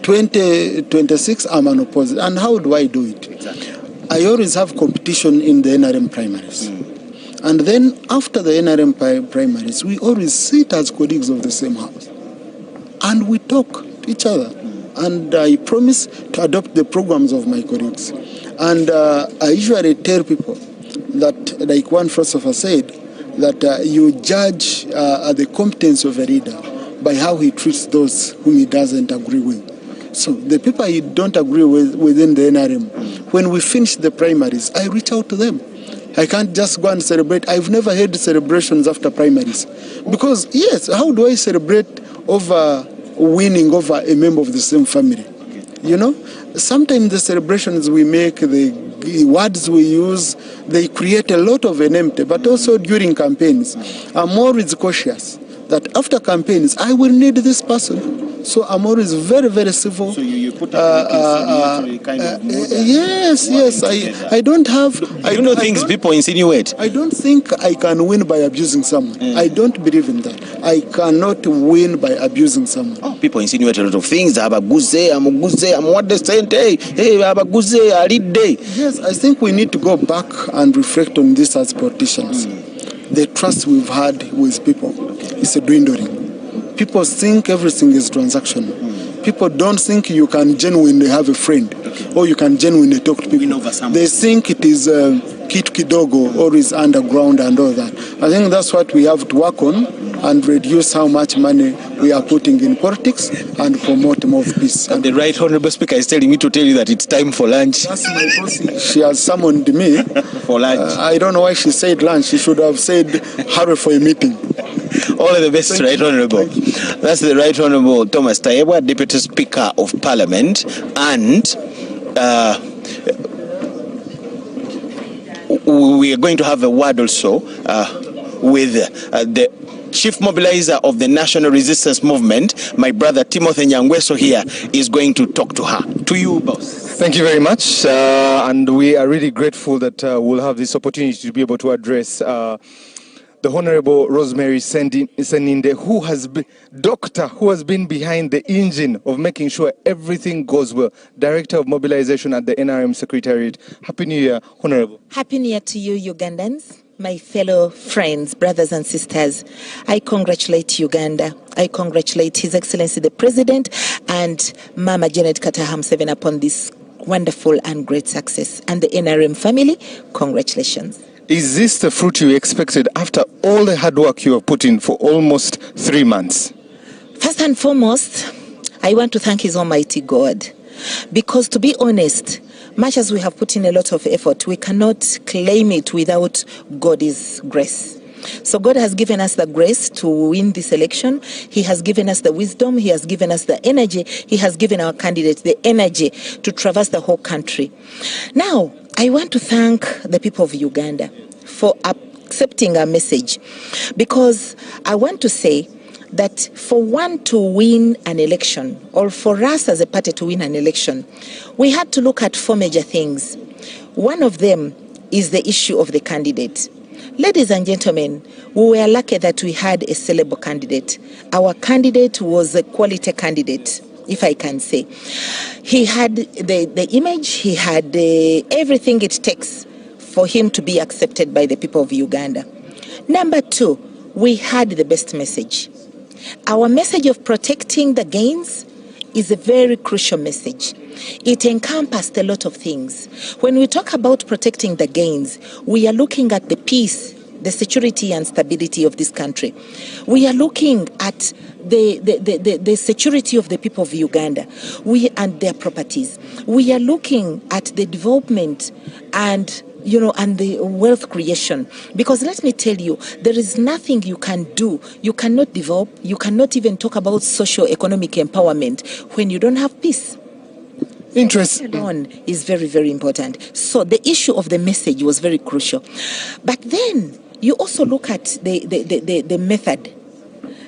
2026, I'm unopposed. And how do I do it? Exactly. I always have competition in the NRM primaries. And then after the NRM primaries, we always sit as colleagues of the same house. And we talk to each other. And I promise to adopt the programs of my colleagues. And I usually tell people that, like one philosopher said, that you judge the competence of a leader by how he treats those whom he doesn't agree with. So the people he don't agree with within the NRM, when we finish the primaries, I reach out to them. I can't just go and celebrate. I've never had celebrations after primaries. Because, yes, how do I celebrate over winning over a member of the same family? You know, sometimes the celebrations we make, the words we use, they create a lot of enmity, but also during campaigns. I'm always cautious that after campaigns, I will need this person. So I'm always very, very civil. So you put kind of yes. I don't have... people insinuate? I don't think I can win by abusing someone. I don't believe in that. I cannot win by abusing someone. Oh, people insinuate a lot of things. I'm what they say. Hey, I lead day. Yes, I think we need to go back and reflect on this as politicians. The trust we've had with people is dwindling. People think everything is transactional. People don't think you can genuinely have a friend or you can genuinely talk to people. They think it is kitu kidogo or is underground and all that. I think that's what we have to work on and reduce how much money we are putting in politics and promote more peace. And the Right Honourable Speaker is telling me to tell you that it's time for lunch. That's my boss. She has summoned me. For lunch. I don't know why she said lunch. She should have said hurry for a meeting. All of the best, Right Honourable. That's the Right Honourable Thomas Tayebwa, Deputy Speaker of Parliament, and we are going to have a word also with the Chief Mobilizer of the National Resistance Movement, my brother Timothy Nyangweso here, is going to talk to her. To you, boss. Thank you very much, and we are really grateful that we'll have this opportunity to be able to address the Honorable Rosemary Seninde, who has been behind the engine of making sure everything goes well. Director of Mobilization at the NRM Secretariat. Happy New Year, Honorable. Happy New Year to you, Ugandans, my fellow friends, brothers and sisters. I congratulate Uganda. I congratulate His Excellency the President and Mama Janet Kataha Museveni upon this wonderful and great success. And the NRM family, congratulations. Is this the fruit you expected after all the hard work you have put in for almost 3 months? First and foremost, I want to thank His Almighty God. Because to be honest, much as we have put in a lot of effort, we cannot claim it without God's grace. So God has given us the grace to win this election. He has given us the wisdom. He has given us the energy. He has given our candidates the energy to traverse the whole country. Now, I want to thank the people of Uganda for accepting our message, because I want to say that for one to win an election, or for us as a party to win an election, we had to look at 4 major things. One of them is the issue of the candidate. Ladies and gentlemen, we were lucky that we had a sellable candidate. Our candidate was a quality candidate, if I can say. He had the image, he had everything it takes for him to be accepted by the people of Uganda. Number 2, we had the best message. Our message of protecting the gains is a very crucial message. It encompassed a lot of things. When we talk about protecting the gains, we are looking at the peace, the security and stability of this country. We are looking at the security of the people of Uganda and their properties. We are looking at the development and the wealth creation. Because let me tell you, there is nothing you can do. You cannot develop, you cannot even talk about socio-economic empowerment when you don't have peace. Interest alone is very, very important. So the issue of the message was very crucial. But then you also look at the method.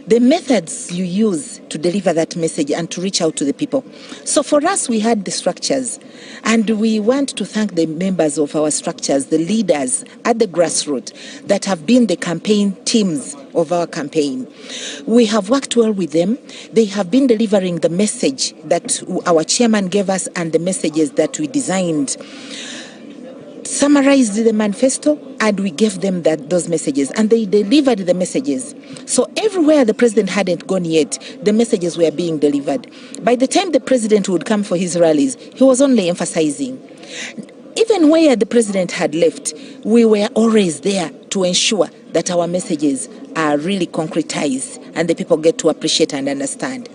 The methods you use to deliver that message and to reach out to the people. So for us, we had the structures, and we want to thank the members of our structures, the leaders at the grassroots that have been the campaign teams of our campaign. We have worked well with them. They have been delivering the message that our chairman gave us and the messages that we designed, summarized the manifesto, and we gave them those messages, and they delivered the messages. So everywhere the president hadn't gone yet, the messages were being delivered. By the time the president would come for his rallies, he was only emphasizing. Even where the president had left, we were always there to ensure that our messages are really concretized and the people get to appreciate and understand.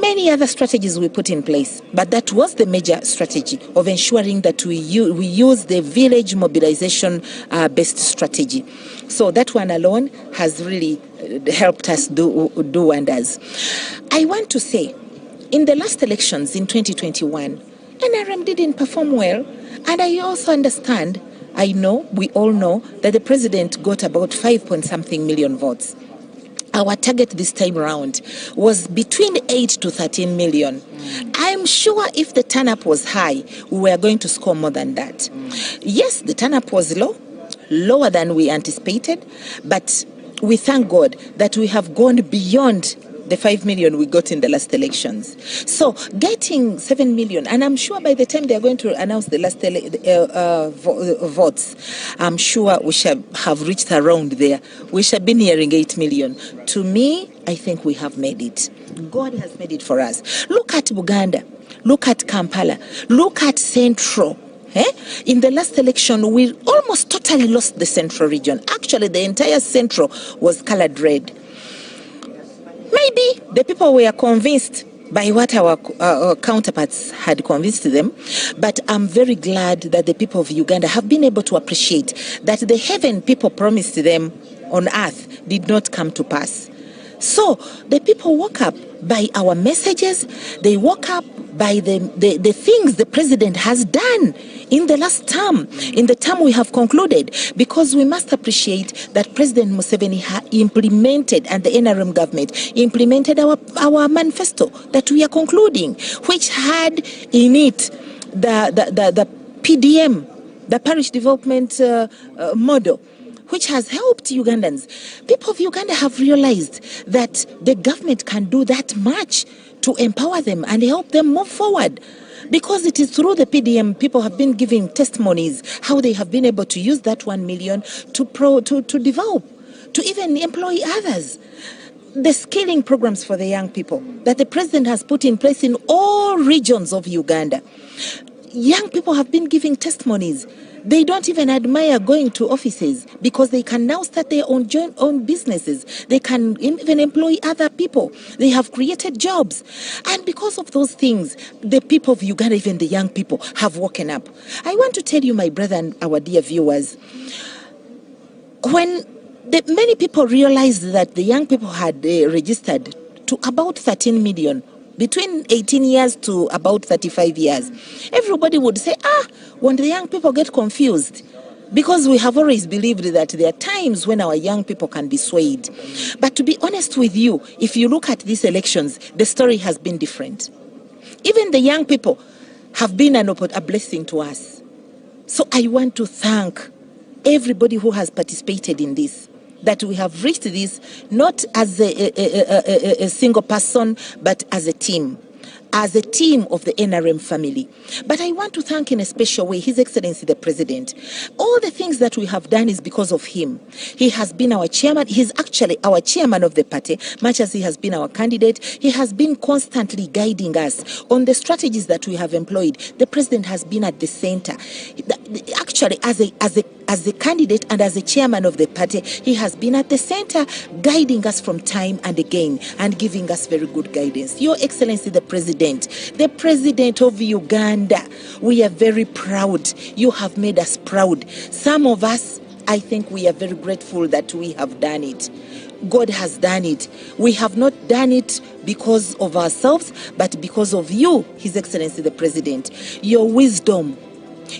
Many other strategies we put in place, but that was the major strategy of ensuring that we use the village mobilization based strategy. So that one alone has really helped us do wonders. I want to say in the last elections in 2021, NRM didn't perform well. And I also understand, we all know that the president got about 5-point-something million votes. Our target this time around was between 8 to 13 million. I'm sure if the turn-up was high, we were going to score more than that. Yes, the turn-up was lower than we anticipated, but we thank God that we have gone beyond the 5 million we got in the last elections. So getting 7 million, and I'm sure by the time they're going to announce the last votes, I'm sure we shall have reached around there. We shall be nearing 8 million. To me, I think we have made it. God has made it for us. Look at Uganda. Look at Kampala. Look at Central. In the last election, we almost totally lost the Central region. Actually, the entire Central was colored red. Maybe the people were convinced by what our counterparts had convinced them, but I'm very glad that the people of Uganda have been able to appreciate that the heaven people promised them on earth did not come to pass. So the people woke up by our messages, they woke up by the things the president has done in the last term, in the term we have concluded, because we must appreciate that President Museveni implemented, and the NRM government implemented our manifesto that we are concluding, which had in it the PDM, the parish development model, which has helped Ugandans. People of Uganda have realized that the government can do that much to empower them and help them move forward. Because it is through the PDM, people have been giving testimonies how they have been able to use that 1 million to develop, to even employ others. The skilling programs for the young people that the president has put in place in all regions of Uganda. Young people have been giving testimonies. They don't even admire going to offices because they can now start their own businesses. They can even employ other people. They have created jobs. And because of those things, the people of Uganda, even the young people, have woken up. I want to tell you, my brother and our dear viewers, when many people realized that the young people had registered to about 13 million, between 18 years to about 35 years, everybody would say, when the young people get confused, because we have always believed that there are times when our young people can be swayed. But to be honest with you, if you look at these elections, the story has been different. Even the young people have been a blessing to us. So I want to thank everybody who has participated in this, that we have reached this not as a single person, but as a team of the NRM family. But I want to thank in a special way His Excellency the President. All the things that we have done is because of him. He has been our chairman. He's actually our chairman of the party, much as he has been our candidate. He has been constantly guiding us on the strategies that we have employed. The President has been at the center. Actually, as a candidate and as a chairman of the party, he has been at the center, guiding us from time and again and giving us very good guidance. Your Excellency the President of Uganda, we are very proud. You have made us proud. Some of us, I think we are very grateful that we have done it. God has done it. We have not done it because of ourselves, but because of you, His Excellency the President. Your wisdom,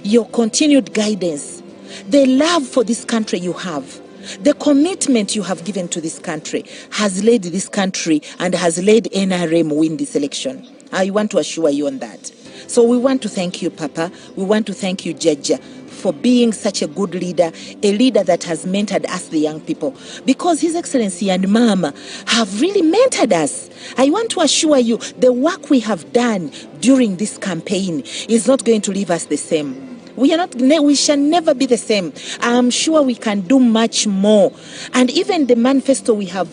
your continued guidance, the love for this country you have, the commitment you have given to this country has led this country and has led NRM win this election. I want to assure you on that. So we want to thank you, Papa. We want to thank you, Jaja, for being such a good leader, a leader that has mentored us, the young people, because His Excellency and Mama have really mentored us. I want to assure you, the work we have done during this campaign is not going to leave us the same. We shall never be the same. I'm sure we can do much more. And even the manifesto we have,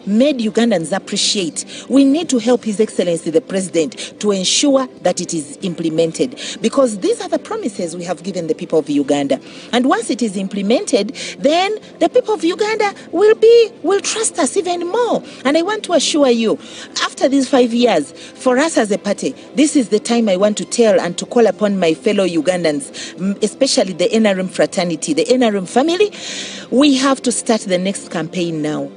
made Ugandans appreciate. We need to help His Excellency the President to ensure that it is implemented. Because these are the promises we have given the people of Uganda. And once it is implemented, then the people of Uganda will trust us even more. And I want to assure you, after these 5 years, for us as a party, this is the time I want to tell and to call upon my fellow Ugandans, especially the NRM fraternity, the NRM family. We have to start the next campaign now.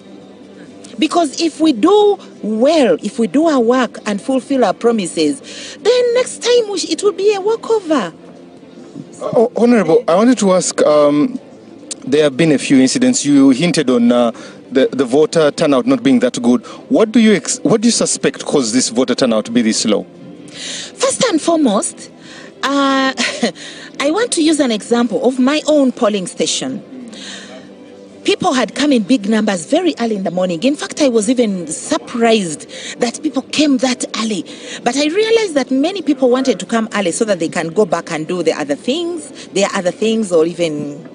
Because if we do well, if we do our work and fulfill our promises, then next time it will be a walkover. Honorable, I wanted to ask, there have been a few incidents. You hinted on the voter turnout not being that good. What do you suspect caused this voter turnout to be this low? First and foremost, I want to use an example of my own polling station. People had come in big numbers very early in the morning. In fact, I was even surprised that people came that early. But I realized that many people wanted to come early so that they can go back and do their other things, or even,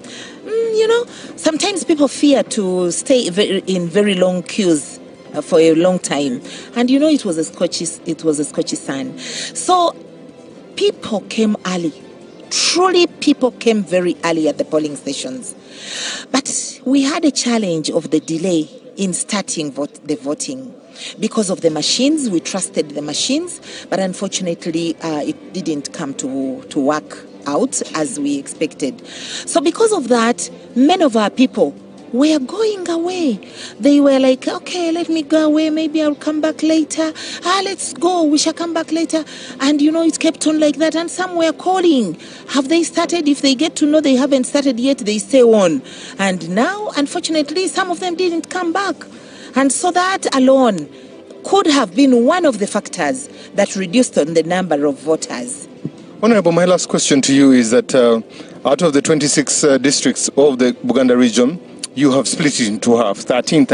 sometimes people fear to stay in very long queues for a long time. And it was a scorchy sun. So people came early. Truly, people came very early at the polling stations. But we had a challenge of the delay in starting the voting. Because of the machines, we trusted the machines, but unfortunately, it didn't come to work out as we expected. So because of that, many of our people were going away. They were like, okay, let me go away. Maybe I'll come back later. Let's go. We shall come back later. And, it kept on like that. And some were calling. Have they started? If they get to know they haven't started yet, they stay on. And now, unfortunately, some of them didn't come back. And so that alone could have been one of the factors that reduced on the number of voters. Honorable, my last question to you is that out of the 26 districts of the Buganda region, you have split it into half, 13.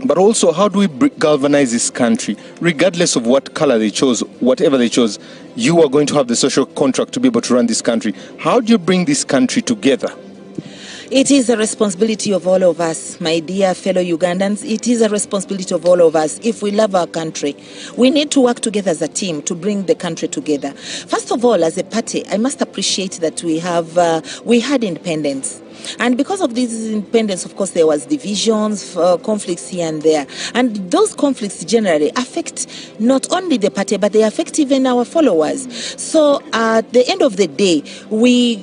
But also, how do we galvanize this country? Regardless of what color they chose, whatever they chose, you are going to have the social contract to be able to run this country. How do you bring this country together? It is a responsibility of all of us, my dear fellow Ugandans. It is a responsibility of all of us. If we love our country, we need to work together as a team to bring the country together. First of all, as a party, I must appreciate that we had independence. And because of this independence, of course, there was divisions, conflicts here and there. And those conflicts generally affect not only the party, but they affect even our followers. So at the end of the day, we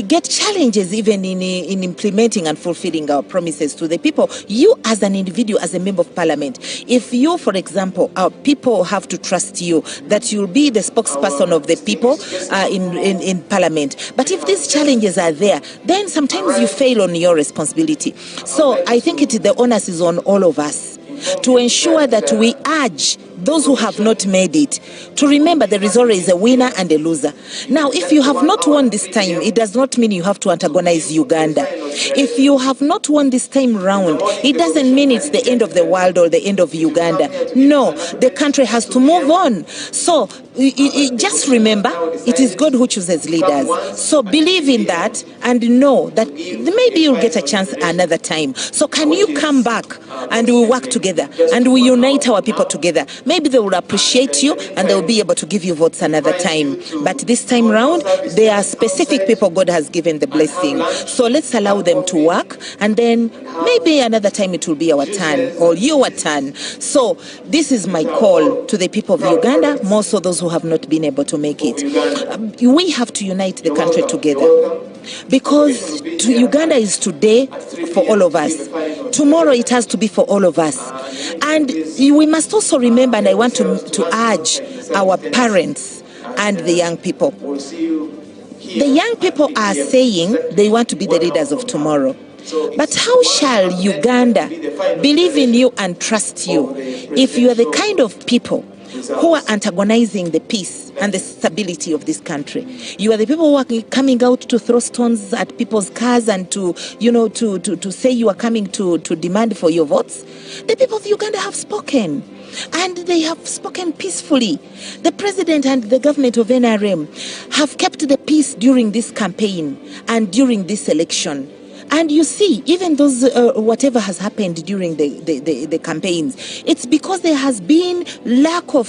get challenges even in implementing and fulfilling our promises to the people. You as an individual, as a member of parliament, if you, for example, our people have to trust you, that you'll be the spokesperson of the people in parliament. But if these challenges are there, then sometimes you fail on your responsibility. So I think the onus is on all of us to ensure that we urge those who have not made it to remember there is always a winner and a loser. Now, if you have not won this time, it does not mean you have to antagonize Uganda. If you have not won this time round, it doesn't mean it's the end of the world or the end of Uganda. No, the country has to move on. So just remember, it is God who chooses leaders. So believe in that and know that maybe you'll get a chance another time. So can you come back and we work together and we unite our people together? Maybe they will appreciate you and they will be able to give you votes another time. But this time round, there are specific people God has given the blessing. So let's allow them to work, and then maybe another time it will be our turn or your turn. So this is my call to the people of Uganda, more so those who have not been able to make it. We have to unite the country together. Because Uganda is today for all of us. Tomorrow it has to be for all of us. And we must also remember, and I want to urge our parents and the young people. The young people are saying they want to be the leaders of tomorrow. But how shall Uganda believe in you and trust you if you are the kind of people who are antagonizing the peace and the stability of this country? You are the people who are coming out to throw stones at people's cars and to say you are coming to demand for your votes. The people of Uganda have spoken, and they have spoken peacefully. The president and the government of NRM have kept the peace during this campaign and during this election. And you see, even those whatever has happened during the campaigns, it's because there has been lack of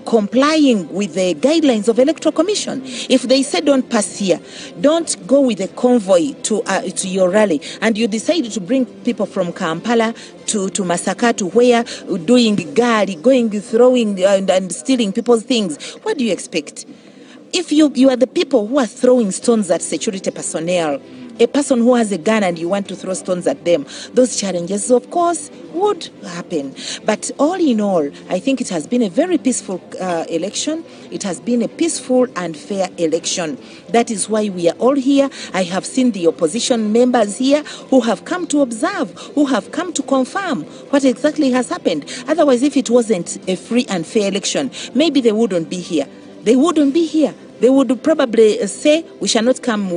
complying with the guidelines of Electoral Commission. If they say don't pass here, don't go with a convoy to your rally, and you decide to bring people from Kampala to Masaka, to where doing gari, going throwing and stealing people's things, what do you expect? If you are the people who are throwing stones at security personnel a person who has a gun and you want to throw stones at them, those challenges, of course, would happen. But all in all, I think it has been a very peaceful election. It has been a peaceful and fair election. That is why we are all here. I have seen the opposition members here who have come to observe, who have come to confirm what exactly has happened. Otherwise, if it wasn't a free and fair election, maybe they wouldn't be here. They wouldn't be here. They would probably say, we shall not come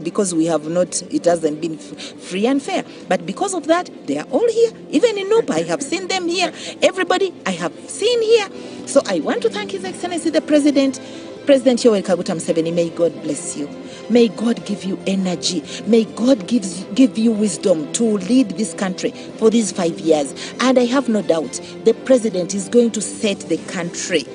because we have not, it hasn't been free and fair. But because of that, they are all here. Even in Nupa, I have seen them here. Everybody I have seen here. So I want to thank His Excellency the President, President Yoweri Museveni. May God bless you. May God give you energy. May God give you wisdom to lead this country for these 5 years. And I have no doubt the President is going to set the country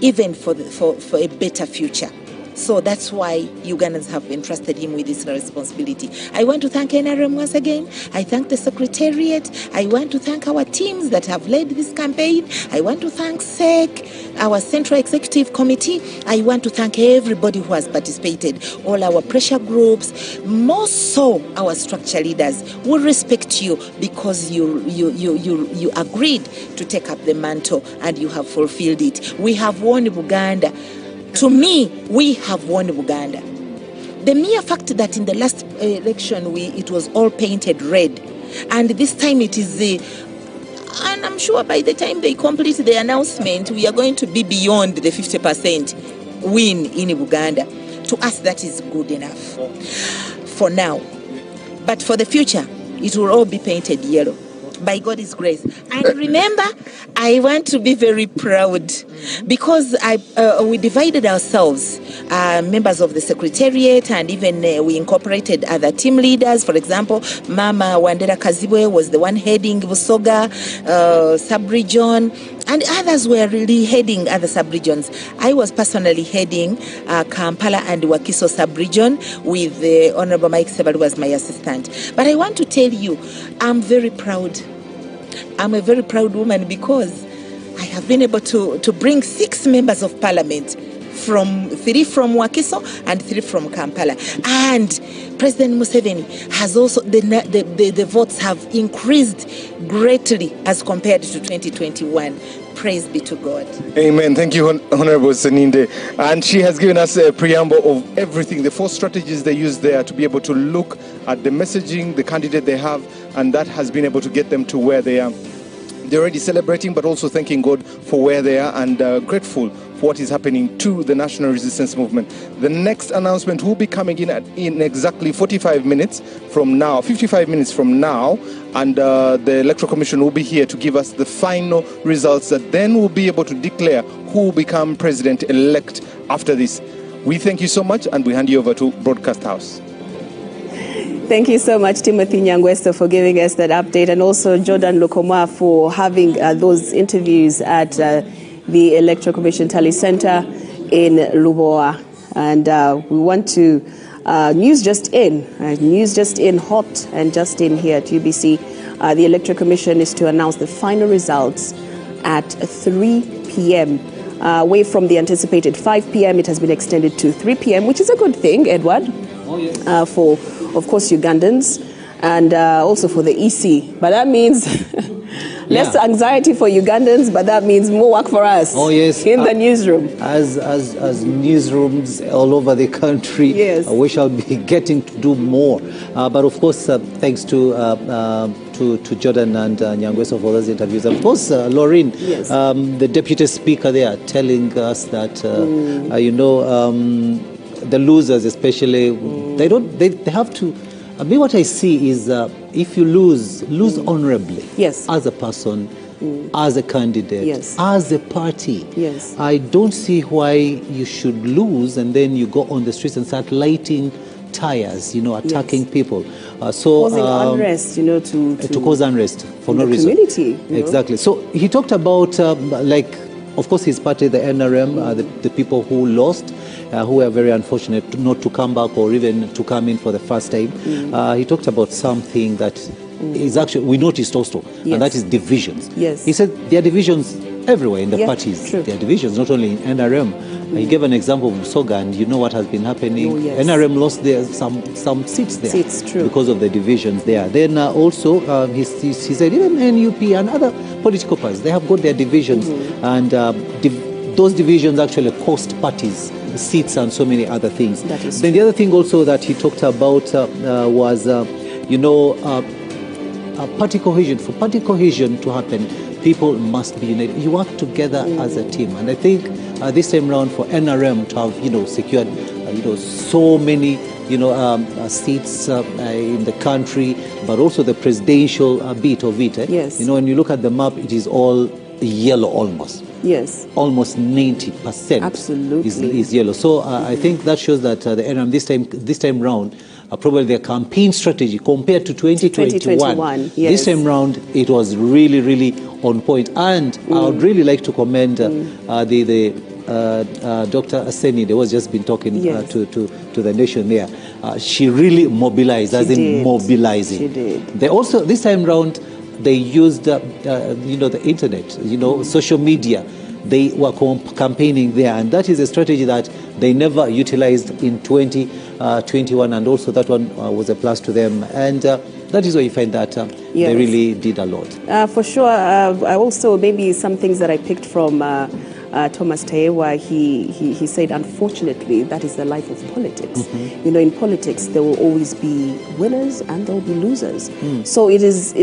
even for a better future. So that's why Ugandans have entrusted him with this responsibility. I want to thank NRM once again. I thank the Secretariat. I want to thank our teams that have led this campaign. I want to thank SEC, our Central Executive Committee. I want to thank everybody who has participated, all our pressure groups, more so our structure leaders. We respect you because you agreed to take up the mantle and you have fulfilled it. We have won Uganda. To me, we have won Uganda. The mere fact that in the last election it was all painted red, and this time it is and I'm sure by the time they complete the announcement, we are going to be beyond the 50% win in Uganda. To us, that is good enough for now. But for the future, it will all be painted yellow. By God's grace. And remember, I want to be very proud because we divided ourselves, members of the Secretariat, and even we incorporated other team leaders. For example, Mama Wandera Kazibwe was the one heading Busoga sub-region, and others were really heading other sub-regions. I was personally heading Kampala and Wakiso sub-region with the Honorable Mike Sebalu was my assistant. But I want to tell you, I'm very proud. I'm a very proud woman because I have been able to bring 6 members of parliament, 3 from Wakiso and 3 from Kampala. And President Museveni has also, the votes have increased greatly as compared to 2021. Praise be to God. Amen. Thank you, Honorable Seninde. And she has given us a preamble of everything, the 4 strategies they use there to be able to look at the messaging, the candidate they have, and that has been able to get them to where they are. They're already celebrating, but also thanking God for where they are and grateful for what is happening to the National Resistance Movement. The next announcement will be coming in exactly 45 minutes from now, 55 minutes from now, and the Electoral Commission will be here to give us the final results that then we'll be able to declare who will become president-elect after this. We thank you so much, and we hand you over to Broadcast House. Thank you so much, Timothy Nyangwesto, for giving us that update, and also Jordan Lokoma for having those interviews at the Electoral Commission Tally Center in Lubowa. And we want to, news just in hot and just in here at UBC. The Electoral Commission is to announce the final results at 3 p.m. Away from the anticipated 5 p.m., it has been extended to 3 p.m., which is a good thing, Edward, for, of course, Ugandans, and also for the EC. But that means less anxiety for Ugandans, but that means more work for us. Oh, yes. In the newsroom. As newsrooms all over the country, yes. We shall be getting to do more. But of course, thanks to Jordan and Nyangweso for those interviews. Of course, Laureen, yes. The Deputy Speaker there telling us that, the losers especially, they have to, what I see is if you lose honorably, yes, as a person, as a candidate, yes, as a party. Yes. I don't see why you should lose and then you go on the streets and start lighting tires, attacking people. Causing unrest, to cause unrest for no reason. Community. Exactly. So he talked about, of course, his party, the NRM, the people who lost, who were very unfortunate not to come back or even to come in for the first time. He talked about something that is actually, we noticed also, yes, and that is divisions. Yes. He said there are divisions everywhere in the parties. True. There are divisions, not only in NRM. He gave an example of Soga, and you know what has been happening. Oh, yes. NRM lost some seats there true. because of the divisions there. Then also, he said even NUP and other political parties, they have got their divisions, and those divisions actually cost parties seats and so many other things. That is then true. the other thing also that he talked about was, party cohesion. For party cohesion to happen, people must be united. You work together as a team, and I think this time round for NRM to have secured so many seats in the country, but also the presidential bit of it. Yes. When you look at the map, it is all yellow almost. Yes. Almost 90% Absolutely. is yellow. So I think that shows that the NRM this time round, probably their campaign strategy compared to 2021, yes. this time round it was really, really on point. And I would really like to commend Dr. Aseni. They was just been talking to the nation there. She really mobilized, mobilizing. She did. They also, this time round, they used the internet, social media. They were campaigning there, and that is a strategy that they never utilized in 2021, and also that one was a plus to them. And that is why you find that they really did a lot. For sure. I also, maybe some things that I picked from Thomas Tayewa, he said, unfortunately, that is the life of politics. In politics, there will always be winners and there will be losers. So it is,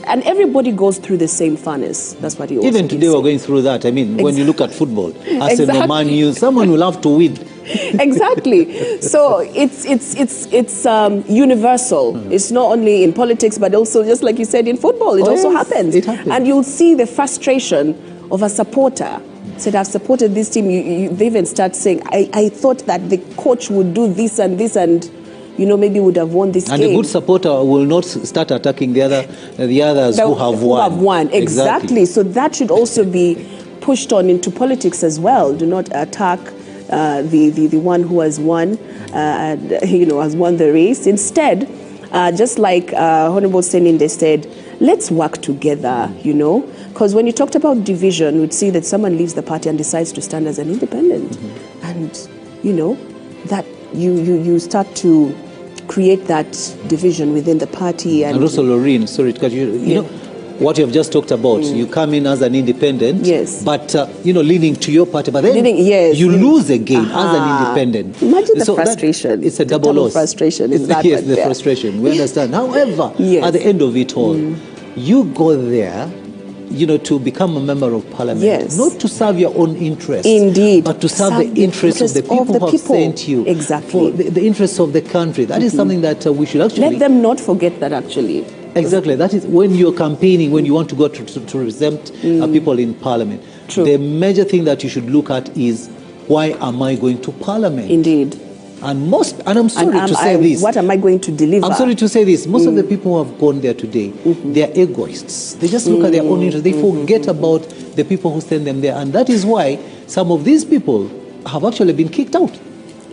and everybody goes through the same furnace. That's what he also Even today, we're going through that. I mean, when you look at football, Arsenal, Man U, someone will have to win. Exactly. So it's universal. It's not only in politics, but also, just like you said, in football. It also happens. It happens. And you'll see the frustration of a supporter. Said, I've supported this team. They even start saying, I thought that the coach would do this and this, and maybe would have won this and game. And a good supporter will not start attacking the others who have won. Exactly. So that should also be pushed on into politics as well. Do not attack the one who has won, has won the race. Instead, just like Honorable Seninde said, let's work together, because when you talked about division, we'd see that someone leaves the party and decides to stand as an independent. And, that you start to create that division within the party. And also, Lorraine, sorry to cut you, what you have just talked about, you come in as an independent, but, leaning to your party, but then you lose again as an independent. Imagine the frustration. It's a double loss. Frustration is that yes, the frustration. We understand. However, at the end of it all, you go there, to become a member of parliament, not to serve your own interests, indeed, but to serve the interests of the people who have sent you, exactly, for the interests of the country. That is something that we should actually let them not forget that. Actually, exactly. That is when you're campaigning, when you want to go to represent people in parliament. True. The major thing that you should look at is, why am I going to parliament? Indeed. And I'm sorry to say this. What am I going to deliver? I'm sorry to say this. Most of the people who have gone there today, they are egoists. They just look at their own interests. They forget about the people who send them there. And that is why some of these people have actually been kicked out.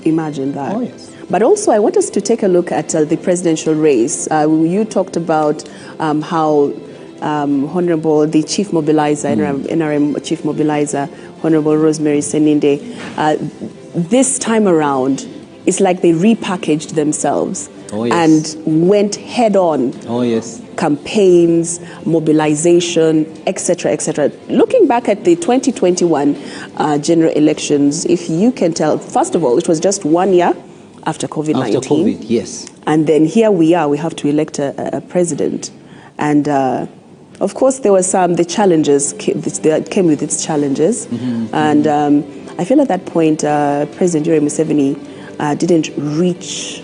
Imagine that. Oh, yes. But also, I want us to take a look at the presidential race. You talked about how Honorable, the Chief Mobilizer, NRM Chief Mobilizer, Honorable Rosemary Seninde, this time around, it's like they repackaged themselves and went head on. Oh, yes. Campaigns, mobilization, etc., etc. Looking back at the 2021 general elections, if you can tell, first of all, it was just 1 year after COVID-19. After COVID, yes. And then here we are, we have to elect a president. And of course, there were the challenges that came with its challenges. And I feel at that point, President Yoweri Museveni didn't reach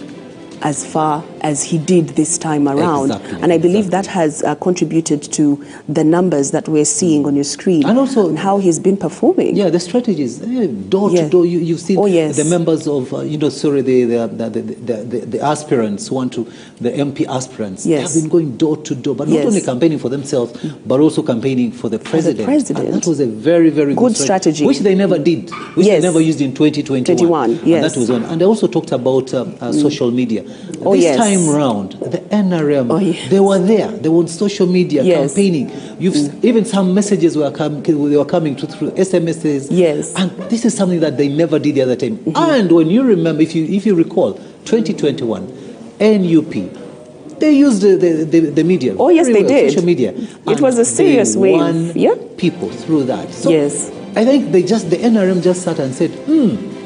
as far as he did this time around. And I believe that has contributed to the numbers that we're seeing on your screen. And also how he's been performing. Yeah, the strategies, door to door. You've seen the members of, the aspirants who want to, the MP aspirants. They have been going door to door, but not only campaigning for themselves, but also campaigning for the president. And that was a very, very good strategy. Which they never did, which they never used in 2021. And that was one. And they also talked about social media. This time time round, the NRM, they were there. They were on social media campaigning. Even some messages were coming through SMSs. Yes. And this is something that they never did the other time. And when you remember, if you recall, 2021, NUP, they used the media. Oh, yes, they did. Social media. It was a serious they wave. won people through that. So yes. I think the NRM just sat and said,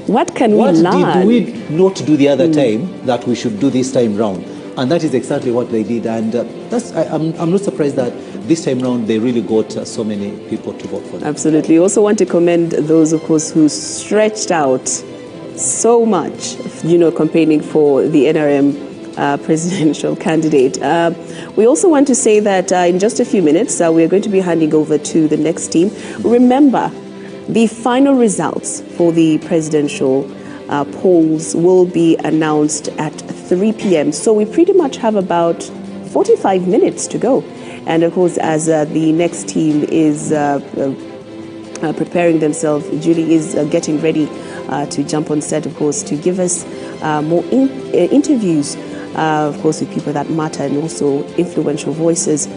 what can we learn? What did we not do the other time that we should do this time round? And that is exactly what they did. And I'm not surprised that this time round they really got so many people to vote for them. Absolutely. Also want to commend those, of course, who stretched out so much, campaigning for the NRM presidential candidate. We also want to say that in just a few minutes, we are going to be handing over to the next team. Remember, the final results for the presidential polls will be announced at 3 p.m. So we pretty much have about 45 minutes to go. And of course, as the next team is preparing themselves, Julie is getting ready to jump on set, of course, to give us more interviews, of course, with people that matter and also influential voices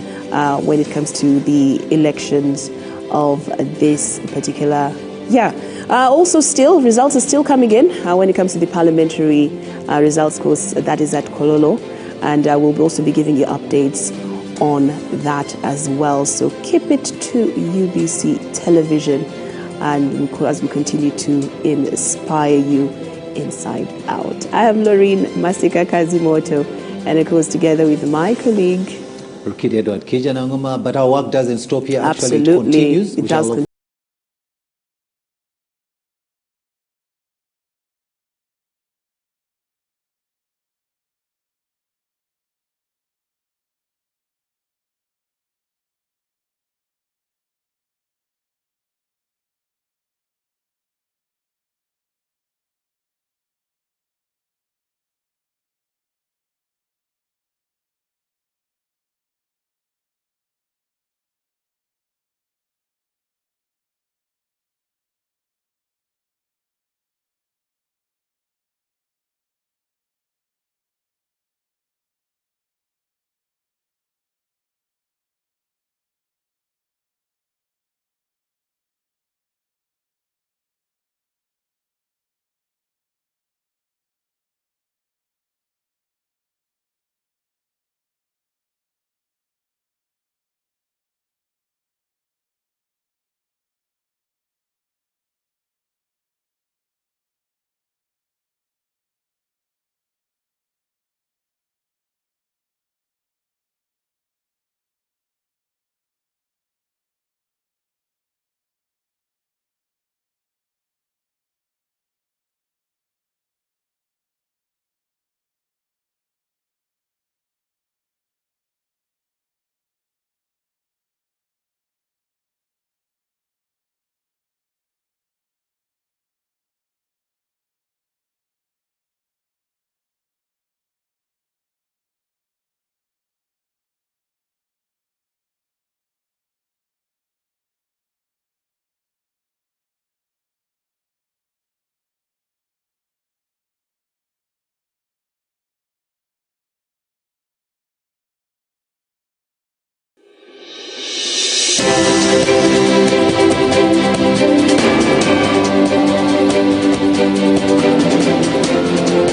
when it comes to the elections of this particular year. Also, results are still coming in when it comes to the parliamentary results course that is at Kololo, and we'll also be giving you updates on that as well. So keep it to UBC Television, and as we continue to inspire you inside out. I am Loreen Masika Kazimoto, and of course together with my colleague Rukidi Edward Kijanangoma, but our work doesn't stop here. Actually, absolutely, it continues. it does continue.